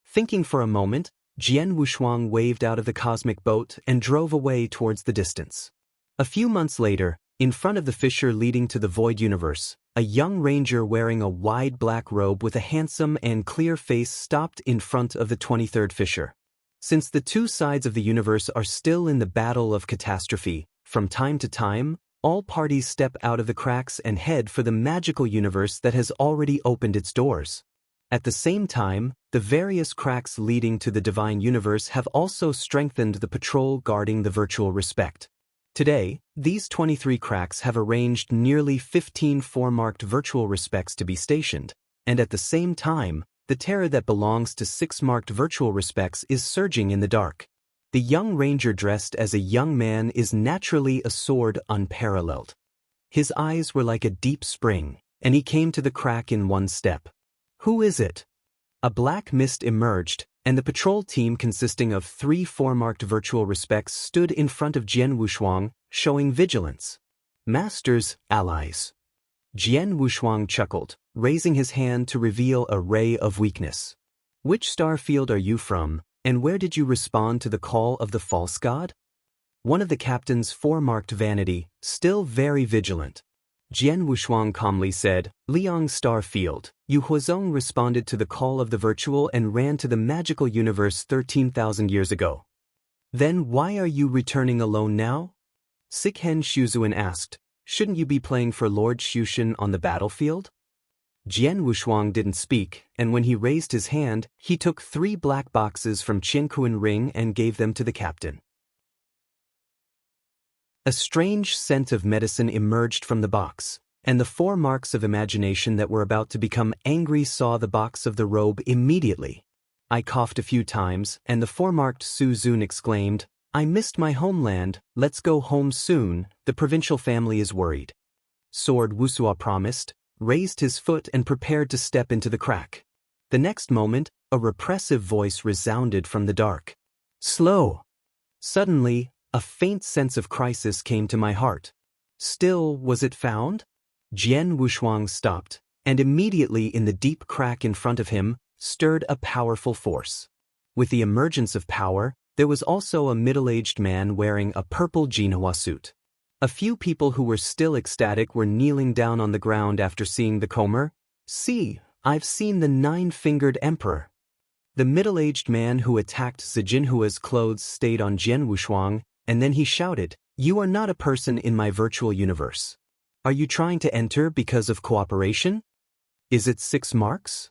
Thinking for a moment, Jian Wushuang waved out of the cosmic boat and drove away towards the distance. A few months later, in front of the fissure leading to the void universe, a young ranger wearing a wide black robe with a handsome and clear face stopped in front of the 23rd fissure. Since the two sides of the universe are still in the battle of catastrophe, from time to time, all parties step out of the cracks and head for the magical universe that has already opened its doors. At the same time, the various cracks leading to the divine universe have also strengthened the patrol guarding the virtual respect. Today, these 23 cracks have arranged nearly 15 four-marked virtual respects to be stationed, and at the same time, the terror that belongs to 6 marked virtual respects is surging in the dark. The young ranger dressed as a young man is naturally a sword unparalleled. His eyes were like a deep spring, and he came to the crack in one step. Who is it? A black mist emerged, and the patrol team consisting of 3 four-marked virtual respects stood in front of Jian Wushuang, showing vigilance. Masters, allies. Jian Wushuang chuckled, raising his hand to reveal a ray of weakness. Which star field are you from, and where did you respond to the call of the false god? One of the captains four-marked vanity, still very vigilant. Jian Wushuang calmly said, Liang Star Field, Yu Huazong responded to the call of the virtual and ran to the magical universe 13,000 years ago. Then why are you returning alone now? Sikhen Shuzuan asked, shouldn't you be playing for Lord Shushan on the battlefield? Jian Wushuang didn't speak, and when he raised his hand, he took 3 black boxes from Qiankuan Ring and gave them to the captain. A strange scent of medicine emerged from the box, and the 4 marks of imagination that were about to become angry saw the box of the robe immediately. I coughed a few times, and the 4-marked Su Zun exclaimed, I missed my homeland, let's go home soon, the provincial family is worried. Sword Wusua promised, raised his foot and prepared to step into the crack. The next moment, a repressive voice resounded from the dark. Slow! Suddenly, a faint sense of crisis came to my heart. Still, was it found? Jian Wushuang stopped, and immediately in the deep crack in front of him, stirred a powerful force. With the emergence of power, there was also a middle-aged man wearing a purple Jinhua suit. A few people who were still ecstatic were kneeling down on the ground after seeing the comer. See, I've seen the 9-fingered emperor. The middle-aged man who attacked Zijinhua's clothes stayed on Jian Wushuang, and then he shouted, You are not a person in my virtual universe. Are you trying to enter because of cooperation? Is it 6 marks?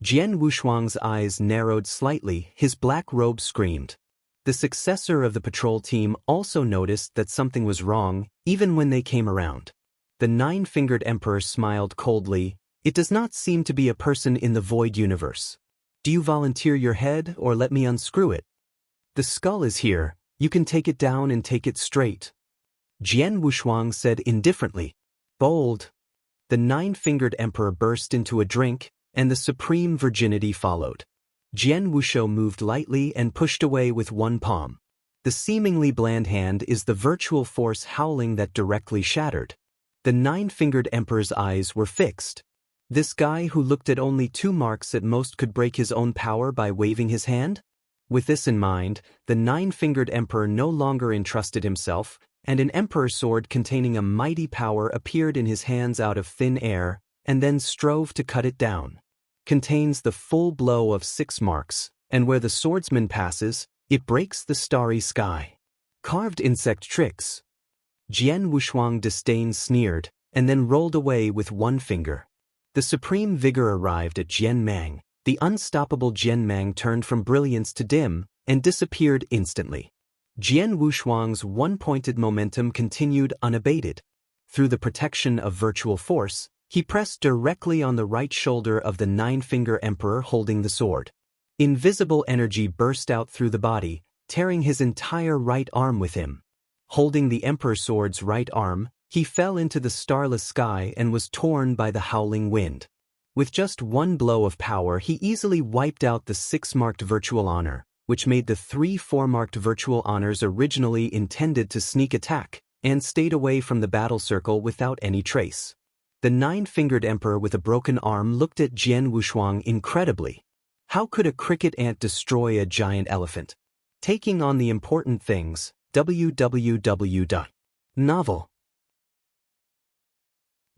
Jian Wushuang's eyes narrowed slightly, his black robe screamed. The successor of the patrol team also noticed that something was wrong, even when they came around. The 9-fingered emperor smiled coldly. It does not seem to be a person in the void universe. Do you volunteer your head or let me unscrew it? The skull is here, you can take it down and take it straight. Jian Wushuang said indifferently. Bold. The 9-fingered emperor burst into a drink, and the supreme virginity followed. Jian Wushuo moved lightly and pushed away with one palm. The seemingly bland hand is the virtual force howling that directly shattered. The nine-fingered emperor's eyes were fixed. This guy who looked at only 2 marks at most could break his own power by waving his hand? With this in mind, the nine-fingered emperor no longer entrusted himself, and an emperor's sword containing a mighty power appeared in his hands out of thin air, and then strove to cut it down. Contains the full blow of 6 marks, and where the swordsman passes, it breaks the starry sky. Carved insect tricks. Jian Wushuang disdain sneered, and then rolled away with 1 finger. The supreme vigor arrived at Jian Mang. The unstoppable Jian Mang turned from brilliance to dim, and disappeared instantly. Jian Wushuang's one-pointed momentum continued unabated. Through the protection of virtual force, he pressed directly on the right shoulder of the nine-finger emperor holding the sword. Invisible energy burst out through the body, tearing his entire right arm with him. Holding the emperor's sword's right arm, he fell into the starless sky and was torn by the howling wind. With just 1 blow of power, he easily wiped out the 6-marked virtual honor, which made the 3 4-marked virtual honors originally intended to sneak attack, and stayed away from the battle circle without any trace. The 9-fingered emperor with a broken arm looked at Jian Wushuang incredibly. How could a cricket ant destroy a giant elephant? Taking on the important things. www. Novel.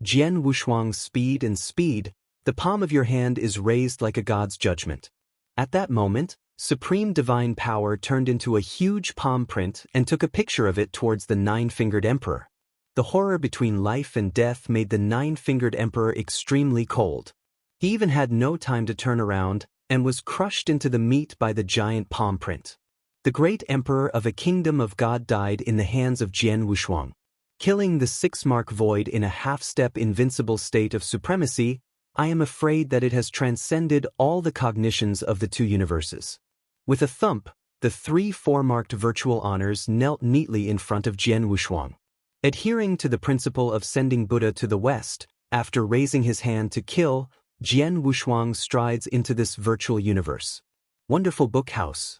Jian Wushuang's speed and speed. The palm of your hand is raised like a god's judgment. At that moment, supreme divine power turned into a huge palm print and took a picture of it towards the nine-fingered emperor. The horror between life and death made the nine-fingered emperor extremely cold. He even had no time to turn around, and was crushed into the meat by the giant palm print. The great emperor of a kingdom of God died in the hands of Jian Wushuang. Killing the 6-mark void in a half-step invincible state of supremacy, I am afraid that it has transcended all the cognitions of the 2 universes. With a thump, the 3 4-marked virtual honors knelt neatly in front of Jian Wushuang. Adhering to the principle of sending Buddha to the West, after raising his hand to kill, Jian Wushuang strides into this virtual universe. Wonderful book house.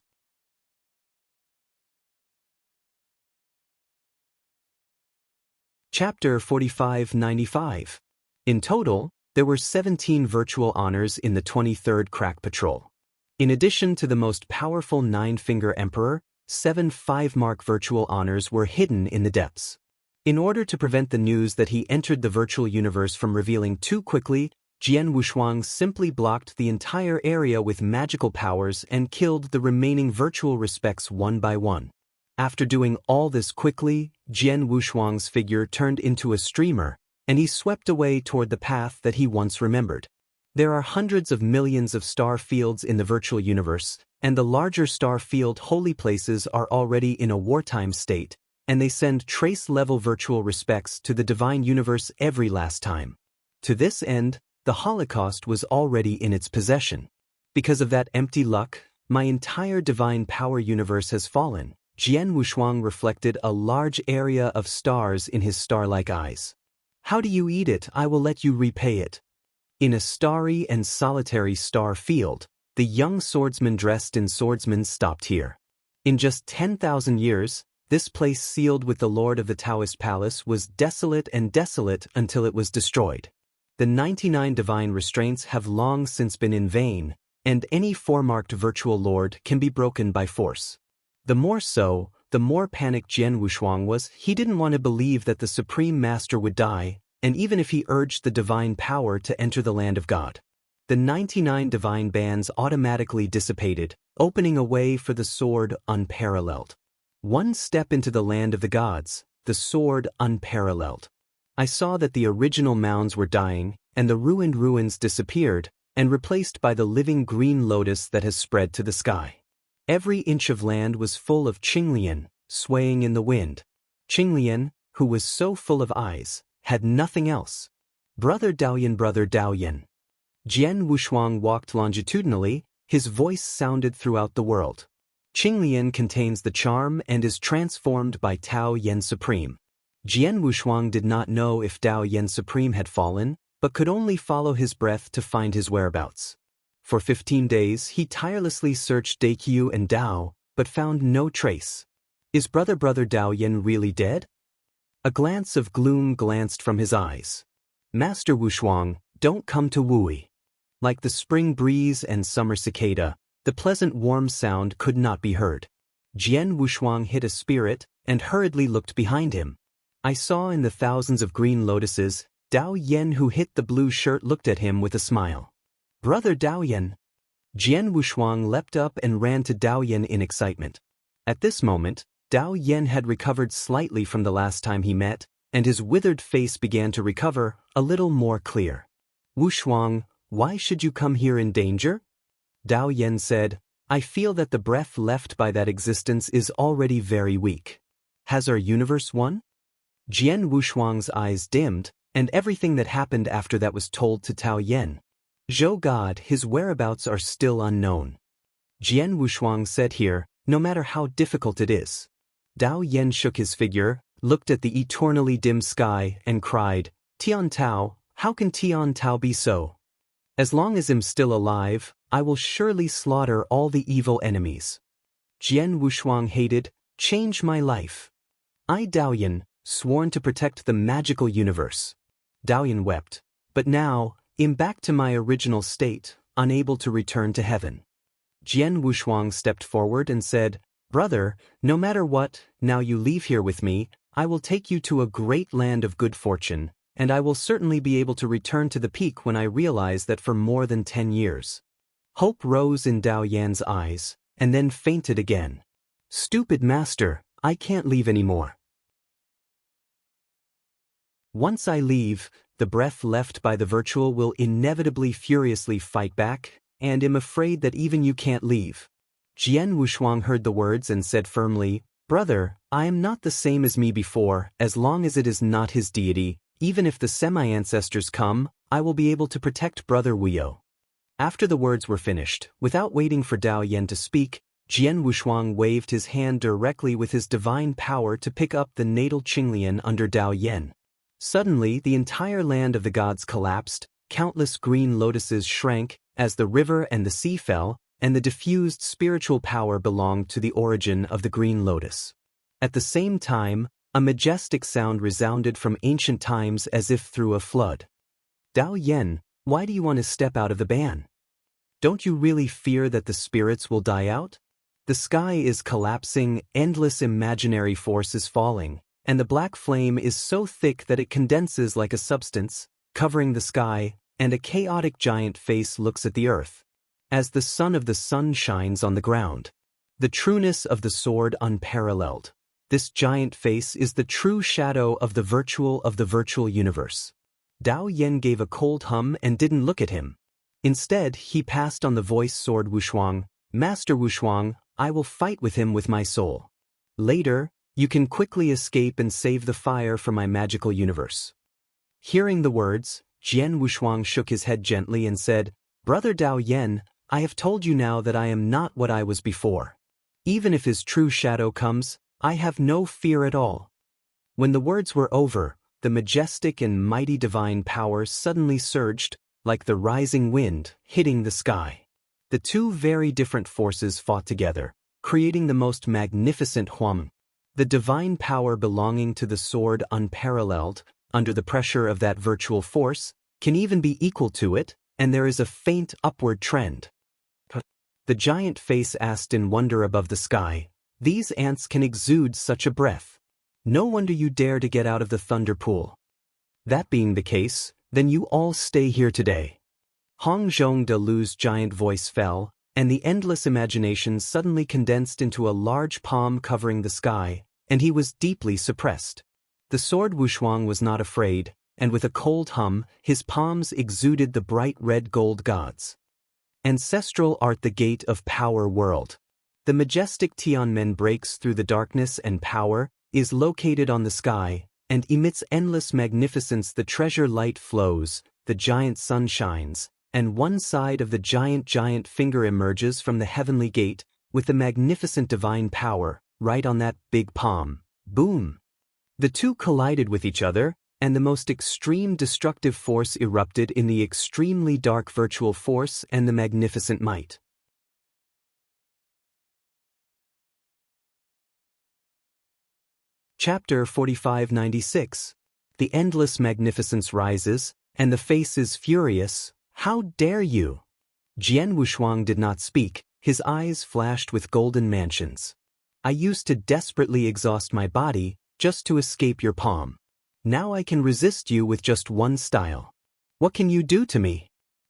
Chapter 4595. In total, there were 17 virtual honors in the 23rd Crack Patrol. In addition to the most powerful 9-finger emperor, 7 5-mark virtual honors were hidden in the depths. In order to prevent the news that he entered the virtual universe from revealing too quickly, Jian Wushuang simply blocked the entire area with magical powers and killed the remaining virtual respects one by one. After doing all this quickly, Jian Wushuang's figure turned into a streamer, and he swept away toward the path that he once remembered. There are hundreds of millions of star fields in the virtual universe, and the larger star field holy places are already in a wartime state, and they send trace-level virtual respects to the divine universe every last time. To this end, the Holocaust was already in its possession. Because of that empty luck, my entire divine power universe has fallen. Jian Wushuang reflected a large area of stars in his star-like eyes. How do you eat it? I will let you repay it. In a starry and solitary star field, the young swordsman dressed in swordsman stopped here. In just 10,000 years, this place sealed with the Lord of the Taoist Palace was desolate and desolate until it was destroyed. The 99 divine restraints have long since been in vain, and any 4-marked virtual lord can be broken by force. The more so, the more panicked Jian Wushuang was. He didn't want to believe that the Supreme Master would die, and even if he urged the divine power to enter the land of God. The 99 divine bands automatically dissipated, opening a way for the sword unparalleled. One step into the land of the gods, the sword unparalleled. I saw that the original mounds were dying, and the ruined ruins disappeared, and replaced by the living green lotus that has spread to the sky. Every inch of land was full of Qinglian, swaying in the wind. Qinglian, who was so full of eyes, had nothing else. Brother Daoyan, Brother Daoyan. Jian Wushuang walked longitudinally, his voice sounded throughout the world. Qinglian contains the charm and is transformed by Tao Yen Supreme. Jian Wushuang did not know if Tao Yen Supreme had fallen, but could only follow his breath to find his whereabouts. For 15 days he tirelessly searched Daikyu and Dao, but found no trace. Is Brother Daoyan really dead? A glance of gloom glanced from his eyes. Master Wushuang, don't come to Wui. Like the spring breeze and summer cicada, the pleasant warm sound could not be heard. Jian Wushuang hit a spirit and hurriedly looked behind him. I saw in the thousands of green lotuses, Dao Yen who hit the blue shirt looked at him with a smile. Brother Dao Yen. Jian Wushuang leapt up and ran to Dao Yen in excitement. At this moment, Dao Yen had recovered slightly from the last time he met, and his withered face began to recover, a little more clear. Wushuang, why should you come here in danger? Dao Yen said, I feel that the breath left by that existence is already very weak. Has our universe won? Jian Wushuang's eyes dimmed, and everything that happened after that was told to Tao Yen. Zhou God, his whereabouts are still unknown. Jian Wushuang said here, no matter how difficult it is. Dao Yen shook his figure, looked at the eternally dim sky, and cried, Tian Tao, how can Tian Tao be so? As long as I'm still alive, I will surely slaughter all the evil enemies. Jian Wushuang hated, change my life. I Dao Yen, sworn to protect the magical universe. Dao Yen wept, but now, I'm back to my original state, unable to return to heaven. Jian Wushuang stepped forward and said, Brother, no matter what, now you leave here with me, I will take you to a great land of good fortune, and I will certainly be able to return to the peak when I realize that for more than 10 years. Hope rose in Dao Yan's eyes, and then fainted again. Stupid master, I can't leave anymore. Once I leave, the breath left by the virtual will inevitably furiously fight back, and am afraid that even you can't leave. Jian Wushuang heard the words and said firmly, Brother, I am not the same as me before, as long as it is not his deity, even if the semi-ancestors come, I will be able to protect Brother Wuyo. After the words were finished, without waiting for Dao Yen to speak, Jian Wushuang waved his hand directly with his divine power to pick up the natal Qinglian under Dao Yen. Suddenly, the entire land of the gods collapsed, countless green lotuses shrank, as the river and the sea fell, and the diffused spiritual power belonged to the origin of the green lotus. At the same time, a majestic sound resounded from ancient times as if through a flood. Dao Yen, why do you want to step out of the ban? Don't you really fear that the spirits will die out? The sky is collapsing, endless imaginary force is falling, and the black flame is so thick that it condenses like a substance, covering the sky, and a chaotic giant face looks at the earth. As the sun of the sun shines on the ground. The trueness of the sword unparalleled. This giant face is the true shadow of the virtual universe. Dao Yen gave a cold hum and didn't look at him. Instead, he passed on the voice sword Wushuang, Master Wushuang, I will fight with him with my soul. Later, you can quickly escape and save the fire for my magical universe. Hearing the words, Jian Wushuang shook his head gently and said, Brother Dao Yen, I have told you now that I am not what I was before. Even if his true shadow comes, I have no fear at all. When the words were over, the majestic and mighty divine power suddenly surged, like the rising wind, hitting the sky. The two very different forces fought together, creating the most magnificent Huam. The divine power belonging to the sword unparalleled, under the pressure of that virtual force, can even be equal to it, and there is a faint upward trend. The giant face asked in wonder above the sky, these ants can exude such a breath. No wonder you dare to get out of the thunder pool. That being the case, then you all stay here today. Hong Zhong de Lu's giant voice fell, and the endless imagination suddenly condensed into a large palm covering the sky, and he was deeply suppressed. The sword Wushuang was not afraid, and with a cold hum, his palms exuded the bright red gold gods. Ancestral art the gate of power world. The majestic Tianmen breaks through the darkness and power, is located on the sky, and emits endless magnificence. The treasure light flows, the giant sun shines, and one side of the giant finger emerges from the heavenly gate, with the magnificent divine power, right on that big palm. Boom! The two collided with each other, and the most extreme destructive force erupted in the extremely dark virtual force and the magnificent might. Chapter 4596. The endless magnificence rises, and the face is furious. How dare you? Jian Wushuang did not speak, his eyes flashed with golden mansions. I used to desperately exhaust my body, just to escape your palm. Now I can resist you with just one style. What can you do to me?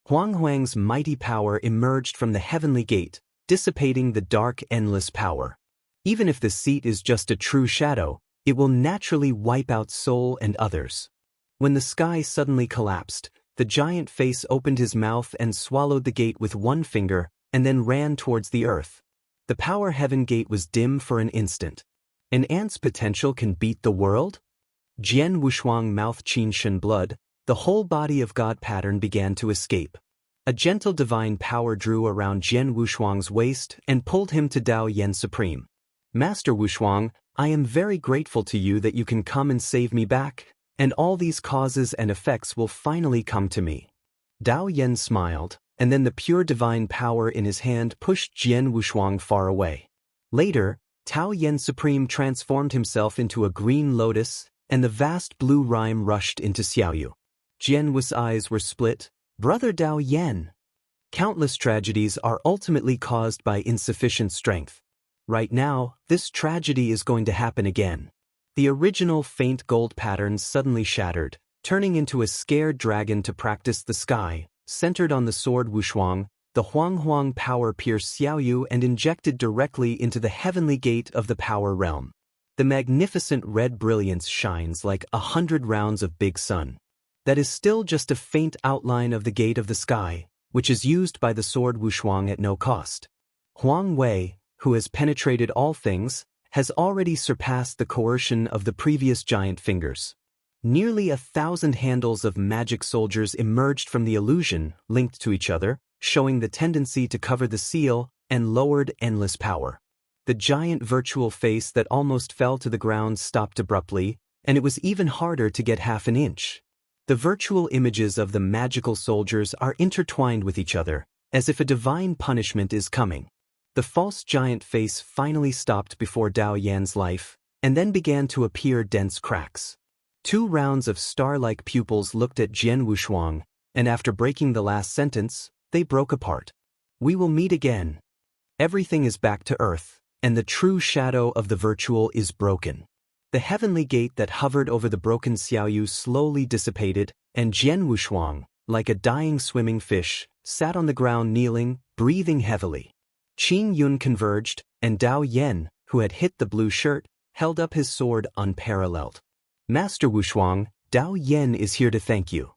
Huang Huang's mighty power emerged from the heavenly gate, dissipating the dark endless power. Even if the seat is just a true shadow, it will naturally wipe out soul and others. When the sky suddenly collapsed, the giant face opened his mouth and swallowed the gate with one finger, and then ran towards the earth. The power heaven gate was dim for an instant. An ant's potential can beat the world? Jian Wushuang mouth Qin Shen blood, the whole body of God pattern began to escape. A gentle divine power drew around Jian Wushuang's waist and pulled him to Dao Yen Supreme. Master Wushuang, I am very grateful to you that you can come and save me back, and all these causes and effects will finally come to me. Dao Yen smiled, and then the pure divine power in his hand pushed Jian Wushuang far away. Later, Dao Yen Supreme transformed himself into a green lotus, and the vast blue rime rushed into Xiaoyu. Jian Wu's eyes were split. Brother Dao Yen. Countless tragedies are ultimately caused by insufficient strength. Right now, this tragedy is going to happen again. The original faint gold pattern suddenly shattered, turning into a scared dragon to practice the sky, centered on the sword Wushuang. The Huang Huang power pierced Xiaoyu and injected directly into the heavenly gate of the power realm. The magnificent red brilliance shines like 100 rounds of big sun. That is still just a faint outline of the gate of the sky, which is used by the sword Wushuang at no cost. Huang Wei, who has penetrated all things, has already surpassed the coercion of the previous giant fingers. Nearly 1,000 handles of magic soldiers emerged from the illusion, linked to each other, showing the tendency to cover the seal and lowered endless power. The giant virtual face that almost fell to the ground stopped abruptly, and it was even harder to get half an inch. The virtual images of the magical soldiers are intertwined with each other, as if a divine punishment is coming. The false giant face finally stopped before Dao Yan's life, and then began to appear dense cracks. 2 rounds of star-like pupils looked at Jian Wushuang, and after breaking the last sentence, they broke apart. We will meet again. Everything is back to earth, and the true shadow of the virtual is broken. The heavenly gate that hovered over the broken Xiaoyu slowly dissipated, and Jian Wushuang, like a dying swimming fish, sat on the ground kneeling, breathing heavily. Qing Yun converged, and Dao Yen, who had hit the blue shirt, held up his sword unparalleled. Master Wushuang, Dao Yen is here to thank you.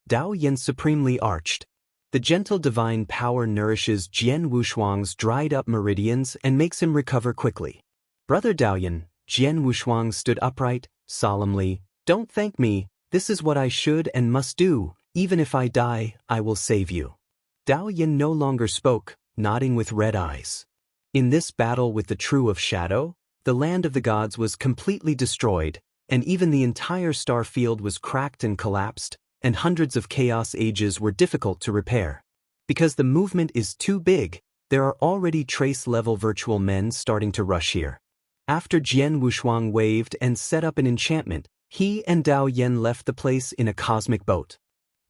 Dao Yen supremely arched. The gentle divine power nourishes Jian Wushuang's dried-up meridians and makes him recover quickly. Brother Dao Yen, Jian Wushuang stood upright, solemnly. Don't thank me, this is what I should and must do. Even if I die, I will save you. Dao Yen no longer spoke, nodding with red eyes. In this battle with the True of Shadow, the land of the gods was completely destroyed, and even the entire star field was cracked and collapsed, and hundreds of chaos ages were difficult to repair. Because the movement is too big, there are already trace-level virtual men starting to rush here. After Jian Wushuang waved and set up an enchantment, he and Dao Yen left the place in a cosmic boat.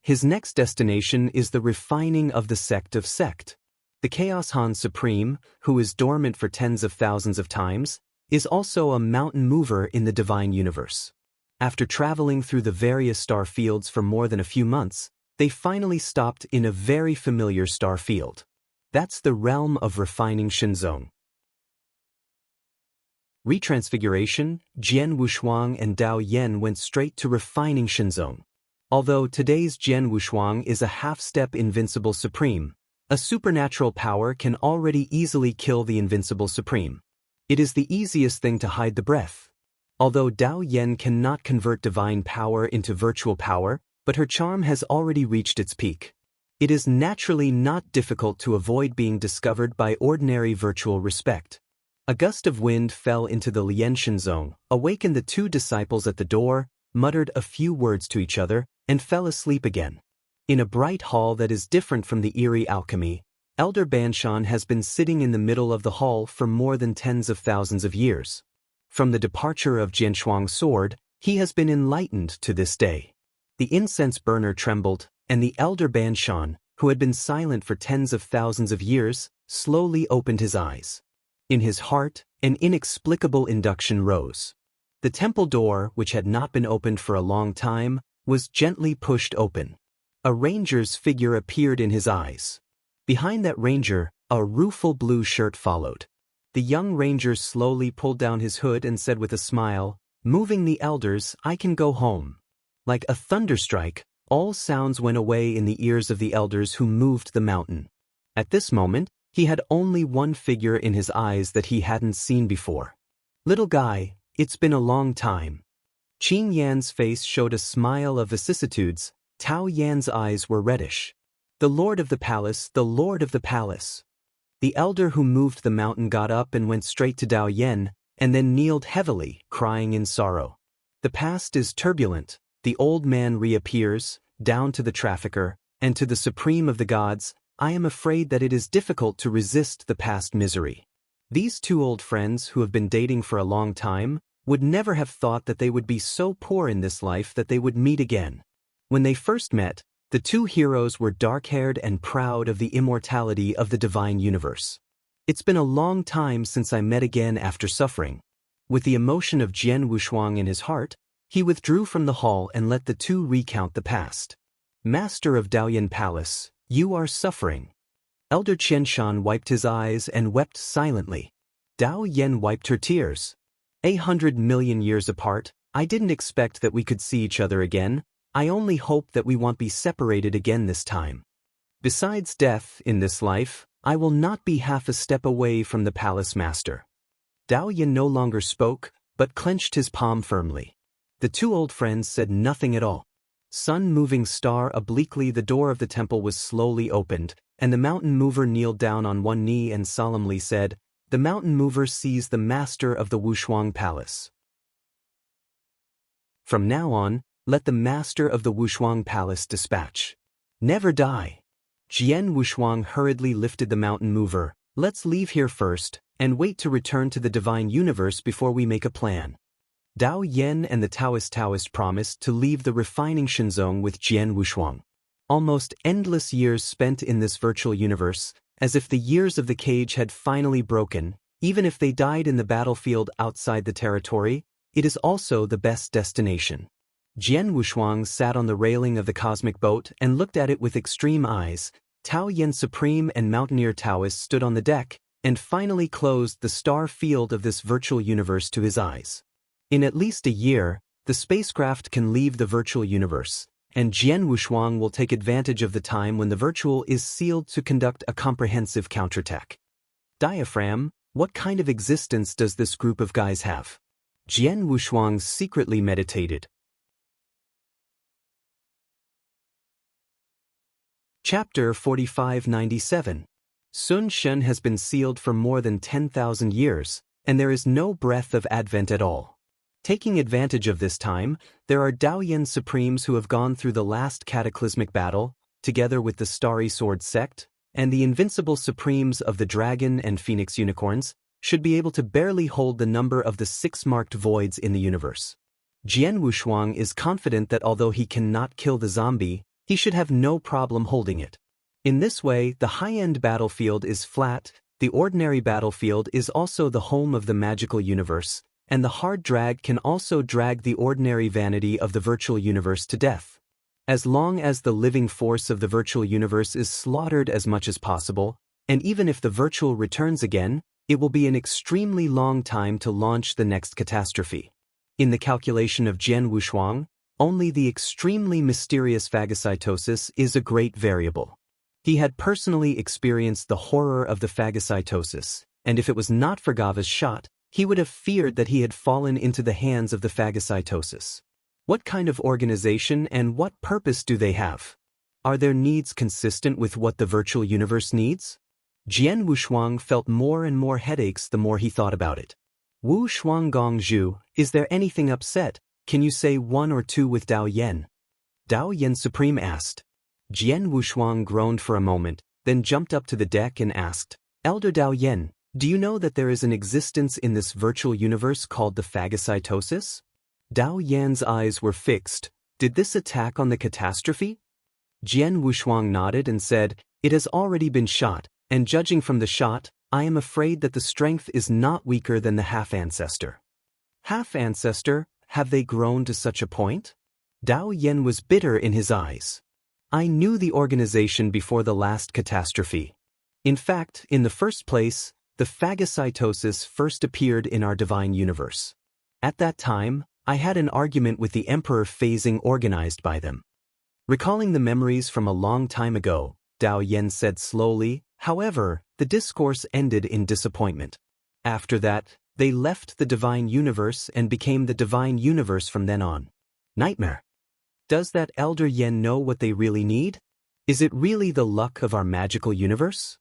His next destination is the refining of the sect of sect. The Chaos Han Supreme, who is dormant for tens of thousands of times, is also a mountain mover in the divine universe. After traveling through the various star fields for more than a few months, they finally stopped in a very familiar star field. That's the realm of refining Shenzong. Retransfiguration, Jian Wushuang and Dao Yen went straight to refining Shenzong. Although today's Jian Wushuang is a half-step invincible supreme, a supernatural power can already easily kill the invincible supreme. It is the easiest thing to hide the breath. Although Dao Yen cannot convert divine power into virtual power, but her charm has already reached its peak. It is naturally not difficult to avoid being discovered by ordinary virtual respect. A gust of wind fell into the Lian Shenzong, awakened the 2 disciples at the door, muttered a few words to each other, and fell asleep again. In a bright hall that is different from the eerie alchemy, Elder Banshan has been sitting in the middle of the hall for more than tens of thousands of years. From the departure of Jianshuang's sword, he has been enlightened to this day. The incense burner trembled, and the elder Banshan, who had been silent for tens of thousands of years, slowly opened his eyes. In his heart, an inexplicable induction rose. The temple door, which had not been opened for a long time, was gently pushed open. A ranger's figure appeared in his eyes. Behind that ranger, a rueful blue shirt followed. The young ranger slowly pulled down his hood and said with a smile, "Moving the elders, I can go home." Like a thunderstrike, all sounds went away in the ears of the elders who moved the mountain. At this moment, he had only one figure in his eyes that he hadn't seen before. "Little guy, it's been a long time." Qing Yan's face showed a smile of vicissitudes. Tao Yan's eyes were reddish. "The lord of the palace, the lord of the palace." The elder who moved the mountain got up and went straight to Dao Yan, and then kneeled heavily, crying in sorrow. The past is turbulent. The old man reappears, down to the trafficker, and to the supreme of the gods. I am afraid that it is difficult to resist the past misery. These two old friends who have been dating for a long time would never have thought that they would be so poor in this life that they would meet again. When they first met, the two heroes were dark-haired and proud of the immortality of the divine universe. "It's been a long time since I met again after suffering." With the emotion of Jian Wushuang in his heart, he withdrew from the hall and let the two recount the past. "Master of Daoyan Palace, you are suffering." Elder Qianshan wiped his eyes and wept silently. Dao Yan wiped her tears. 100 million years apart, I didn't expect that we could see each other again. I only hope that we won't be separated again this time. Besides death in this life, I will not be half a step away from the palace master. Dao Yan no longer spoke, but clenched his palm firmly. The two old friends said nothing at all. Sun-moving star obliquely, the door of the temple was slowly opened, and the mountain mover kneeled down on one knee and solemnly said, "The mountain mover sees the master of the Wushuang Palace. From now on, let the master of the Wushuang Palace dispatch. Never die." Jian Wushuang hurriedly lifted the mountain mover. "Let's leave here first, and wait to return to the divine universe before we make a plan." Dao Yan and the Taoist promised to leave the refining Shenzong with Jian Wushuang. Almost endless years spent in this virtual universe, as if the years of the cage had finally broken. Even if they died in the battlefield outside the territory, it is also the best destination. Jian Wushuang sat on the railing of the cosmic boat and looked at it with extreme eyes. Tao Yan Supreme and Mountaineer Taoist stood on the deck, and finally closed the star field of this virtual universe to his eyes. In at least a year, the spacecraft can leave the virtual universe, and Jian Wushuang will take advantage of the time when the virtual is sealed to conduct a comprehensive counterattack. Diaphragm, what kind of existence does this group of guys have? Jian Wushuang secretly meditated. Chapter 4597. Sun Shen has been sealed for more than 10,000 years, and there is no breath of advent at all. Taking advantage of this time, there are Daoyan Supremes who have gone through the last cataclysmic battle, together with the Starry Sword sect, and the invincible Supremes of the Dragon and Phoenix Unicorns, should be able to barely hold the number of the 6 marked voids in the universe. Jian Wushuang is confident that although he cannot kill the zombie, he should have no problem holding it. In this way, the high-end battlefield is flat, the ordinary battlefield is also the home of the magical universe, and the hard drag can also drag the ordinary vanity of the virtual universe to death. As long as the living force of the virtual universe is slaughtered as much as possible, and even if the virtual returns again, it will be an extremely long time to launch the next catastrophe. In the calculation of Jian Wushuang, only the extremely mysterious phagocytosis is a great variable. He had personally experienced the horror of the phagocytosis, and if it was not for Gava's shot, he would have feared that he had fallen into the hands of the phagocytosis. What kind of organization and what purpose do they have? Are their needs consistent with what the virtual universe needs? Jian Wushuang felt more and more headaches the more he thought about it. Wu Shuanggongzhu, is there anything upset? Can you say one or two with Dao Yan? Dao Yan Supreme asked. Jian Wushuang groaned for a moment, then jumped up to the deck and asked, Elder Dao Yan, Do you know that there is an existence in this virtual universe called the phagocytosis? Dao Yan's eyes were fixed. Did this attack on the catastrophe? Jian Wushuang nodded and said, "It has already been shot, and judging from the shot, I am afraid that the strength is not weaker than the half-ancestor." Half-ancestor, have they grown to such a point? Dao Yan was bitter in his eyes. I knew the organization before the last catastrophe. In fact, in the first place, the phagocytosis first appeared in our divine universe. At that time, I had an argument with the emperor phasing organized by them. Recalling the memories from a long time ago, Dao Yan said slowly, however, the discourse ended in disappointment. After that, they left the divine universe and became the divine universe from then on. Nightmare. Does that elder Yan know what they really need? Is it really the luck of our magical universe?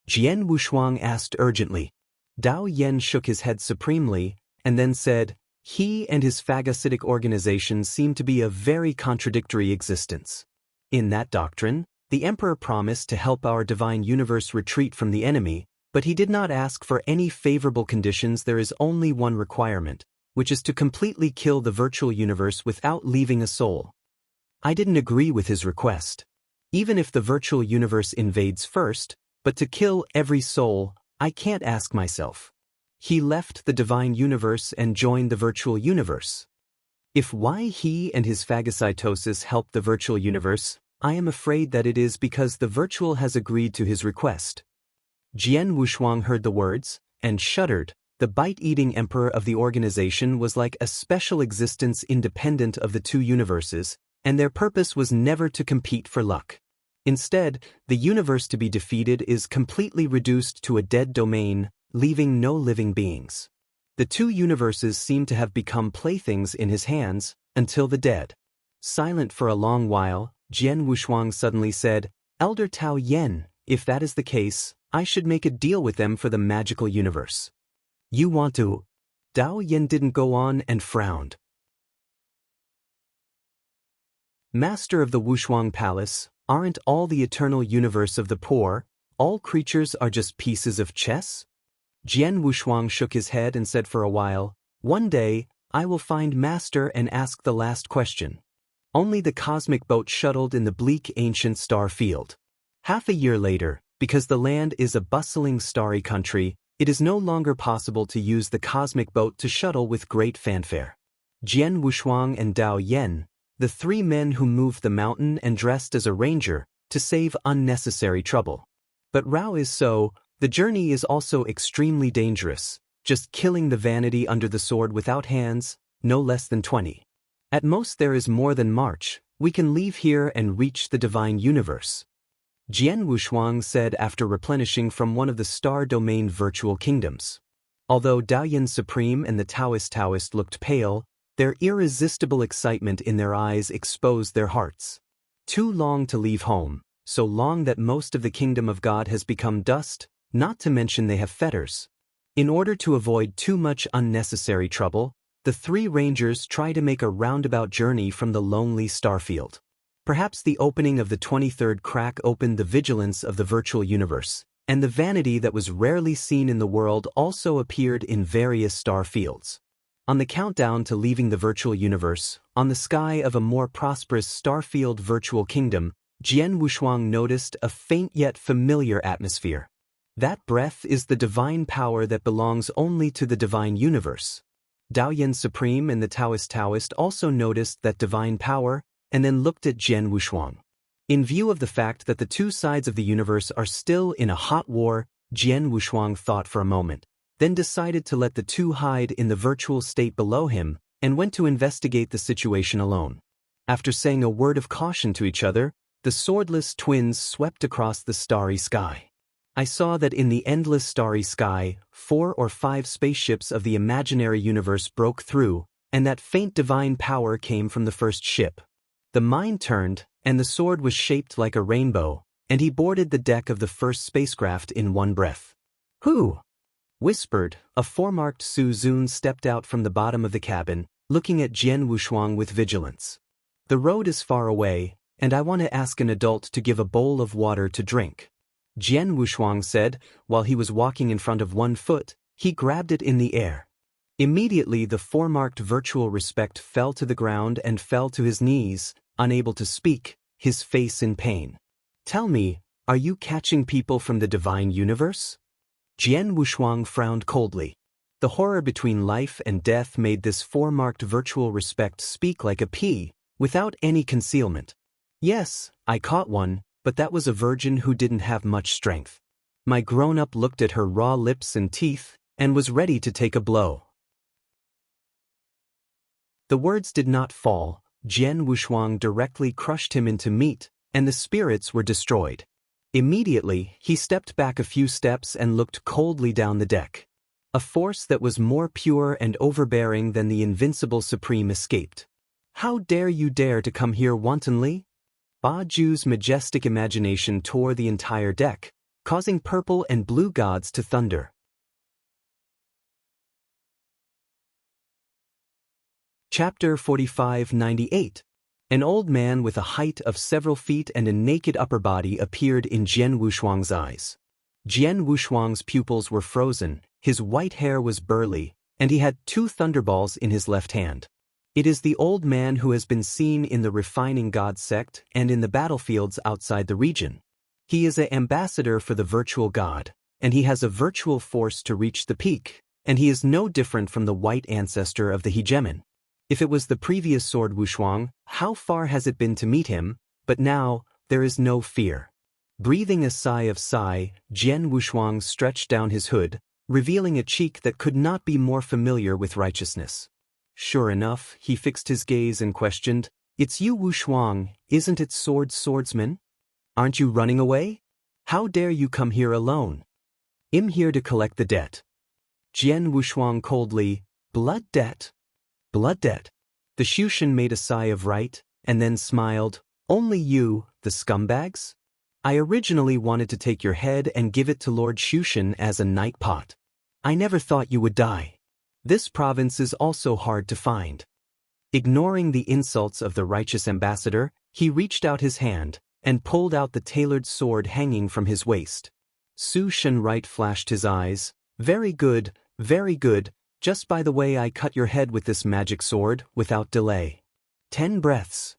Jian Wushuang asked urgently. Dao Yan shook his head supremely, and then said, he and his phagocytic organization seem to be a very contradictory existence. In that doctrine, the emperor promised to help our divine universe retreat from the enemy, but he did not ask for any favorable conditions. There is only one requirement, which is to completely kill the virtual universe without leaving a soul. I didn't agree with his request. Even if the virtual universe invades first, but to kill every soul, I can't ask myself. He left the divine universe and joined the virtual universe. If why he and his phagocytosis helped the virtual universe, I am afraid that it is because the virtual has agreed to his request. Jian Wushuang heard the words, and shuddered. The bite-eating emperor of the organization was like a special existence independent of the two universes, and their purpose was never to compete for luck. Instead, the universe to be defeated is completely reduced to a dead domain, leaving no living beings. The two universes seem to have become playthings in his hands, until the dead. Silent for a long while, Jian Wushuang suddenly said, Elder Tao Yan, if that is the case, I should make a deal with them for the magical universe. You want to? Dao Yan didn't go on and frowned. Master of the Wushuang Palace, aren't all the eternal universe of the poor, all creatures are just pieces of chess? Jian Wushuang shook his head and said for a while, one day, I will find Master and ask the last question. Only the cosmic boat shuttled in the bleak ancient star field. Half a year later, because the land is a bustling starry country, it is no longer possible to use the cosmic boat to shuttle with great fanfare. Jian Wushuang and Dao Yan, the three men who moved the mountain and dressed as a ranger, to save unnecessary trouble. But Rao is so, the journey is also extremely dangerous, just killing the vanity under the sword without hands, no less than 20. At most there is more than March, we can leave here and reach the divine universe. Jian Wushuang said after replenishing from one of the star-domained virtual kingdoms. Although Daoyan Supreme and the Taoist looked pale, their irresistible excitement in their eyes exposed their hearts. Too long to leave home, so long that most of the kingdom of God has become dust, not to mention they have fetters. In order to avoid too much unnecessary trouble, the three rangers try to make a roundabout journey from the lonely starfield. Perhaps the opening of the 23rd crack opened the vigilance of the virtual universe, and the vanity that was rarely seen in the world also appeared in various star fields. On the countdown to leaving the virtual universe, on the sky of a more prosperous starfield virtual kingdom, Jian Wushuang noticed a faint yet familiar atmosphere. That breath is the divine power that belongs only to the divine universe. Daoyan Supreme and the Taoist also noticed that divine power, and then looked at Jian Wushuang. In view of the fact that the two sides of the universe are still in a hot war, Jian Wushuang thought for a moment, then decided to let the two hide in the virtual state below him, and went to investigate the situation alone. After saying a word of caution to each other, the swordless twins swept across the starry sky. I saw that in the endless starry sky, 4 or 5 spaceships of the imaginary universe broke through, and that faint divine power came from the first ship. The mind turned, and the sword was shaped like a rainbow, and he boarded the deck of the first spacecraft in one breath. Who? Whispered, a foremarked Su Zun stepped out from the bottom of the cabin, looking at Jian Wushuang with vigilance. The road is far away, and I want to ask an adult to give a bowl of water to drink. Jian Wushuang said. While he was walking in front of one foot, he grabbed it in the air. Immediately the four-marked virtual respect fell to the ground and fell to his knees, unable to speak, his face in pain. Tell me, are you catching people from the divine universe? Jian Wushuang frowned coldly. The horror between life and death made this four-marked virtual respect speak like a pea, without any concealment. Yes, I caught one, but that was a virgin who didn't have much strength. My grown-up looked at her raw lips and teeth, and was ready to take a blow. The words did not fall. Jian Wushuang directly crushed him into meat, and the spirits were destroyed. Immediately, he stepped back a few steps and looked coldly down the deck. A force that was more pure and overbearing than the invincible Supreme escaped. How dare you dare to come here wantonly? Ba Ju's majestic imagination tore the entire deck, causing purple and blue gods to thunder. Chapter 4598. An old man with a height of several feet and a naked upper body appeared in Jian Wushuang's eyes. Jian Wushuang's pupils were frozen, his white hair was burly, and he had 2 thunderballs in his left hand. It is the old man who has been seen in the refining god sect and in the battlefields outside the region. He is an ambassador for the virtual god, and he has a virtual force to reach the peak, and he is no different from the white ancestor of the hegemon. If it was the previous Sword Wushuang, how far has it been to meet him? But now, there is no fear. Breathing a sigh of sigh, Jian Wushuang stretched down his hood, revealing a cheek that could not be more familiar with righteousness. Sure enough, he fixed his gaze and questioned, "It's you, Wushuang, isn't it, Swordsman? Aren't you running away? How dare you come here alone? I'm here to collect the debt." Jian Wushuang coldly, "Blood debt? Blood debt?" The Shushan made a sigh of right, and then smiled, "Only you, the scumbags? I originally wanted to take your head and give it to Lord Shushan as a night pot. I never thought you would die. This province is also hard to find." Ignoring the insults of the righteous ambassador, he reached out his hand, and pulled out the tailored sword hanging from his waist. Su Shenright flashed his eyes, very good, just by the way I cut your head with this magic sword, without delay." 10 breaths.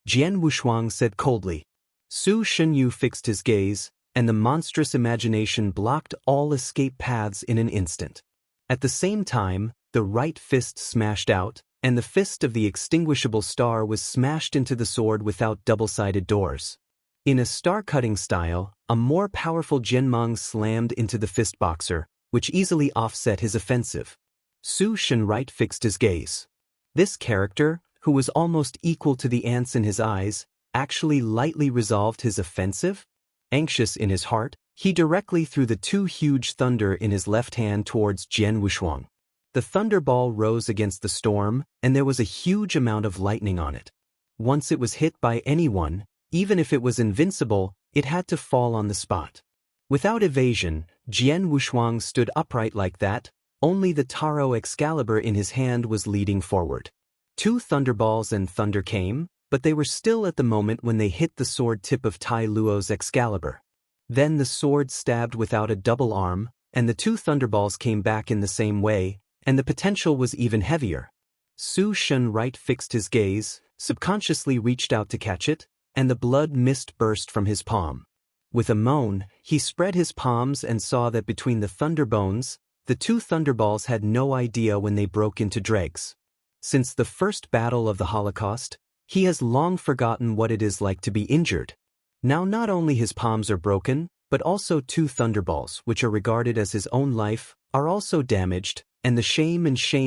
Jian Wushuang said coldly. Su Shenyu fixed his gaze, and the monstrous imagination blocked all escape paths in an instant. At the same time, the right fist smashed out, and the fist of the extinguishable star was smashed into the sword without double-sided doors. In a star-cutting style, a more powerful Jianmeng slammed into the fist boxer, which easily offset his offensive. Su Shenright fixed his gaze. This character, who was almost equal to the ants in his eyes, actually lightly resolved his offensive? Anxious in his heart, he directly threw the 2 huge thunder in his left hand towards Jian Wushuang. The thunderball rose against the storm, and there was a huge amount of lightning on it. Once it was hit by anyone, even if it was invincible, it had to fall on the spot. Without evasion, Jian Wushuang stood upright like that. Only the Taro Excalibur in his hand was leading forward. 2 thunderballs and thunder came, but they were still at the moment when they hit the sword tip of Tai Luo's Excalibur. Then the sword stabbed without a double arm, and the 2 thunderballs came back in the same way, and the potential was even heavier. Su Shenright fixed his gaze, subconsciously reached out to catch it, and the blood mist burst from his palm. With a moan, he spread his palms and saw that between the thunderbones, the 2 thunderballs had no idea when they broke into dregs. Since the first battle of the Holocaust, he has long forgotten what it is like to be injured. Now not only his palms are broken, but also 2 thunderballs, which are regarded as his own life, are also damaged, and the shame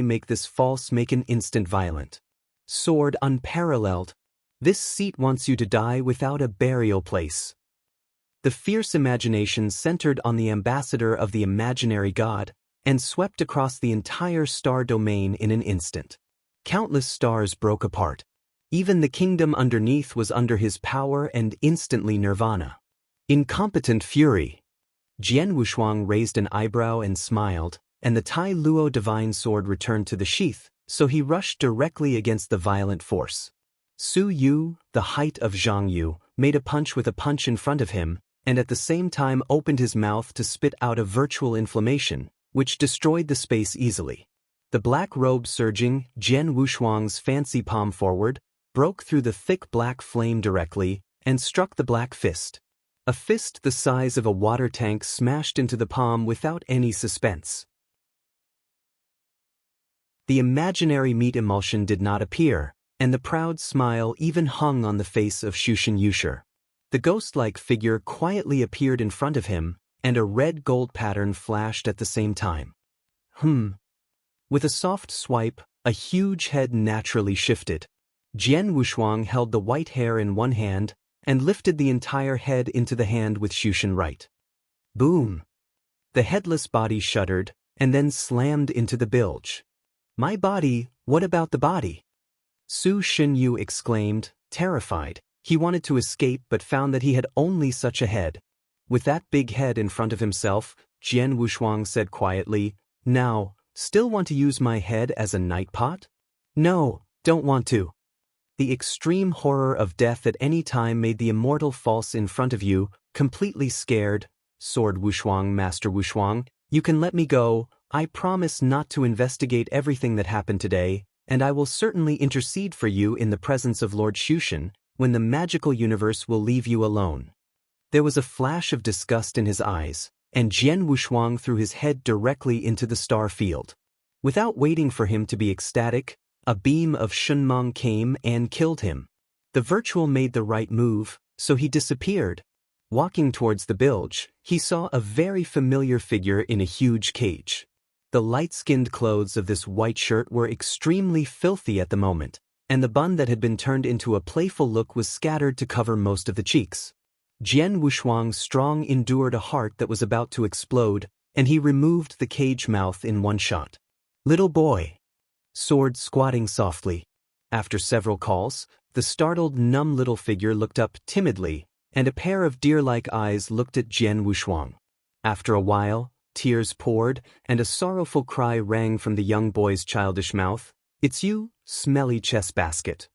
make this false make an instant violent. Sword unparalleled. This seat wants you to die without a burial place. The fierce imagination centered on the ambassador of the imaginary god, and swept across the entire star domain in an instant. Countless stars broke apart. Even the kingdom underneath was under his power and instantly nirvana. Incompetent fury. Jian Wushuang raised an eyebrow and smiled, and the Tai Luo divine sword returned to the sheath, so he rushed directly against the violent force. Su Yu, the height of Zhang Yu, made a punch with a punch in front of him, and at the same time opened his mouth to spit out a virtual inflammation, which destroyed the space easily. The black robe surging, Jian Wushuang's fancy palm forward, broke through the thick black flame directly, and struck the black fist. A fist the size of a water tank smashed into the palm without any suspense. The imaginary meat emulsion did not appear, and the proud smile even hung on the face of Shushan Yusher. The ghost-like figure quietly appeared in front of him, and a red gold pattern flashed at the same time. With a soft swipe, a huge head naturally shifted. Jian Wushuang held the white hair in one hand, and lifted the entire head into the hand with Shushan right. Boom! The headless body shuddered, and then slammed into the bilge. My body, what about the body? Su Xinyu exclaimed, terrified. He wanted to escape but found that he had only such a head. With that big head in front of himself, Jian Wushuang said quietly, Now, still want to use my head as a night pot? No, don't want to. The extreme horror of death at any time made the immortal false in front of you, completely scared. Sword Wushuang, Master Wushuang, you can let me go. I promise not to investigate everything that happened today, and I will certainly intercede for you in the presence of Lord Shushan, when the magical universe will leave you alone. There was a flash of disgust in his eyes, and Jian Wushuang threw his head directly into the star field. Without waiting for him to be ecstatic, a beam of Shunmeng came and killed him. The virtual made the right move, so he disappeared. Walking towards the bilge, he saw a very familiar figure in a huge cage. The light-skinned clothes of this white shirt were extremely filthy at the moment, and the bun that had been turned into a playful look was scattered to cover most of the cheeks. Jian Wushuang's strong endured a heart that was about to explode, and he removed the cage mouth in one shot. Little boy. Sword squatting softly. After several calls, the startled, numb little figure looked up timidly, and a pair of deer-like eyes looked at Jian Wushuang. After a while, tears poured, and a sorrowful cry rang from the young boy's childish mouth. It's you, smelly chess basket.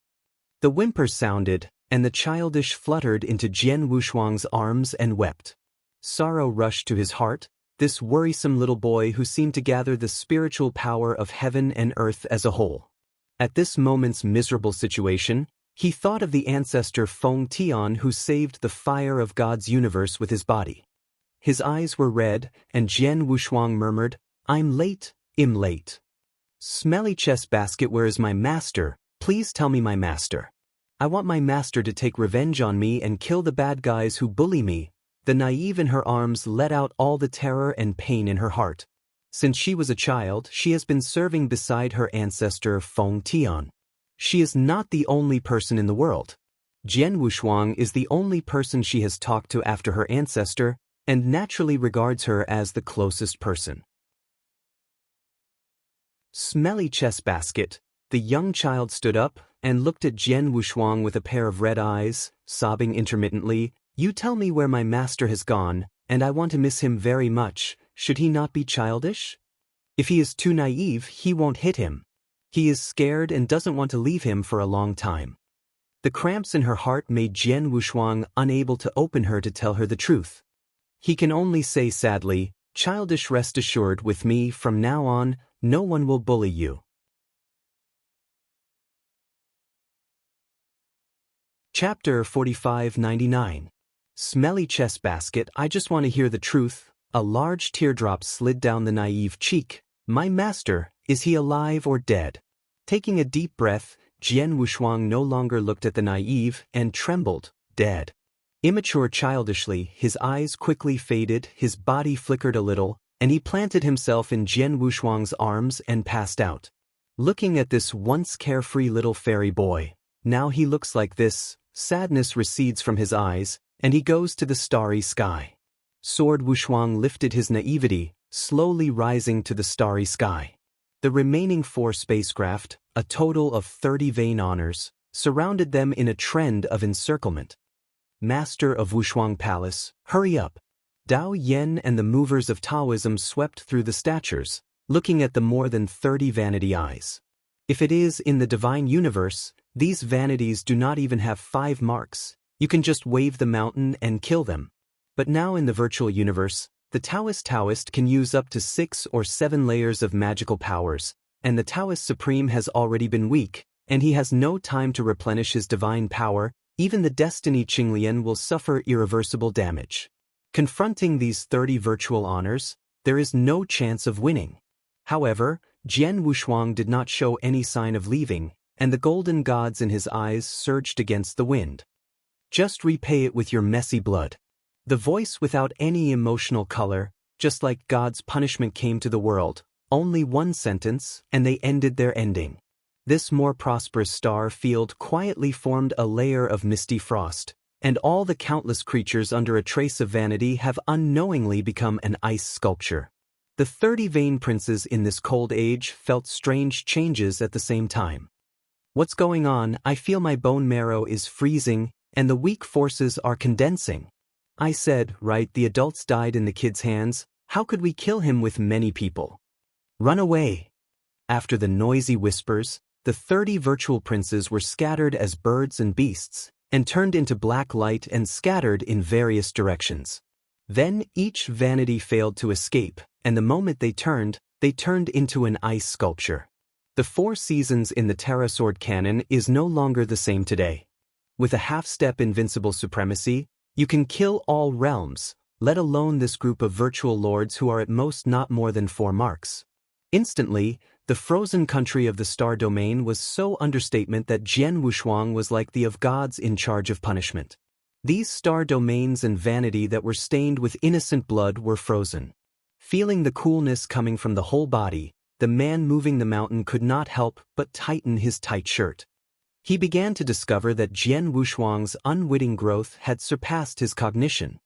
The whimper sounded, and the childish fluttered into Jian Wushuang's arms and wept. Sorrow rushed to his heart, this worrisome little boy who seemed to gather the spiritual power of heaven and earth as a whole. At this moment's miserable situation, he thought of the ancestor Feng Tian who saved the fire of God's universe with his body. His eyes were red, and Jian Wushuang murmured, I'm late, I'm late. Smelly chess basket, where is my master? Please tell me my master. I want my master to take revenge on me and kill the bad guys who bully me. The naive in her arms let out all the terror and pain in her heart. Since she was a child, she has been serving beside her ancestor Feng Tian. She is not the only person in the world. Jian Wushuang is the only person she has talked to after her ancestor, and naturally regards her as the closest person. Smelly chess basket. The young child stood up and looked at Jian Wushuang with a pair of red eyes, sobbing intermittently. You tell me where my master has gone, and I want to miss him very much. Should he not be childish? If he is too naive, he won't hit him. He is scared and doesn't want to leave him for a long time. The cramps in her heart made Jian Wushuang unable to open her to tell her the truth. He can only say sadly, childish, rest assured, with me from now on, no one will bully you. Chapter 4599. Smelly chess basket, I just want to hear the truth. A large teardrop slid down the naive cheek. My master, is he alive or dead? Taking a deep breath, Jian Wushuang no longer looked at the naive and trembled. Dead. Immature childishly, his eyes quickly faded, his body flickered a little, and he planted himself in Jian Wushuang's arms and passed out. Looking at this once carefree little fairy boy, now he looks like this. Sadness recedes from his eyes, and he goes to the starry sky. Sword Wushuang lifted his naivety, slowly rising to the starry sky. The remaining 4 spacecraft, a total of 30 vain honors, surrounded them in a trend of encirclement. Master of Wushuang Palace, hurry up. Dao Yen and the movers of Taoism swept through the statures, looking at the more than 30 vanity eyes. If it is in the divine universe, these vanities do not even have 5 marks. You can just wave the mountain and kill them. But now in the virtual universe, the Taoist can use up to 6 or 7 layers of magical powers, and the Taoist Supreme has already been weak, and he has no time to replenish his divine power. Even the Destiny Qinglian will suffer irreversible damage. Confronting these 30 virtual honors, there is no chance of winning. However, Jian Wushuang did not show any sign of leaving, and the golden gods in his eyes surged against the wind. Just repay it with your messy blood. The voice without any emotional color, just like God's punishment came to the world, only one sentence, and they ended their ending. This more prosperous star field quietly formed a layer of misty frost, and all the countless creatures under a trace of vanity have unknowingly become an ice sculpture. The 30 vain princes in this cold age felt strange changes at the same time. What's going on? I feel my bone marrow is freezing, and the weak forces are condensing. I said, right, the adults died in the kid's hands, how could we kill him with many people? Run away. After the noisy whispers, the 30 virtual princes were scattered as birds and beasts, and turned into black light and scattered in various directions. Then each vanity failed to escape, and the moment they turned into an ice sculpture. The 4 seasons in the Terra Sword canon is no longer the same today. With a half-step invincible supremacy, you can kill all realms, let alone this group of virtual lords who are at most not more than 4 marks. Instantly, the frozen country of the star domain was so understatement that Jian Wushuang was like the of gods in charge of punishment. These star domains and vanity that were stained with innocent blood were frozen. Feeling the coolness coming from the whole body, the man moving the mountain could not help but tighten his tight shirt. He began to discover that Jian Wushuang's unwitting growth had surpassed his cognition.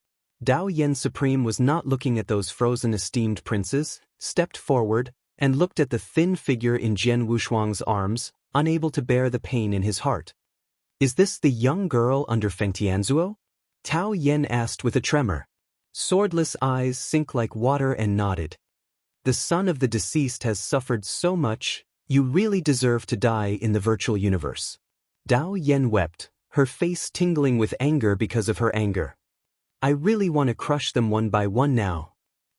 Dao Yen Supreme was not looking at those frozen esteemed princes, stepped forward, and looked at the thin figure in Jian Wushuang's arms, unable to bear the pain in his heart. Is this the young girl under Feng Tianzuo? Tao Yen asked with a tremor. Swordless eyes sink like water and nodded. The son of the deceased has suffered so much, you really deserve to die in the virtual universe. Dao Yen wept, her face tingling with anger because of her anger. I really want to crush them one by one now.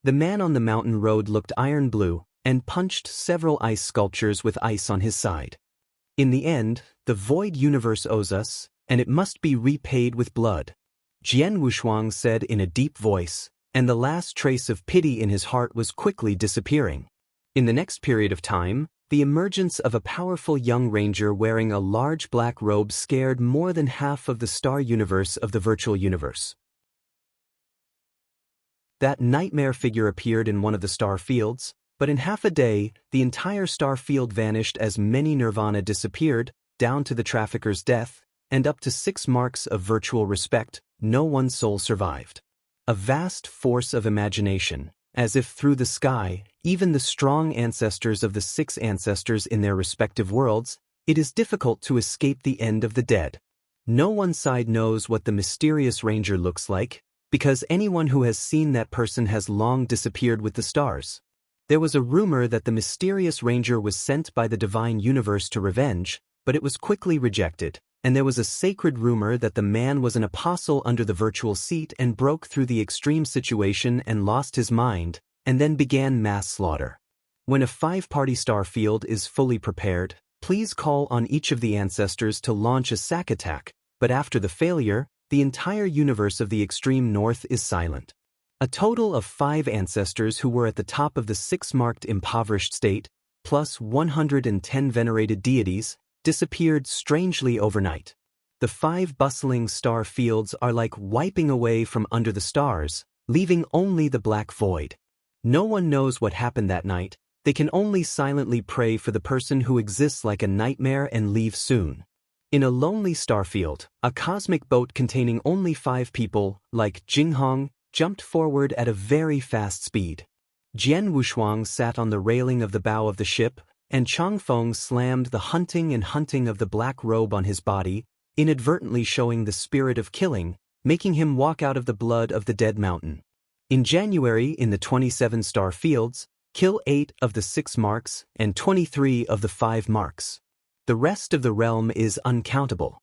The man on the mountain road looked iron blue, and punched several ice sculptures with ice on his side. In the end, the void universe owes us, and it must be repaid with blood. Jian Wushuang said in a deep voice, and the last trace of pity in his heart was quickly disappearing. In the next period of time, the emergence of a powerful young ranger wearing a large black robe scared more than half of the star universe of the virtual universe. That nightmare figure appeared in one of the star fields, but in half a day, the entire star field vanished as many nirvana disappeared, down to the trafficker's death, and up to 6 marks of virtual respect, no one soul survived. A vast force of imagination, as if through the sky, even the strong ancestors of the 6 ancestors in their respective worlds, it is difficult to escape the end of the dead. No one side knows what the mysterious ranger looks like, because anyone who has seen that person has long disappeared with the stars. There was a rumor that the mysterious ranger was sent by the divine universe to revenge, but it was quickly rejected, and there was a sacred rumor that the man was an apostle under the virtual seat and broke through the extreme situation and lost his mind, and then began mass slaughter. When a 5-party star field is fully prepared, please call on each of the ancestors to launch a sack attack, but after the failure, the entire universe of the extreme north is silent. A total of 5 ancestors who were at the top of the 6-marked impoverished state, plus 110 venerated deities, disappeared strangely overnight. The 5 bustling star fields are like wiping away from under the stars, leaving only the black void. No one knows what happened that night, they can only silently pray for the person who exists like a nightmare and leave soon. In a lonely starfield, a cosmic boat containing only 5 people, like Jinghong, jumped forward at a very fast speed. Jian Wushuang sat on the railing of the bow of the ship, and Changfeng slammed the hunting of the black robe on his body, inadvertently showing the spirit of killing, making him walk out of the blood of the dead mountain. In January, in the 27 star fields, kill 8 of the 6 marks and 23 of the 5 marks. The rest of the realm is uncountable.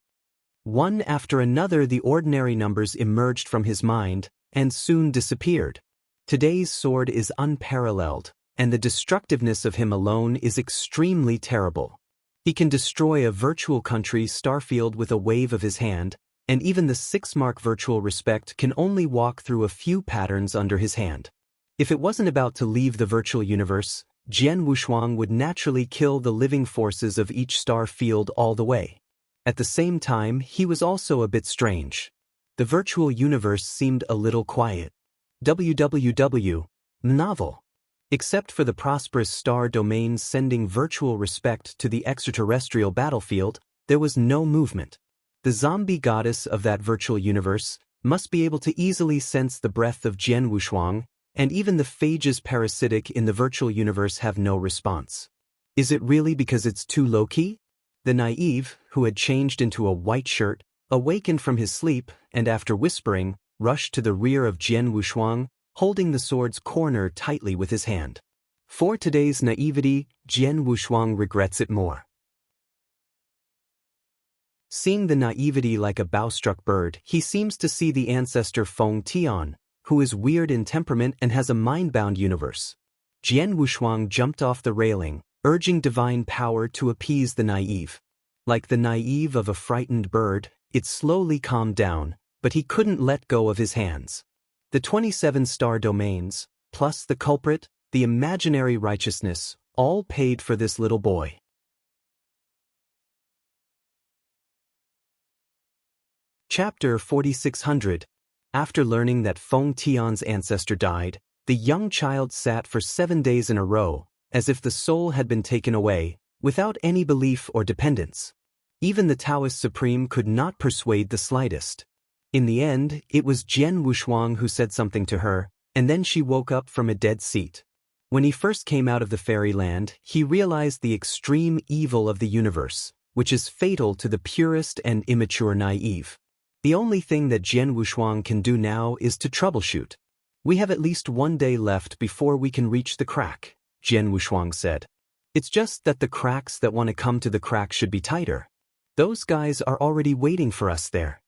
One after another the ordinary numbers emerged from his mind, and soon disappeared. Today's sword is unparalleled, and the destructiveness of him alone is extremely terrible. He can destroy a virtual country Starfield with a wave of his hand, and even the 6-mark virtual respect can only walk through a few patterns under his hand. If it wasn't about to leave the virtual universe, Jian Wushuang would naturally kill the living forces of each star field all the way. At the same time, he was also a bit strange. The virtual universe seemed a little quiet. WWW. Novel. Except for the prosperous star domains sending virtual respect to the extraterrestrial battlefield, there was no movement. The zombie goddess of that virtual universe must be able to easily sense the breath of Jian Wushuang, and even the phages parasitic in the virtual universe have no response. Is it really because it's too low-key? The naive, who had changed into a white shirt, awakened from his sleep and after whispering, rushed to the rear of Jian Wushuang, holding the sword's corner tightly with his hand. For today's naivety, Jian Wushuang regrets it more. Seeing the naivety like a bow-struck bird, he seems to see the ancestor Feng Tian, who is weird in temperament and has a mind-bound universe. Jian Wushuang jumped off the railing, urging divine power to appease the naive. Like the naive of a frightened bird, it slowly calmed down, but he couldn't let go of his hands. The 27 star domains, plus the culprit, the imaginary righteousness, all paid for this little boy. Chapter 4600. After learning that Feng Tian's ancestor died, the young child sat for 7 days in a row, as if the soul had been taken away, without any belief or dependence. Even the Taoist Supreme could not persuade the slightest. In the end, it was Jian Wushuang who said something to her, and then she woke up from a dead seat. When he first came out of the fairyland, he realized the extreme evil of the universe, which is fatal to the purest and immature naive. The only thing that Jian Wushuang can do now is to troubleshoot. We have at least 1 day left before we can reach the crack, Jian Wushuang said. It's just that the cracks that want to come to the crack should be tighter. Those guys are already waiting for us there.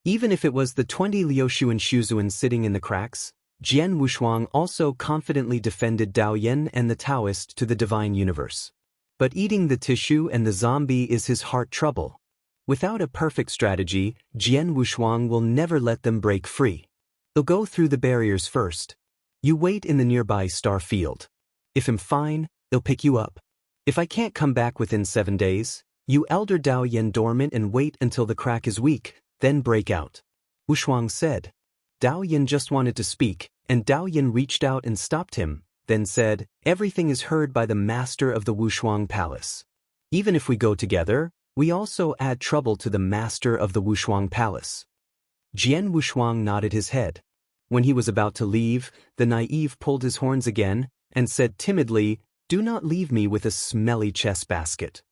Even if it was the 20 Liuxuan Shuzuan sitting in the cracks, Jian Wushuang also confidently defended Daoyan and the Taoist to the divine universe. But eating the tissue and the zombie is his heart trouble. Without a perfect strategy, Jian Wushuang will never let them break free. They'll go through the barriers first. You wait in the nearby star field. If I'm fine, they'll pick you up. If I can't come back within 7 days, you elder Daoyan dormant and wait until the crack is weak, then break out. Wushuang said. Daoyan just wanted to speak, and Daoyan reached out and stopped him, then said, everything is heard by the master of the Wushuang Palace. Even if we go together, we also add trouble to the master of the Wushuang Palace. Jian Wushuang nodded his head. When he was about to leave, the naive pulled his horns again, and said timidly, do not leave me with a smelly chess basket.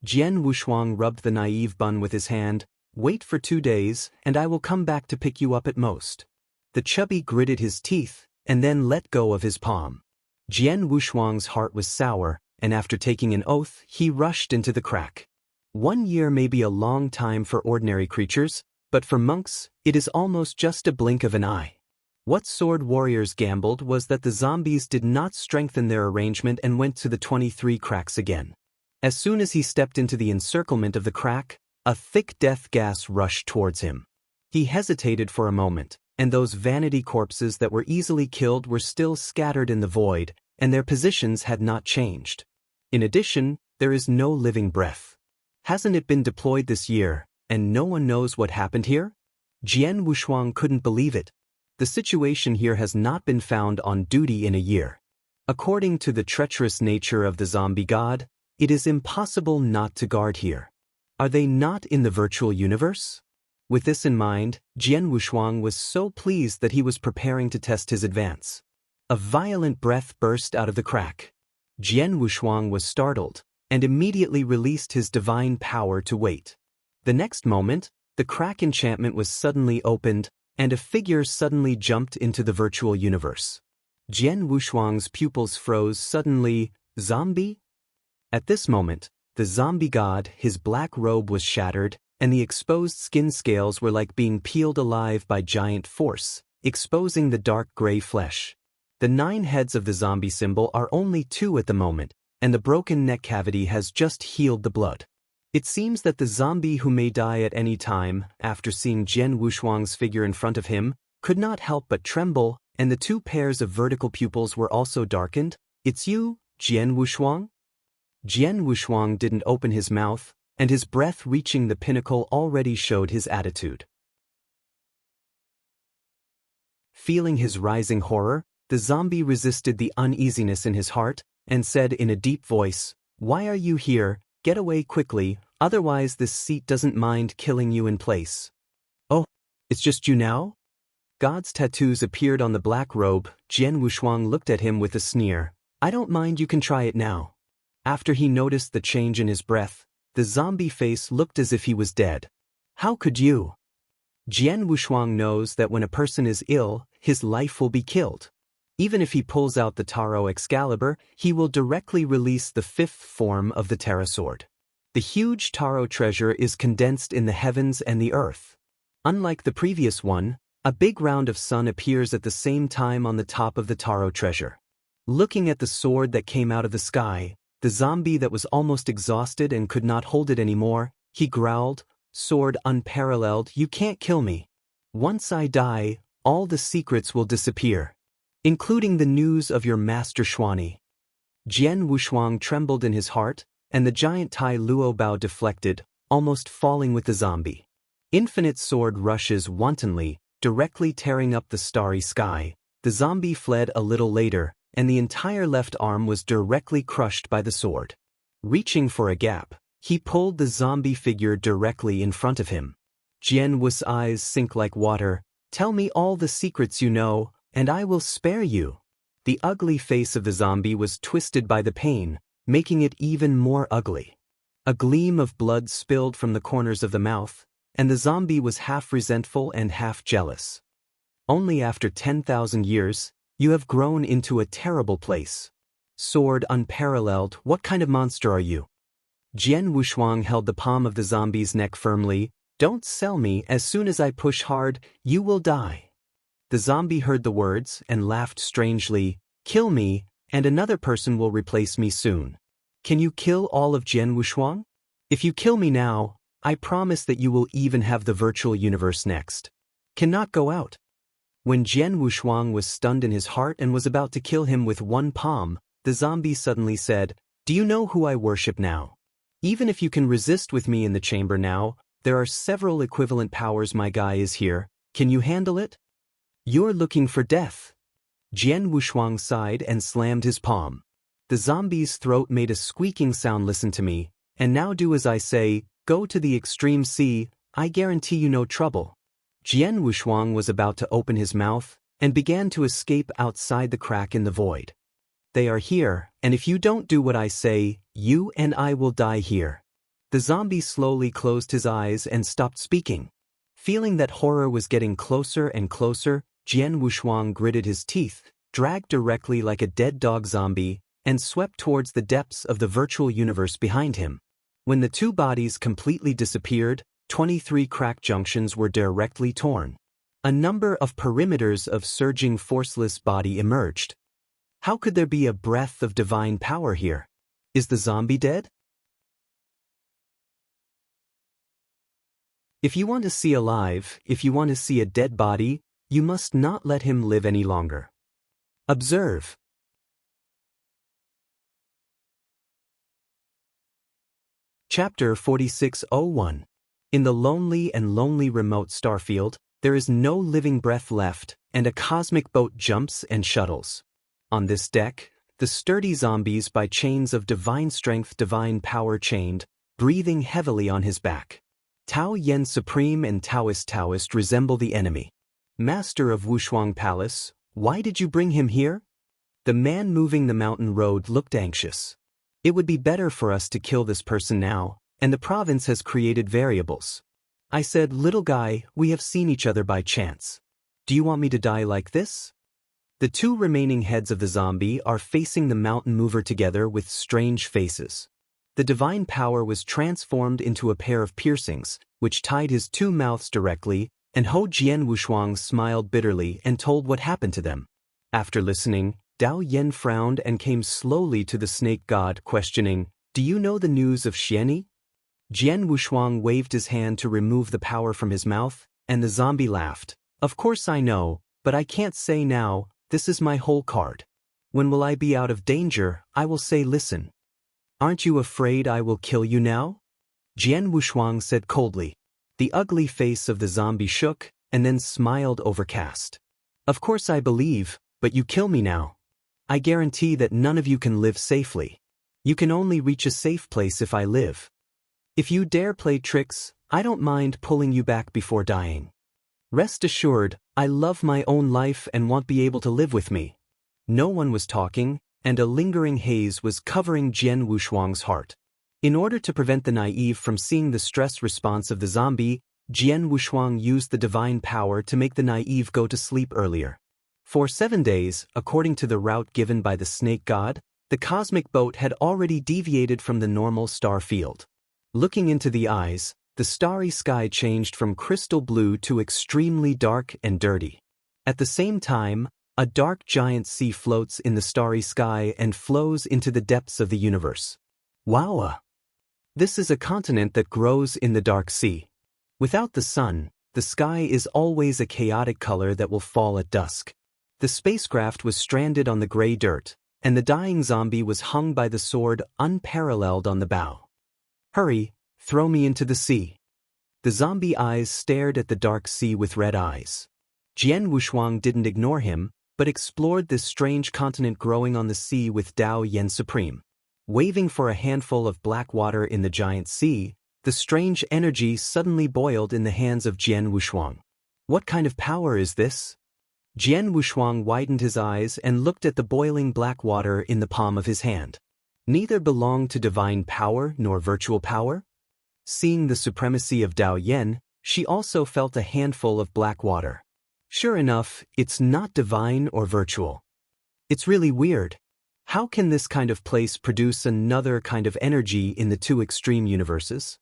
Jian Wushuang rubbed the naive bun with his hand, wait for 2 days, and I will come back to pick you up at most. The chubby gritted his teeth, and then let go of his palm. Jian Wushuang's heart was sour, and after taking an oath, he rushed into the crack. 1 year may be a long time for ordinary creatures, but for monks, it is almost just a blink of an eye. What sword warriors gambled was that the zombies did not strengthen their arrangement and went to the 23 cracks again. As soon as he stepped into the encirclement of the crack, a thick death gas rushed towards him. He hesitated for a moment, and those vanity corpses that were easily killed were still scattered in the void, and their positions had not changed. In addition, there is no living breath. Hasn't it been deployed this year, and no one knows what happened here? Jian Wushuang couldn't believe it. The situation here has not been found on duty in a year. According to the treacherous nature of the zombie god, it is impossible not to guard here. Are they not in the virtual universe? With this in mind, Jian Wushuang was so pleased that he was preparing to test his advance. A violent breath burst out of the crack. Jian Wushuang was startled, and immediately released his divine power to wait. The next moment, the crack enchantment was suddenly opened, and a figure suddenly jumped into the virtual universe. Jian Wushuang's pupils froze suddenly. Zombie? At this moment, the zombie god, his black robe was shattered, and the exposed skin scales were like being peeled alive by giant force, exposing the dark gray flesh. The 9 heads of the zombie symbol are only 2 at the moment, and the broken neck cavity has just healed the blood. It seems that the zombie who may die at any time, after seeing Jian Wushuang's figure in front of him, could not help but tremble, and the 2 pairs of vertical pupils were also darkened. "It's you, Jian Wushuang?" Jian Wushuang didn't open his mouth, and his breath reaching the pinnacle already showed his attitude. Feeling his rising horror, the zombie resisted the uneasiness in his heart, and said in a deep voice, "Why are you here? Get away quickly, otherwise this seat doesn't mind killing you in place." "Oh, it's just you now?" God's tattoos appeared on the black robe. Jian Wushuang looked at him with a sneer. "I don't mind, you can try it now." After he noticed the change in his breath, the zombie face looked as if he was dead. "How could you?" Jian Wushuang knows that when a person is ill, his life will be killed. Even if he pulls out the Taro Excalibur, he will directly release the 5th form of the Terra Sword. The huge Taro treasure is condensed in the heavens and the earth. Unlike the previous one, a big round of sun appears at the same time on the top of the Taro treasure. Looking at the sword that came out of the sky, the zombie that was almost exhausted and could not hold it anymore, he growled, "Sword unparalleled, you can't kill me. Once I die, all the secrets will disappear, including the news of your master Xuani." Jian Wushuang trembled in his heart, and the giant Tai Luo Bao deflected, almost falling with the zombie. Infinite sword rushes wantonly, directly tearing up the starry sky. The zombie fled a little later, and the entire left arm was directly crushed by the sword. Reaching for a gap, he pulled the zombie figure directly in front of him. Jian Wu's eyes sink like water. "Tell me all the secrets you know, and I will spare you." The ugly face of the zombie was twisted by the pain, making it even more ugly. A gleam of blood spilled from the corners of the mouth, and the zombie was half resentful and half jealous. "Only after 10,000 years, you have grown into a terrible place. Sword unparalleled, what kind of monster are you?" Jian Wushuang held the palm of the zombie's neck firmly. "Don't sell me, as soon as I push hard, you will die." The zombie heard the words and laughed strangely. "Kill me, and another person will replace me soon. Can you kill all of Jian Wushuang? If you kill me now, I promise that you will even have the virtual universe next. Cannot go out." When Jian Wushuang was stunned in his heart and was about to kill him with one palm, the zombie suddenly said, "Do you know who I worship now? Even if you can resist with me in the chamber now, there are several equivalent powers. My guy is here. Can you handle it? You're looking for death." Jian Wushuang sighed and slammed his palm. The zombie's throat made a squeaking sound. "Listen to me, and now do as I say. Go to the extreme sea, I guarantee you no trouble." Jian Wushuang was about to open his mouth, and began to escape outside the crack in the void. "They are here, and if you don't do what I say, you and I will die here." The zombie slowly closed his eyes and stopped speaking. Feeling that horror was getting closer and closer, Jian Wushuang gritted his teeth, dragged directly like a dead dog zombie, and swept towards the depths of the virtual universe behind him. When the 2 bodies completely disappeared, 23 crack junctions were directly torn. A number of perimeters of surging forceless body emerged. How could there be a breath of divine power here? Is the zombie dead? If you want to see alive, if you want to see a dead body, you must not let him live any longer. Observe. Chapter 4601. In the lonely and lonely remote starfield, there is no living breath left, and a cosmic boat jumps and shuttles. On this deck, the sturdy zombies by chains of divine strength, divine power chained, breathing heavily on his back. Tao Yen Supreme and Taoist resemble the enemy. "Master of Wushuang Palace, why did you bring him here?" The man moving the mountain road looked anxious. "It would be better for us to kill this person now, and the province has created variables." I said, "Little guy, we have seen each other by chance. Do you want me to die like this?" The 2 remaining heads of the zombie are facing the mountain mover together with strange faces. The divine power was transformed into a pair of piercings, which tied his 2 mouths directly, and Ho Jian Wushuang smiled bitterly and told what happened to them. After listening, Dao Yen frowned and came slowly to the snake god, questioning, "Do you know the news of Xianyi?" Jian Wushuang waved his hand to remove the power from his mouth, and the zombie laughed. "Of course I know, but I can't say now, this is my whole card. When will I be out of danger, I will say listen. Aren't you afraid I will kill you now?" Jian Wushuang said coldly. The ugly face of the zombie shook, and then smiled overcast. "Of course I believe, but you kill me now. I guarantee that none of you can live safely. You can only reach a safe place if I live. If you dare play tricks, I don't mind pulling you back before dying. Rest assured, I love my own life and want be able to live with me." No one was talking, and a lingering haze was covering Jian Wushuang's heart. In order to prevent the naive from seeing the stress response of the zombie, Jian Wushuang used the divine power to make the naive go to sleep earlier. For 7 days, according to the route given by the snake god, the cosmic boat had already deviated from the normal star field. Looking into the eyes, the starry sky changed from crystal blue to extremely dark and dirty. At the same time, a dark giant sea floats in the starry sky and flows into the depths of the universe. Wow! This is a continent that grows in the dark sea. Without the sun, the sky is always a chaotic color that will fall at dusk. The spacecraft was stranded on the gray dirt, and the dying zombie was hung by the sword unparalleled on the bow. "Hurry, throw me into the sea." The zombie eyes stared at the dark sea with red eyes. Jian Wushuang didn't ignore him, but explored this strange continent growing on the sea with Dao Yen supreme. Waving for a handful of black water in the giant sea, the strange energy suddenly boiled in the hands of Jian Wushuang. "What kind of power is this?" Jian Wushuang widened his eyes and looked at the boiling black water in the palm of his hand. Neither belonged to divine power nor virtual power. Seeing the supremacy of Dao Yen, she also felt a handful of black water. Sure enough, it's not divine or virtual. It's really weird. How can this kind of place produce another kind of energy in the two extreme universes?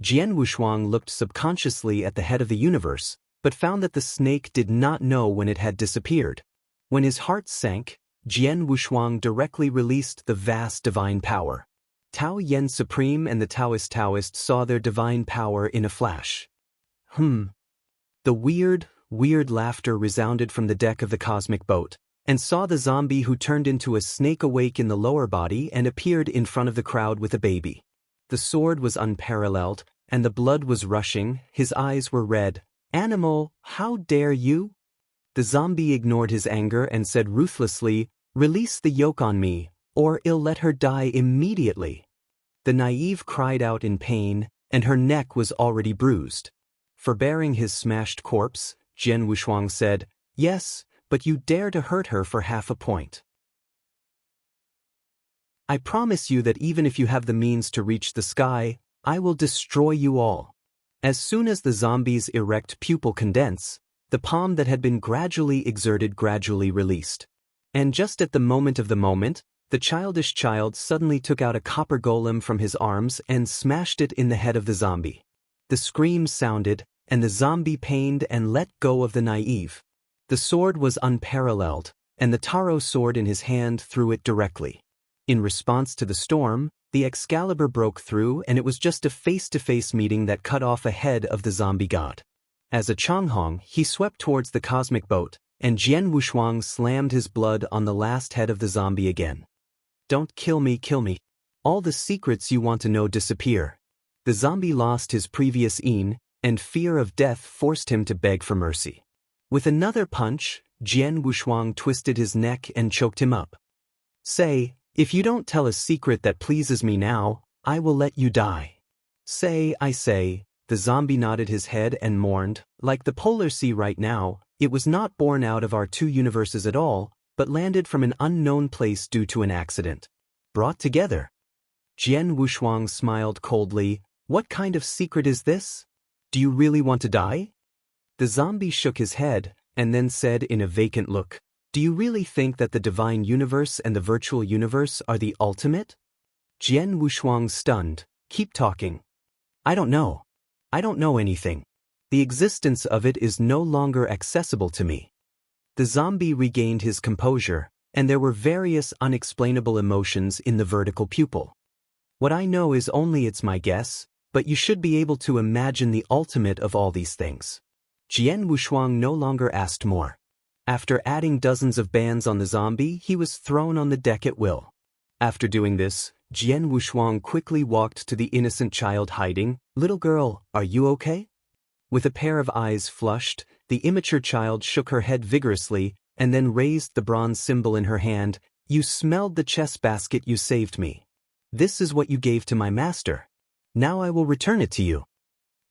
Jian Wushuang looked subconsciously at the head of the universe, but found that the snake did not know when it had disappeared. When his heart sank, Jian Wushuang directly released the vast divine power. Tao Yen Supreme and the Taoist saw their divine power in a flash. The weird laughter resounded from the deck of the cosmic boat, and saw the zombie who turned into a snake awake in the lower body and appeared in front of the crowd with a baby. The sword was unparalleled, and the blood was rushing, his eyes were red. "Animal, how dare you?" The zombie ignored his anger and said ruthlessly, "Release the yoke on me, or I'll let her die immediately." The naive cried out in pain, and her neck was already bruised. Forbearing his smashed corpse, Jian Wushuang said, "Yes, but you dare to hurt her for half a point. I promise you that even if you have the means to reach the sky, I will destroy you all." As soon as the zombie's erect pupil condense, the palm that had been gradually exerted gradually released. And just at the moment, the childish child suddenly took out a copper golem from his arms and smashed it in the head of the zombie. The scream sounded, and the zombie pained and let go of the naive. The sword was unparalleled, and the Taro sword in his hand threw it directly. In response to the storm, the Excalibur broke through, and it was just a face-to-face meeting that cut off a head of the zombie god. As a Changhong, he swept towards the cosmic boat, and Jian Wushuang slammed his blood on the last head of the zombie again. "Don't kill me, kill me. All the secrets you want to know disappear." The zombie lost his previous een, and fear of death forced him to beg for mercy. With another punch, Jian Wushuang twisted his neck and choked him up. "Say, if you don't tell a secret that pleases me now, I will let you die." "Say, I say," the zombie nodded his head and mourned, "like the polar sea right now, it was not born out of our two universes at all, but landed from an unknown place due to an accident. Brought together." Jian Wushuang smiled coldly. "What kind of secret is this? Do you really want to die?" The zombie shook his head, and then said in a vacant look, "Do you really think that the divine universe and the virtual universe are the ultimate?" Jian Wushuang stunned. "Keep talking." I don't know anything." The existence of it is no longer accessible to me. The zombie regained his composure, and there were various unexplainable emotions in the vertical pupil. What I know is only it's my guess, but you should be able to imagine the ultimate of all these things. Jian Wushuang no longer asked more. After adding dozens of bands on the zombie, he was thrown on the deck at will. After doing this, Jian Wushuang quickly walked to the innocent child hiding. "Little girl, are you okay?" With a pair of eyes flushed, the immature child shook her head vigorously and then raised the bronze symbol in her hand. "You smelled the chess basket you saved me. This is what you gave to my master. Now I will return it to you."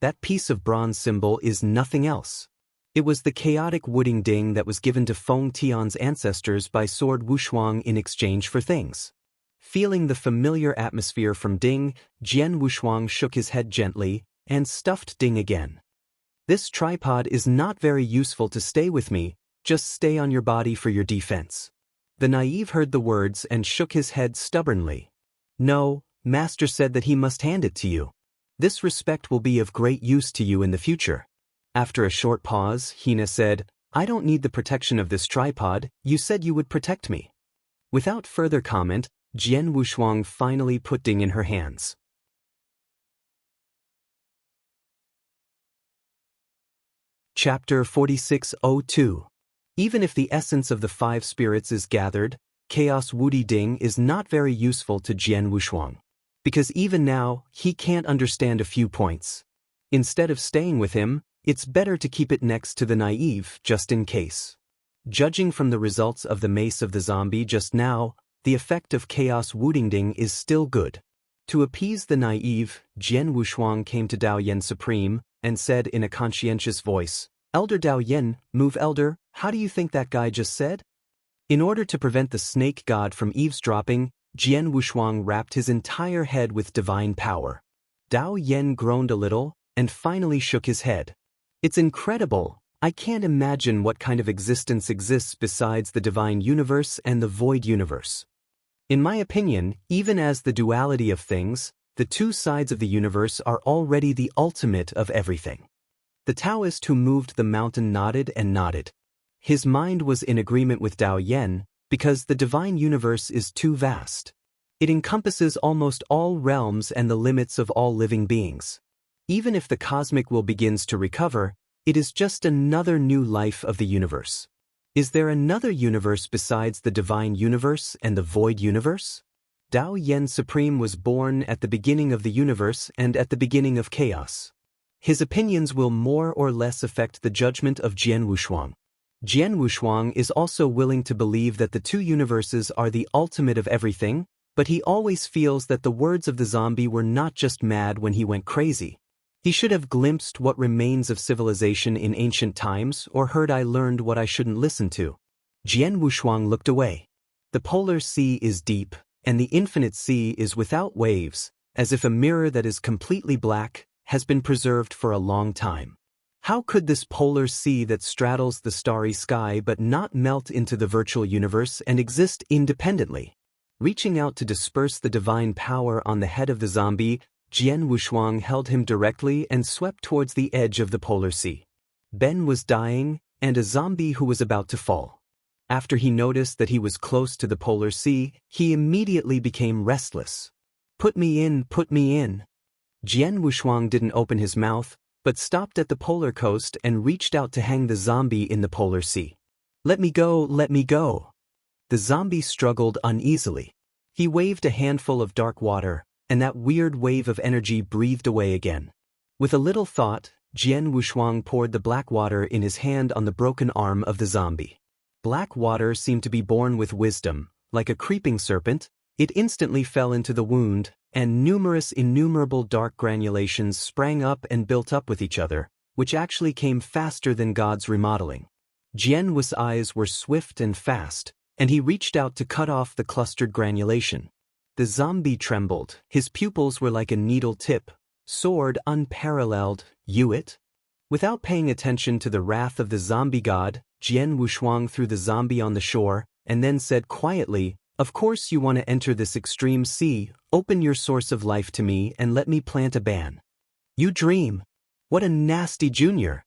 That piece of bronze symbol is nothing else. It was the chaotic wooding ding that was given to Feng Tian's ancestors by Sword Wushuang in exchange for things. Feeling the familiar atmosphere from Ding, Jian Wushuang shook his head gently and stuffed Ding again. "This tripod is not very useful to stay with me, just stay on your body for your defense." The naive heard the words and shook his head stubbornly. "No, Master said that he must hand it to you. This respect will be of great use to you in the future." After a short pause, Hina said, "I don't need the protection of this tripod, you said you would protect me." Without further comment, Jian Wushuang finally put Ding in her hands. Chapter 4602. Even if the essence of the five spirits is gathered, Chaos Wudi Ding is not very useful to Jian Wushuang. Because even now, he can't understand a few points. Instead of staying with him, it's better to keep it next to the naive, just in case. Judging from the results of the mace of the zombie just now, the effect of Chaos Wuding Ding is still good. To appease the naive, Jian Wushuang came to Dao Yen Supreme and said in a conscientious voice, "Elder Dao Yen, move elder, how do you think that guy just said?" In order to prevent the snake god from eavesdropping, Jian Wushuang wrapped his entire head with divine power. Dao Yen groaned a little and finally shook his head. "It's incredible. I can't imagine what kind of existence exists besides the divine universe and the void universe. In my opinion, even as the duality of things, the two sides of the universe are already the ultimate of everything." The Taoist who moved the mountain nodded and nodded. His mind was in agreement with Dao Yen, because the divine universe is too vast. It encompasses almost all realms and the limits of all living beings. Even if the cosmic will begins to recover, it is just another new life of the universe. Is there another universe besides the divine universe and the void universe? Dao Yen Supreme was born at the beginning of the universe and at the beginning of chaos. His opinions will more or less affect the judgment of Jian Wushuang. Jian Wushuang is also willing to believe that the two universes are the ultimate of everything, but he always feels that the words of the zombie were not just mad when he went crazy. He should have glimpsed what remains of civilization in ancient times or heard I learned what I shouldn't listen to. Jian Wushuang looked away. The polar sea is deep, and the infinite sea is without waves, as if a mirror that is completely black has been preserved for a long time. How could this polar sea that straddles the starry sky but not melt into the virtual universe and exist independently? Reaching out to disperse the divine power on the head of the zombie, Jian Wushuang held him directly and swept towards the edge of the polar sea. Ben was dying, and a zombie who was about to fall. After he noticed that he was close to the polar sea, he immediately became restless. "Put me in, put me in." Jian Wushuang didn't open his mouth, but stopped at the polar coast and reached out to hang the zombie in the polar sea. "Let me go, let me go." The zombie struggled uneasily. He waved a handful of dark water, and that weird wave of energy breathed away again. With a little thought, Jian Wushuang poured the black water in his hand on the broken arm of the zombie. Black water seemed to be born with wisdom. Like a creeping serpent, it instantly fell into the wound, and innumerable dark granulations sprang up and built up with each other, which actually came faster than God's remodeling. Jian Wu's eyes were swift and fast, and he reached out to cut off the clustered granulation. The zombie trembled, his pupils were like a needle tip, sword unparalleled, it? Without paying attention to the wrath of the zombie god, Jian Wushuang threw the zombie on the shore, and then said quietly, "Of course you want to enter this extreme sea, open your source of life to me and let me plant a ban." "You dream." What a nasty junior!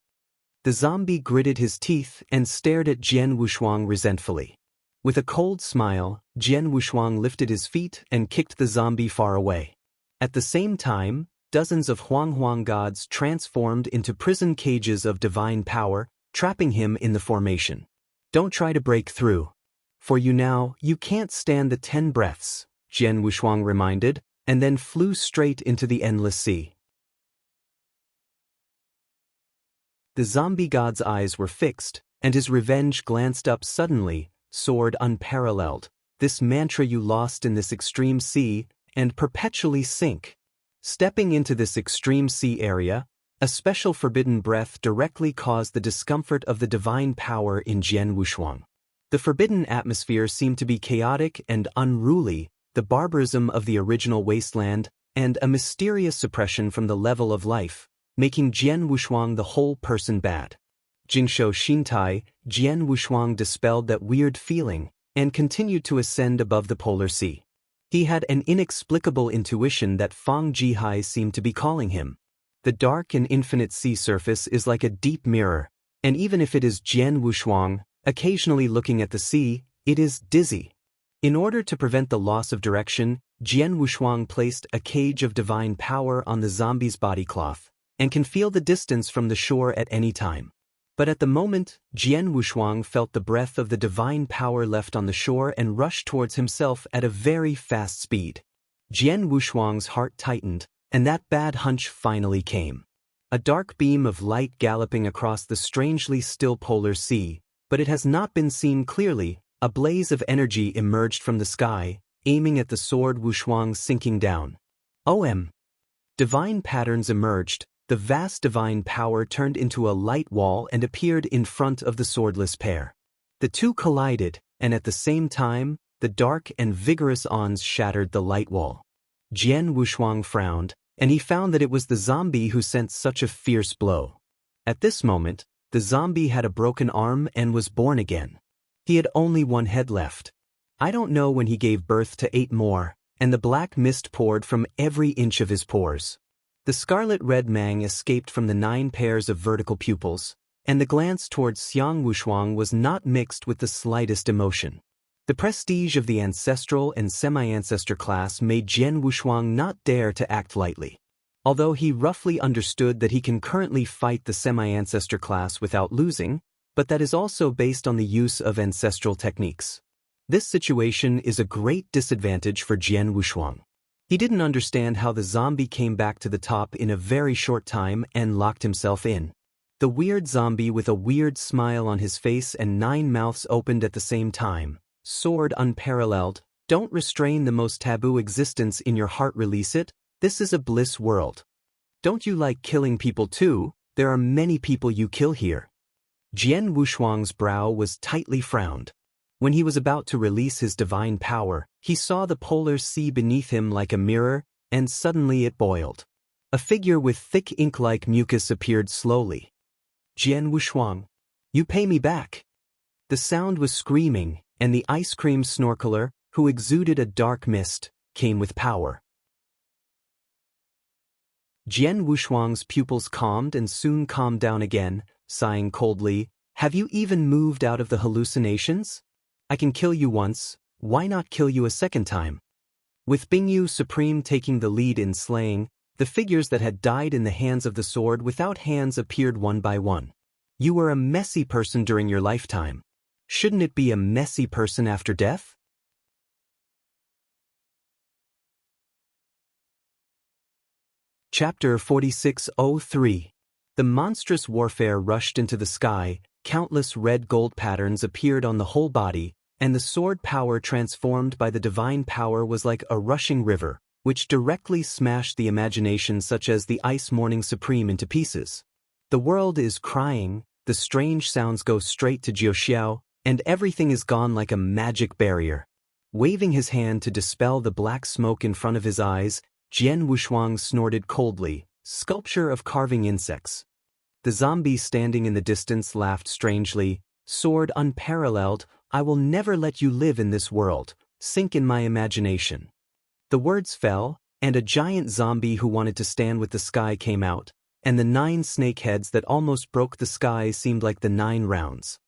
The zombie gritted his teeth and stared at Jian Wushuang resentfully. With a cold smile, Jian Wushuang lifted his feet and kicked the zombie far away. At the same time, dozens of Huang gods transformed into prison cages of divine power, trapping him in the formation. Don't try to break through. For you now, you can't stand the 10 breaths, Jian Wushuang reminded, and then flew straight into the endless sea. The zombie god's eyes were fixed, and his revenge glanced up suddenly, sword unparalleled. This mantra you lost in this extreme sea, and perpetually sink. Stepping into this extreme sea area, a special forbidden breath directly caused the discomfort of the divine power in Jian Wushuang. The forbidden atmosphere seemed to be chaotic and unruly, the barbarism of the original wasteland, and a mysterious suppression from the level of life, making Jian Wushuang the whole person bad. Jingshou Xintai, Jian Wushuang dispelled that weird feeling, and continued to ascend above the polar sea. He had an inexplicable intuition that Fang Jihai seemed to be calling him. The dark and infinite sea surface is like a deep mirror, and even if it is Jian Wushuang, occasionally looking at the sea, it is dizzy. In order to prevent the loss of direction, Jian Wushuang placed a cage of divine power on the zombie's body cloth, and can feel the distance from the shore at any time. But at the moment, Jian Wushuang felt the breath of the divine power left on the shore and rushed towards himself at a very fast speed. Jian Wushuang's heart tightened, and that bad hunch finally came. A dark beam of light galloping across the strangely still polar sea, but it has not been seen clearly. A blaze of energy emerged from the sky, aiming at the sword Wushuang sinking down. Divine patterns emerged. The vast divine power turned into a light wall and appeared in front of the swordless pair. The two collided, and at the same time, the dark and vigorous ons shattered the light wall. Jian Wushuang frowned, and he found that it was the zombie who sent such a fierce blow. At this moment, the zombie had a broken arm and was born again. He had only one head left. I don't know when he gave birth to 8 more, and the black mist poured from every inch of his pores. The scarlet-red mang escaped from the 9 pairs of vertical pupils, and the glance towards Xiang Wushuang was not mixed with the slightest emotion. The prestige of the ancestral and semi-ancestor class made Jian Wushuang not dare to act lightly. Although he roughly understood that he can currently fight the semi-ancestor class without losing, but that is also based on the use of ancestral techniques. This situation is a great disadvantage for Jian Wushuang. He didn't understand how the zombie came back to the top in a very short time and locked himself in. The weird zombie with a weird smile on his face and 9 mouths opened at the same time. Sword unparalleled, don't restrain the most taboo existence in your heart, release it, this is a bliss world. Don't you like killing people too? There are many people you kill here. Jian Wushuang's brow was tightly frowned. When he was about to release his divine power, he saw the polar sea beneath him like a mirror, and suddenly it boiled. A figure with thick ink-like mucus appeared slowly. Jian Wushuang, you pay me back. The sound was screaming, and the ice cream snorkeler, who exuded a dark mist, came with power. Jian Wushuang's pupils calmed and soon calmed down again, sighing coldly, have you even moved out of the hallucinations? I can kill you once, why not kill you a second time? With Bingyu Supreme taking the lead in slaying, the figures that had died in the hands of the sword without hands appeared one by one. You were a messy person during your lifetime. Shouldn't it be a messy person after death? Chapter 4603. The monstrous warfare rushed into the sky, countless red gold patterns appeared on the whole body, and the sword power transformed by the divine power was like a rushing river, which directly smashed the imagination such as the ice morning supreme into pieces. The world is crying, the strange sounds go straight to Jiuxiao, and everything is gone like a magic barrier. Waving his hand to dispel the black smoke in front of his eyes, Jian Wushuang snorted coldly, sculpture of carving insects. The zombie standing in the distance laughed strangely, sword unparalleled, I will never let you live in this world, sink in my imagination. The words fell, and a giant zombie who wanted to stand with the sky came out, and the 9 snake heads that almost broke the sky seemed like the 9 rounds.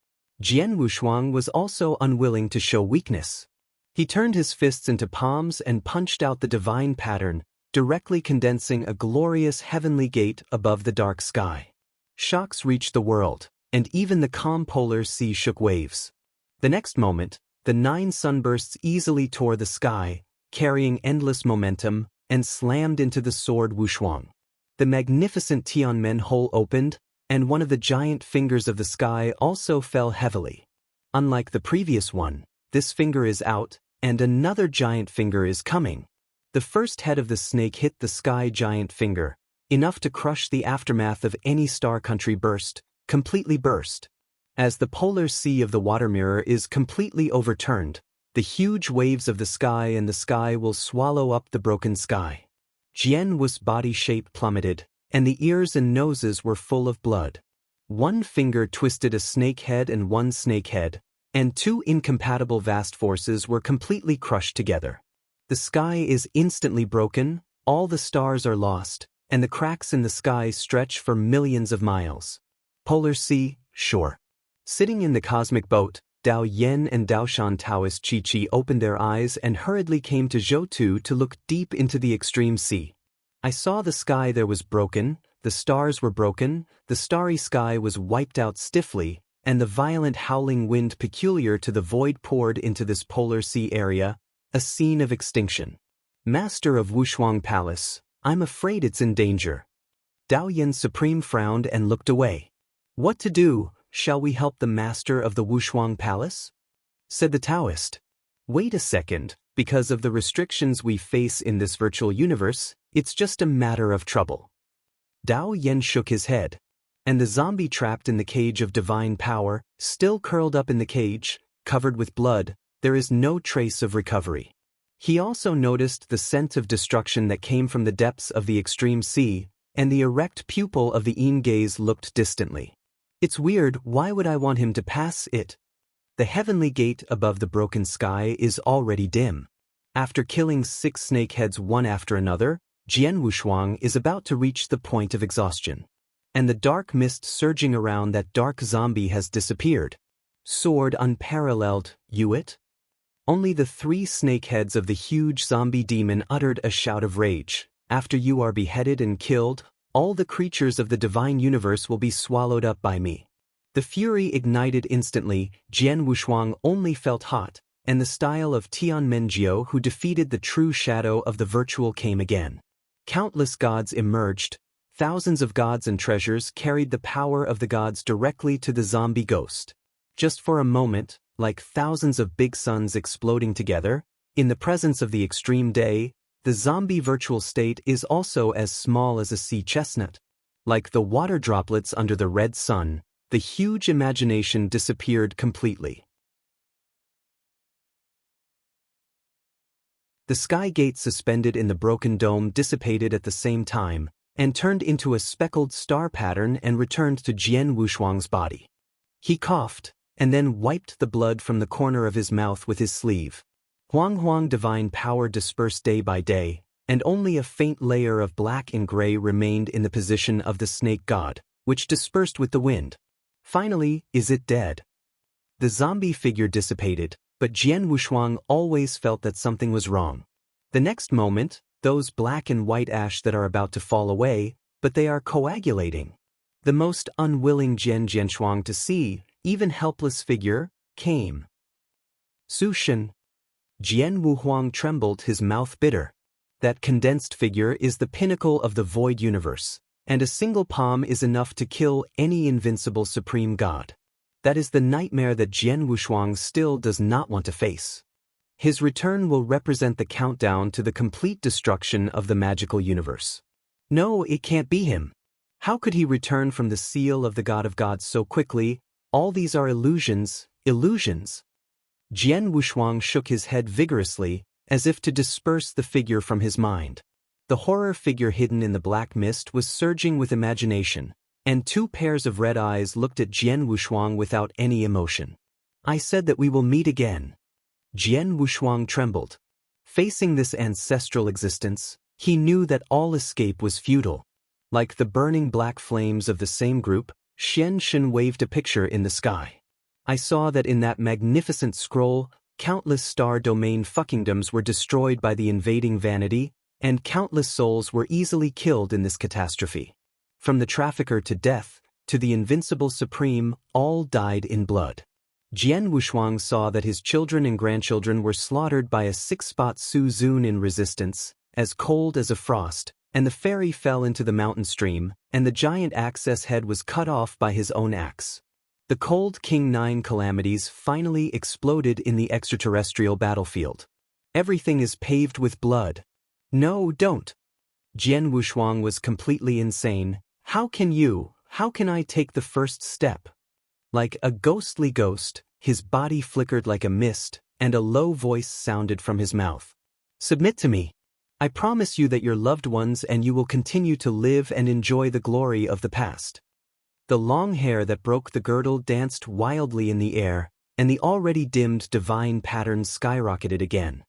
Jian Wushuang was also unwilling to show weakness. He turned his fists into palms and punched out the divine pattern, directly condensing a glorious heavenly gate above the dark sky. Shocks reached the world, and even the calm polar sea shook waves. The next moment, the 9 sunbursts easily tore the sky, carrying endless momentum, and slammed into the sword Wushuang. The magnificent Tianmen hole opened, and one of the giant fingers of the sky also fell heavily. Unlike the previous one, this finger is out, and another giant finger is coming. The first head of the snake hit the sky giant finger, enough to crush the aftermath of any star country completely burst. As the polar sea of the water mirror is completely overturned, the huge waves of the sky will swallow up the broken sky. Jian Wu's body shape plummeted, and the ears and noses were full of blood. One finger twisted a snake head and one snake head, and 2 incompatible vast forces were completely crushed together. The sky is instantly broken, all the stars are lost, and the cracks in the sky stretch for millions of miles. Polar sea, shore. Sitting in the cosmic boat, Dao Yen and Daoshan Taoist Chi-Chi opened their eyes and hurriedly came to Zhou to look deep into the extreme sea. I saw the sky there was broken, the stars were broken, the starry sky was wiped out stiffly, and the violent howling wind peculiar to the void poured into this polar sea area, a scene of extinction. Master of Wushuang Palace, I'm afraid it's in danger. Dao Yen Supreme frowned and looked away. What to do? Shall we help the master of the Wushuang Palace? Said the Taoist. Wait a second, because of the restrictions we face in this virtual universe, it's just a matter of trouble. Dao Yen shook his head. And the zombie trapped in the cage of divine power, still curled up in the cage, covered with blood, there is no trace of recovery. He also noticed the scent of destruction that came from the depths of the extreme sea, and the erect pupil of the Yin gaze looked distantly. It's weird, why would I want him to pass it? The heavenly gate above the broken sky is already dim. After killing 6 snake heads one after another, Jian Wushuang is about to reach the point of exhaustion. And the dark mist surging around that dark zombie has disappeared. Sword unparalleled, Yuet? Only the 3 snake heads of the huge zombie demon uttered a shout of rage. After you are beheaded and killed, all the creatures of the divine universe will be swallowed up by me. The fury ignited instantly. Jian Wushuang only felt hot, and the style of Tianmenjiu who defeated the true shadow of the virtual came again. Countless gods emerged. Thousands of gods and treasures carried the power of the gods directly to the zombie ghost. Just for a moment, like thousands of big suns exploding together, in the presence of the extreme day, the zombie virtual state is also as small as a sea chestnut. Like the water droplets under the red sun, the huge imagination disappeared completely. The sky gate suspended in the broken dome dissipated at the same time, and turned into a speckled star pattern and returned to Jian Wushuang's body. He coughed, and then wiped the blood from the corner of his mouth with his sleeve. Huang divine power dispersed day by day, and only a faint layer of black and gray remained in the position of the snake god, which dispersed with the wind. Finally, is it dead? The zombie figure dissipated, but Jian Wushuang always felt that something was wrong. The next moment, those black and white ash that are about to fall away, but they are coagulating. The most unwilling Jian Jianshuang to see, even helpless figure, came. Su Shen. Jian Wuhuang trembled, his mouth bitter. That condensed figure is the pinnacle of the void universe, and a single palm is enough to kill any invincible supreme god. That is the nightmare that Jian Wushuang still does not want to face. His return will represent the countdown to the complete destruction of the magical universe. No, it can't be him. How could he return from the seal of the God of Gods so quickly? All these are illusions, illusions. Jian Wushuang shook his head vigorously, as if to disperse the figure from his mind. The horror figure hidden in the black mist was surging with imagination, and 2 pairs of red eyes looked at Jian Wushuang without any emotion. I said that we will meet again. Jian Wushuang trembled. Facing this ancestral existence, he knew that all escape was futile. Like the burning black flames of the same group, Xian Shen waved a picture in the sky. I saw that in that magnificent scroll, countless star domain fuckingdoms were destroyed by the invading vanity, and countless souls were easily killed in this catastrophe. From the trafficker to death, to the invincible supreme, all died in blood. Jian Wushuang saw that his children and grandchildren were slaughtered by a 6-spot Su Zun in resistance, as cold as a frost, and the fairy fell into the mountain stream, and the giant axe's head was cut off by his own axe. The Cold King 9 calamities finally exploded in the extraterrestrial battlefield. Everything is paved with blood. No, don't. Jian Wushuang was completely insane. How can I take the first step? Like a ghostly ghost, his body flickered like a mist, and a low voice sounded from his mouth. Submit to me. I promise you that your loved ones and you will continue to live and enjoy the glory of the past. The long hair that broke the girdle danced wildly in the air, and the already dimmed divine patterns skyrocketed again.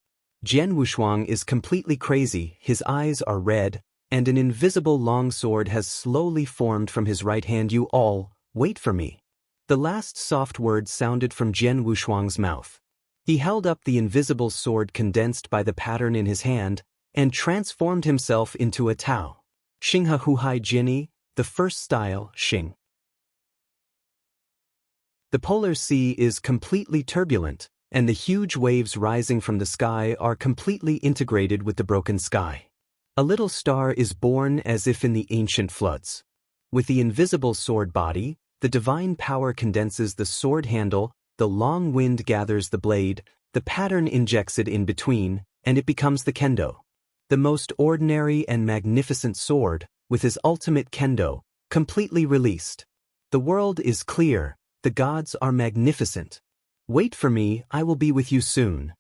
Jian Wushuang is completely crazy, his eyes are red, and an invisible long sword has slowly formed from his right hand. You all, wait for me. The last soft word sounded from Jian Wushuang's mouth. He held up the invisible sword condensed by the pattern in his hand, and transformed himself into a Tao. Xinghe Huhai Jinni, the first style, Xing. The polar sea is completely turbulent, and the huge waves rising from the sky are completely integrated with the broken sky. A little star is born as if in the ancient floods. With the invisible sword body, the divine power condenses the sword handle, the long wind gathers the blade, the pattern injects it in between, and it becomes the kendo. The most ordinary and magnificent sword, with his ultimate kendo, completely released. The world is clear. The gods are magnificent. Wait for me, I will be with you soon.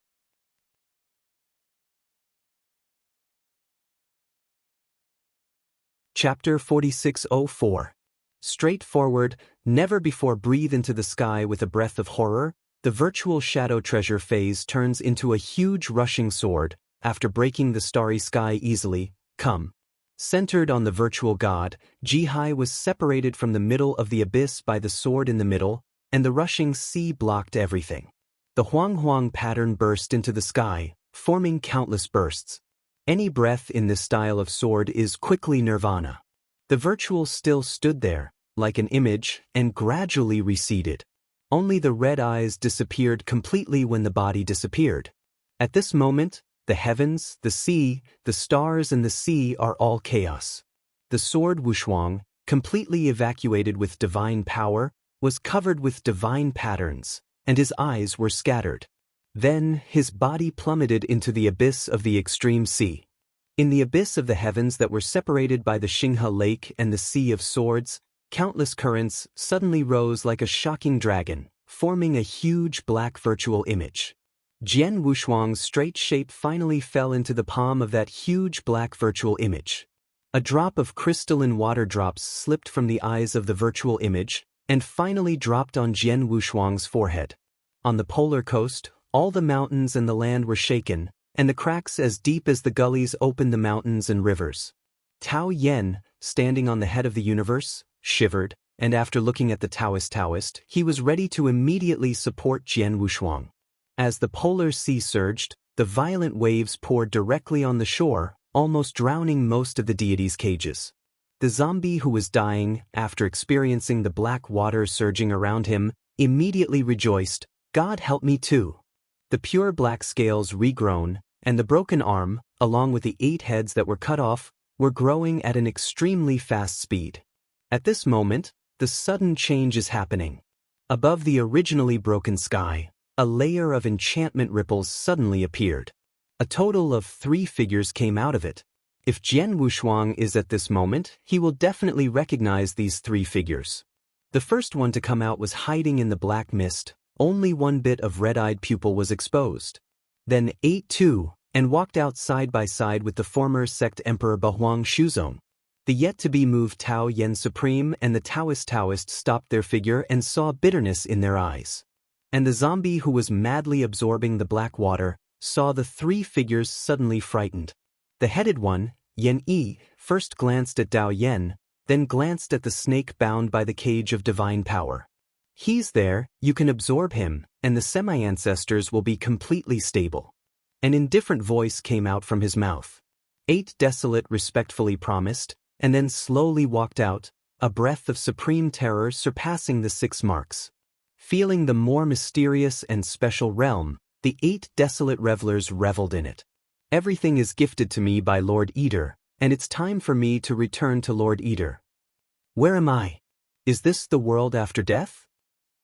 Chapter 4604. Straightforward, never before breathe into the sky with a breath of horror, the virtual shadow treasure phase turns into a huge rushing sword, after breaking the starry sky easily, come. Centered on the virtual god, Jihai was separated from the middle of the abyss by the sword in the middle, and the rushing sea blocked everything. The Huang pattern burst into the sky, forming countless bursts. Any breath in this style of sword is quickly nirvana. The virtual still stood there, like an image, and gradually receded. Only the red eyes disappeared completely when the body disappeared. At this moment, the heavens, the sea, the stars and the sea are all chaos. The sword Wushuang, completely evacuated with divine power, was covered with divine patterns, and his eyes were scattered. Then his body plummeted into the abyss of the extreme sea. In the abyss of the heavens that were separated by the Xinghe Lake and the Sea of Swords, countless currents suddenly rose like a shocking dragon, forming a huge black virtual image. Jian Wushuang's straight shape finally fell into the palm of that huge black virtual image. A drop of crystalline water drops slipped from the eyes of the virtual image, and finally dropped on Jian Wushuang's forehead. On the polar coast, all the mountains and the land were shaken, and the cracks as deep as the gullies opened the mountains and rivers. Tao Yen, standing on the head of the universe, shivered, and after looking at the Taoist, he was ready to immediately support Jian Wushuang. As the polar sea surged, the violent waves poured directly on the shore, almost drowning most of the deity's cages. The zombie who was dying, after experiencing the black water surging around him, immediately rejoiced, "God help me too." The pure black scales regrown, and the broken arm, along with the 8 heads that were cut off, were growing at an extremely fast speed. At this moment, the sudden change is happening. Above the originally broken sky, a layer of enchantment ripples suddenly appeared. A total of 3 figures came out of it. If Jian Wushuang is at this moment, he will definitely recognize these 3 figures. The first one to come out was hiding in the black mist, only one bit of red-eyed pupil was exposed. Then 8 too, and walked out side by side with the former sect Emperor Bahuang Shuzong. The yet-to-be-moved Tao Yen Supreme and the Taoist stopped their figure and saw bitterness in their eyes. And the zombie who was madly absorbing the black water saw the 3 figures suddenly frightened. The headed one, Yan Yi, first glanced at Dao Yan, then glanced at the snake bound by the cage of divine power. He's there, you can absorb him, and the semi-ancestors will be completely stable. An indifferent voice came out from his mouth. 8 Desolate respectfully promised, and then slowly walked out, a breath of supreme terror surpassing the 6 marks. Feeling the more mysterious and special realm, the 8 Desolate revelers reveled in it. Everything is gifted to me by Lord Eater, and it's time for me to return to Lord Eater. Where am I? Is this the world after death?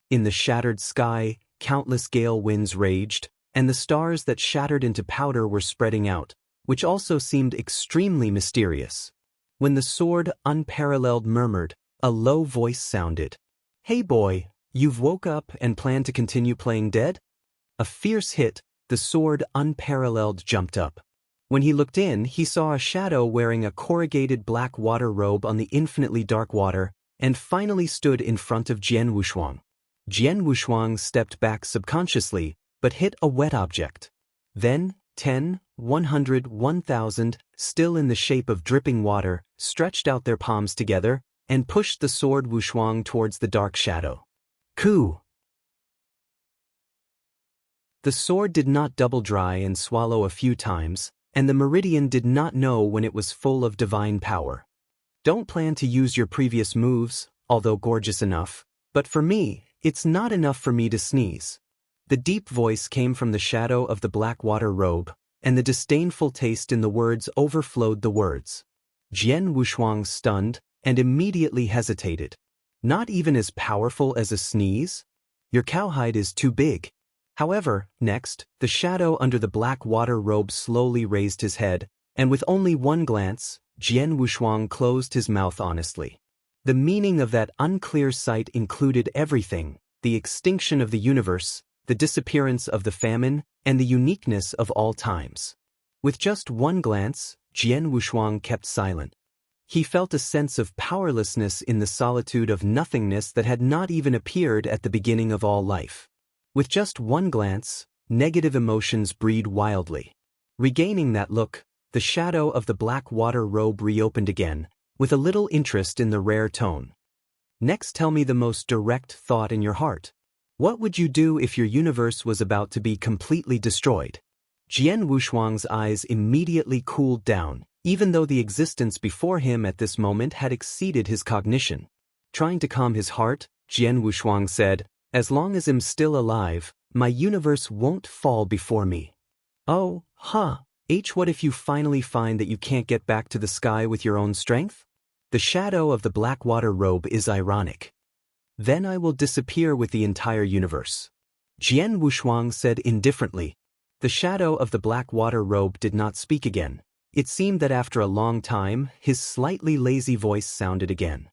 In the shattered sky, countless gale winds raged, and the stars that shattered into powder were spreading out, which also seemed extremely mysterious. When the sword unparalleled murmured, a low voice sounded. Hey boy, you've woke up and plan to continue playing dead? A fierce hit, the sword unparalleled jumped up. When he looked in, he saw a shadow wearing a corrugated black water robe on the infinitely dark water, and finally stood in front of Jian Wushuang. Jian Wushuang stepped back subconsciously, but hit a wet object. Then, 10, 100, 1000, still in the shape of dripping water, stretched out their palms together, and pushed the sword Wushuang towards the dark shadow. Ku! The sword did not double dry and swallow a few times, and the meridian did not know when it was full of divine power. Don't plan to use your previous moves, although gorgeous enough, but for me, it's not enough for me to sneeze. The deep voice came from the shadow of the black water robe, and the disdainful taste in the words overflowed the words. Jian Wushuang stunned, and immediately hesitated. Not even as powerful as a sneeze? Your cowhide is too big. However, next, the shadow under the black water robe slowly raised his head, and with only one glance, Jian Wushuang closed his mouth honestly. The meaning of that unclear sight included everything: the extinction of the universe, the disappearance of the famine, and the uniqueness of all times. With just one glance, Jian Wushuang kept silent. He felt a sense of powerlessness in the solitude of nothingness that had not even appeared at the beginning of all life. With just one glance, negative emotions breed wildly. Regaining that look, the shadow of the black water robe reopened again, with a little interest in the rare tone. Next, tell me the most direct thought in your heart. What would you do if your universe was about to be completely destroyed? Jian Wushuang's eyes immediately cooled down, even though the existence before him at this moment had exceeded his cognition. Trying to calm his heart, Jian Wushuang said, as long as I'm still alive, my universe won't fall before me. Oh, what if you finally find that you can't get back to the sky with your own strength? The shadow of the black water robe is ironic. Then I will disappear with the entire universe. Jian Wushuang said indifferently. The shadow of the black water robe did not speak again. It seemed that after a long time, his slightly lazy voice sounded again.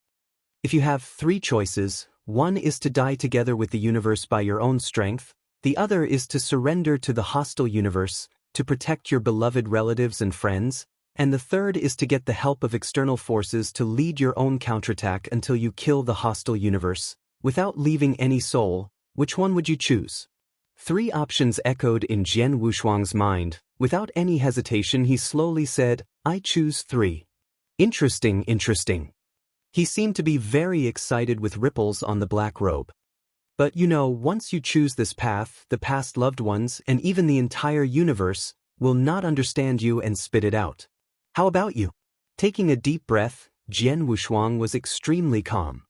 If you have 3 choices, one is to die together with the universe by your own strength, the other is to surrender to the hostile universe, to protect your beloved relatives and friends, and the third is to get the help of external forces to lead your own counterattack until you kill the hostile universe, without leaving any soul. Which one would you choose? 3 options echoed in Jian Wushuang's mind. Without any hesitation, he slowly said, I choose 3. Interesting. He seemed to be very excited with ripples on the black robe. But once you choose this path, the past loved ones and even the entire universe will not understand you and spit it out. How about you? Taking a deep breath, Jian Wushuang was extremely calm.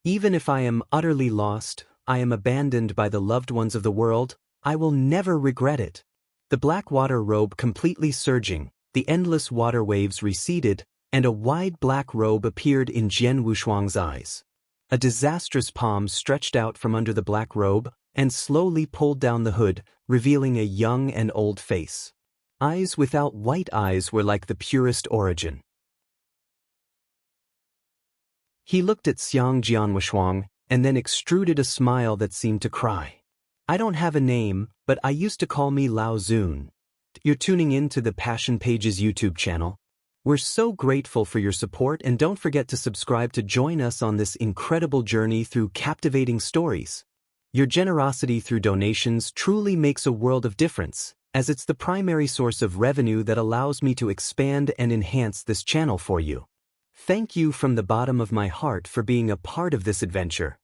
Even if I am utterly lost, I am abandoned by the loved ones of the world, I will never regret it. The black water robe completely surging, the endless water waves receded, and a wide black robe appeared in Jian Wushuang's eyes. A disastrous palm stretched out from under the black robe and slowly pulled down the hood, revealing a young and old face. Eyes without white eyes were like the purest origin. He looked at Jian Wushuang and then extruded a smile that seemed to cry. I don't have a name, but I used to call me Lao Zun. You're tuning in to the Passion Pages YouTube channel. We're so grateful for your support, and don't forget to subscribe to join us on this incredible journey through captivating stories. Your generosity through donations truly makes a world of difference, as it's the primary source of revenue that allows me to expand and enhance this channel for you. Thank you from the bottom of my heart for being a part of this adventure.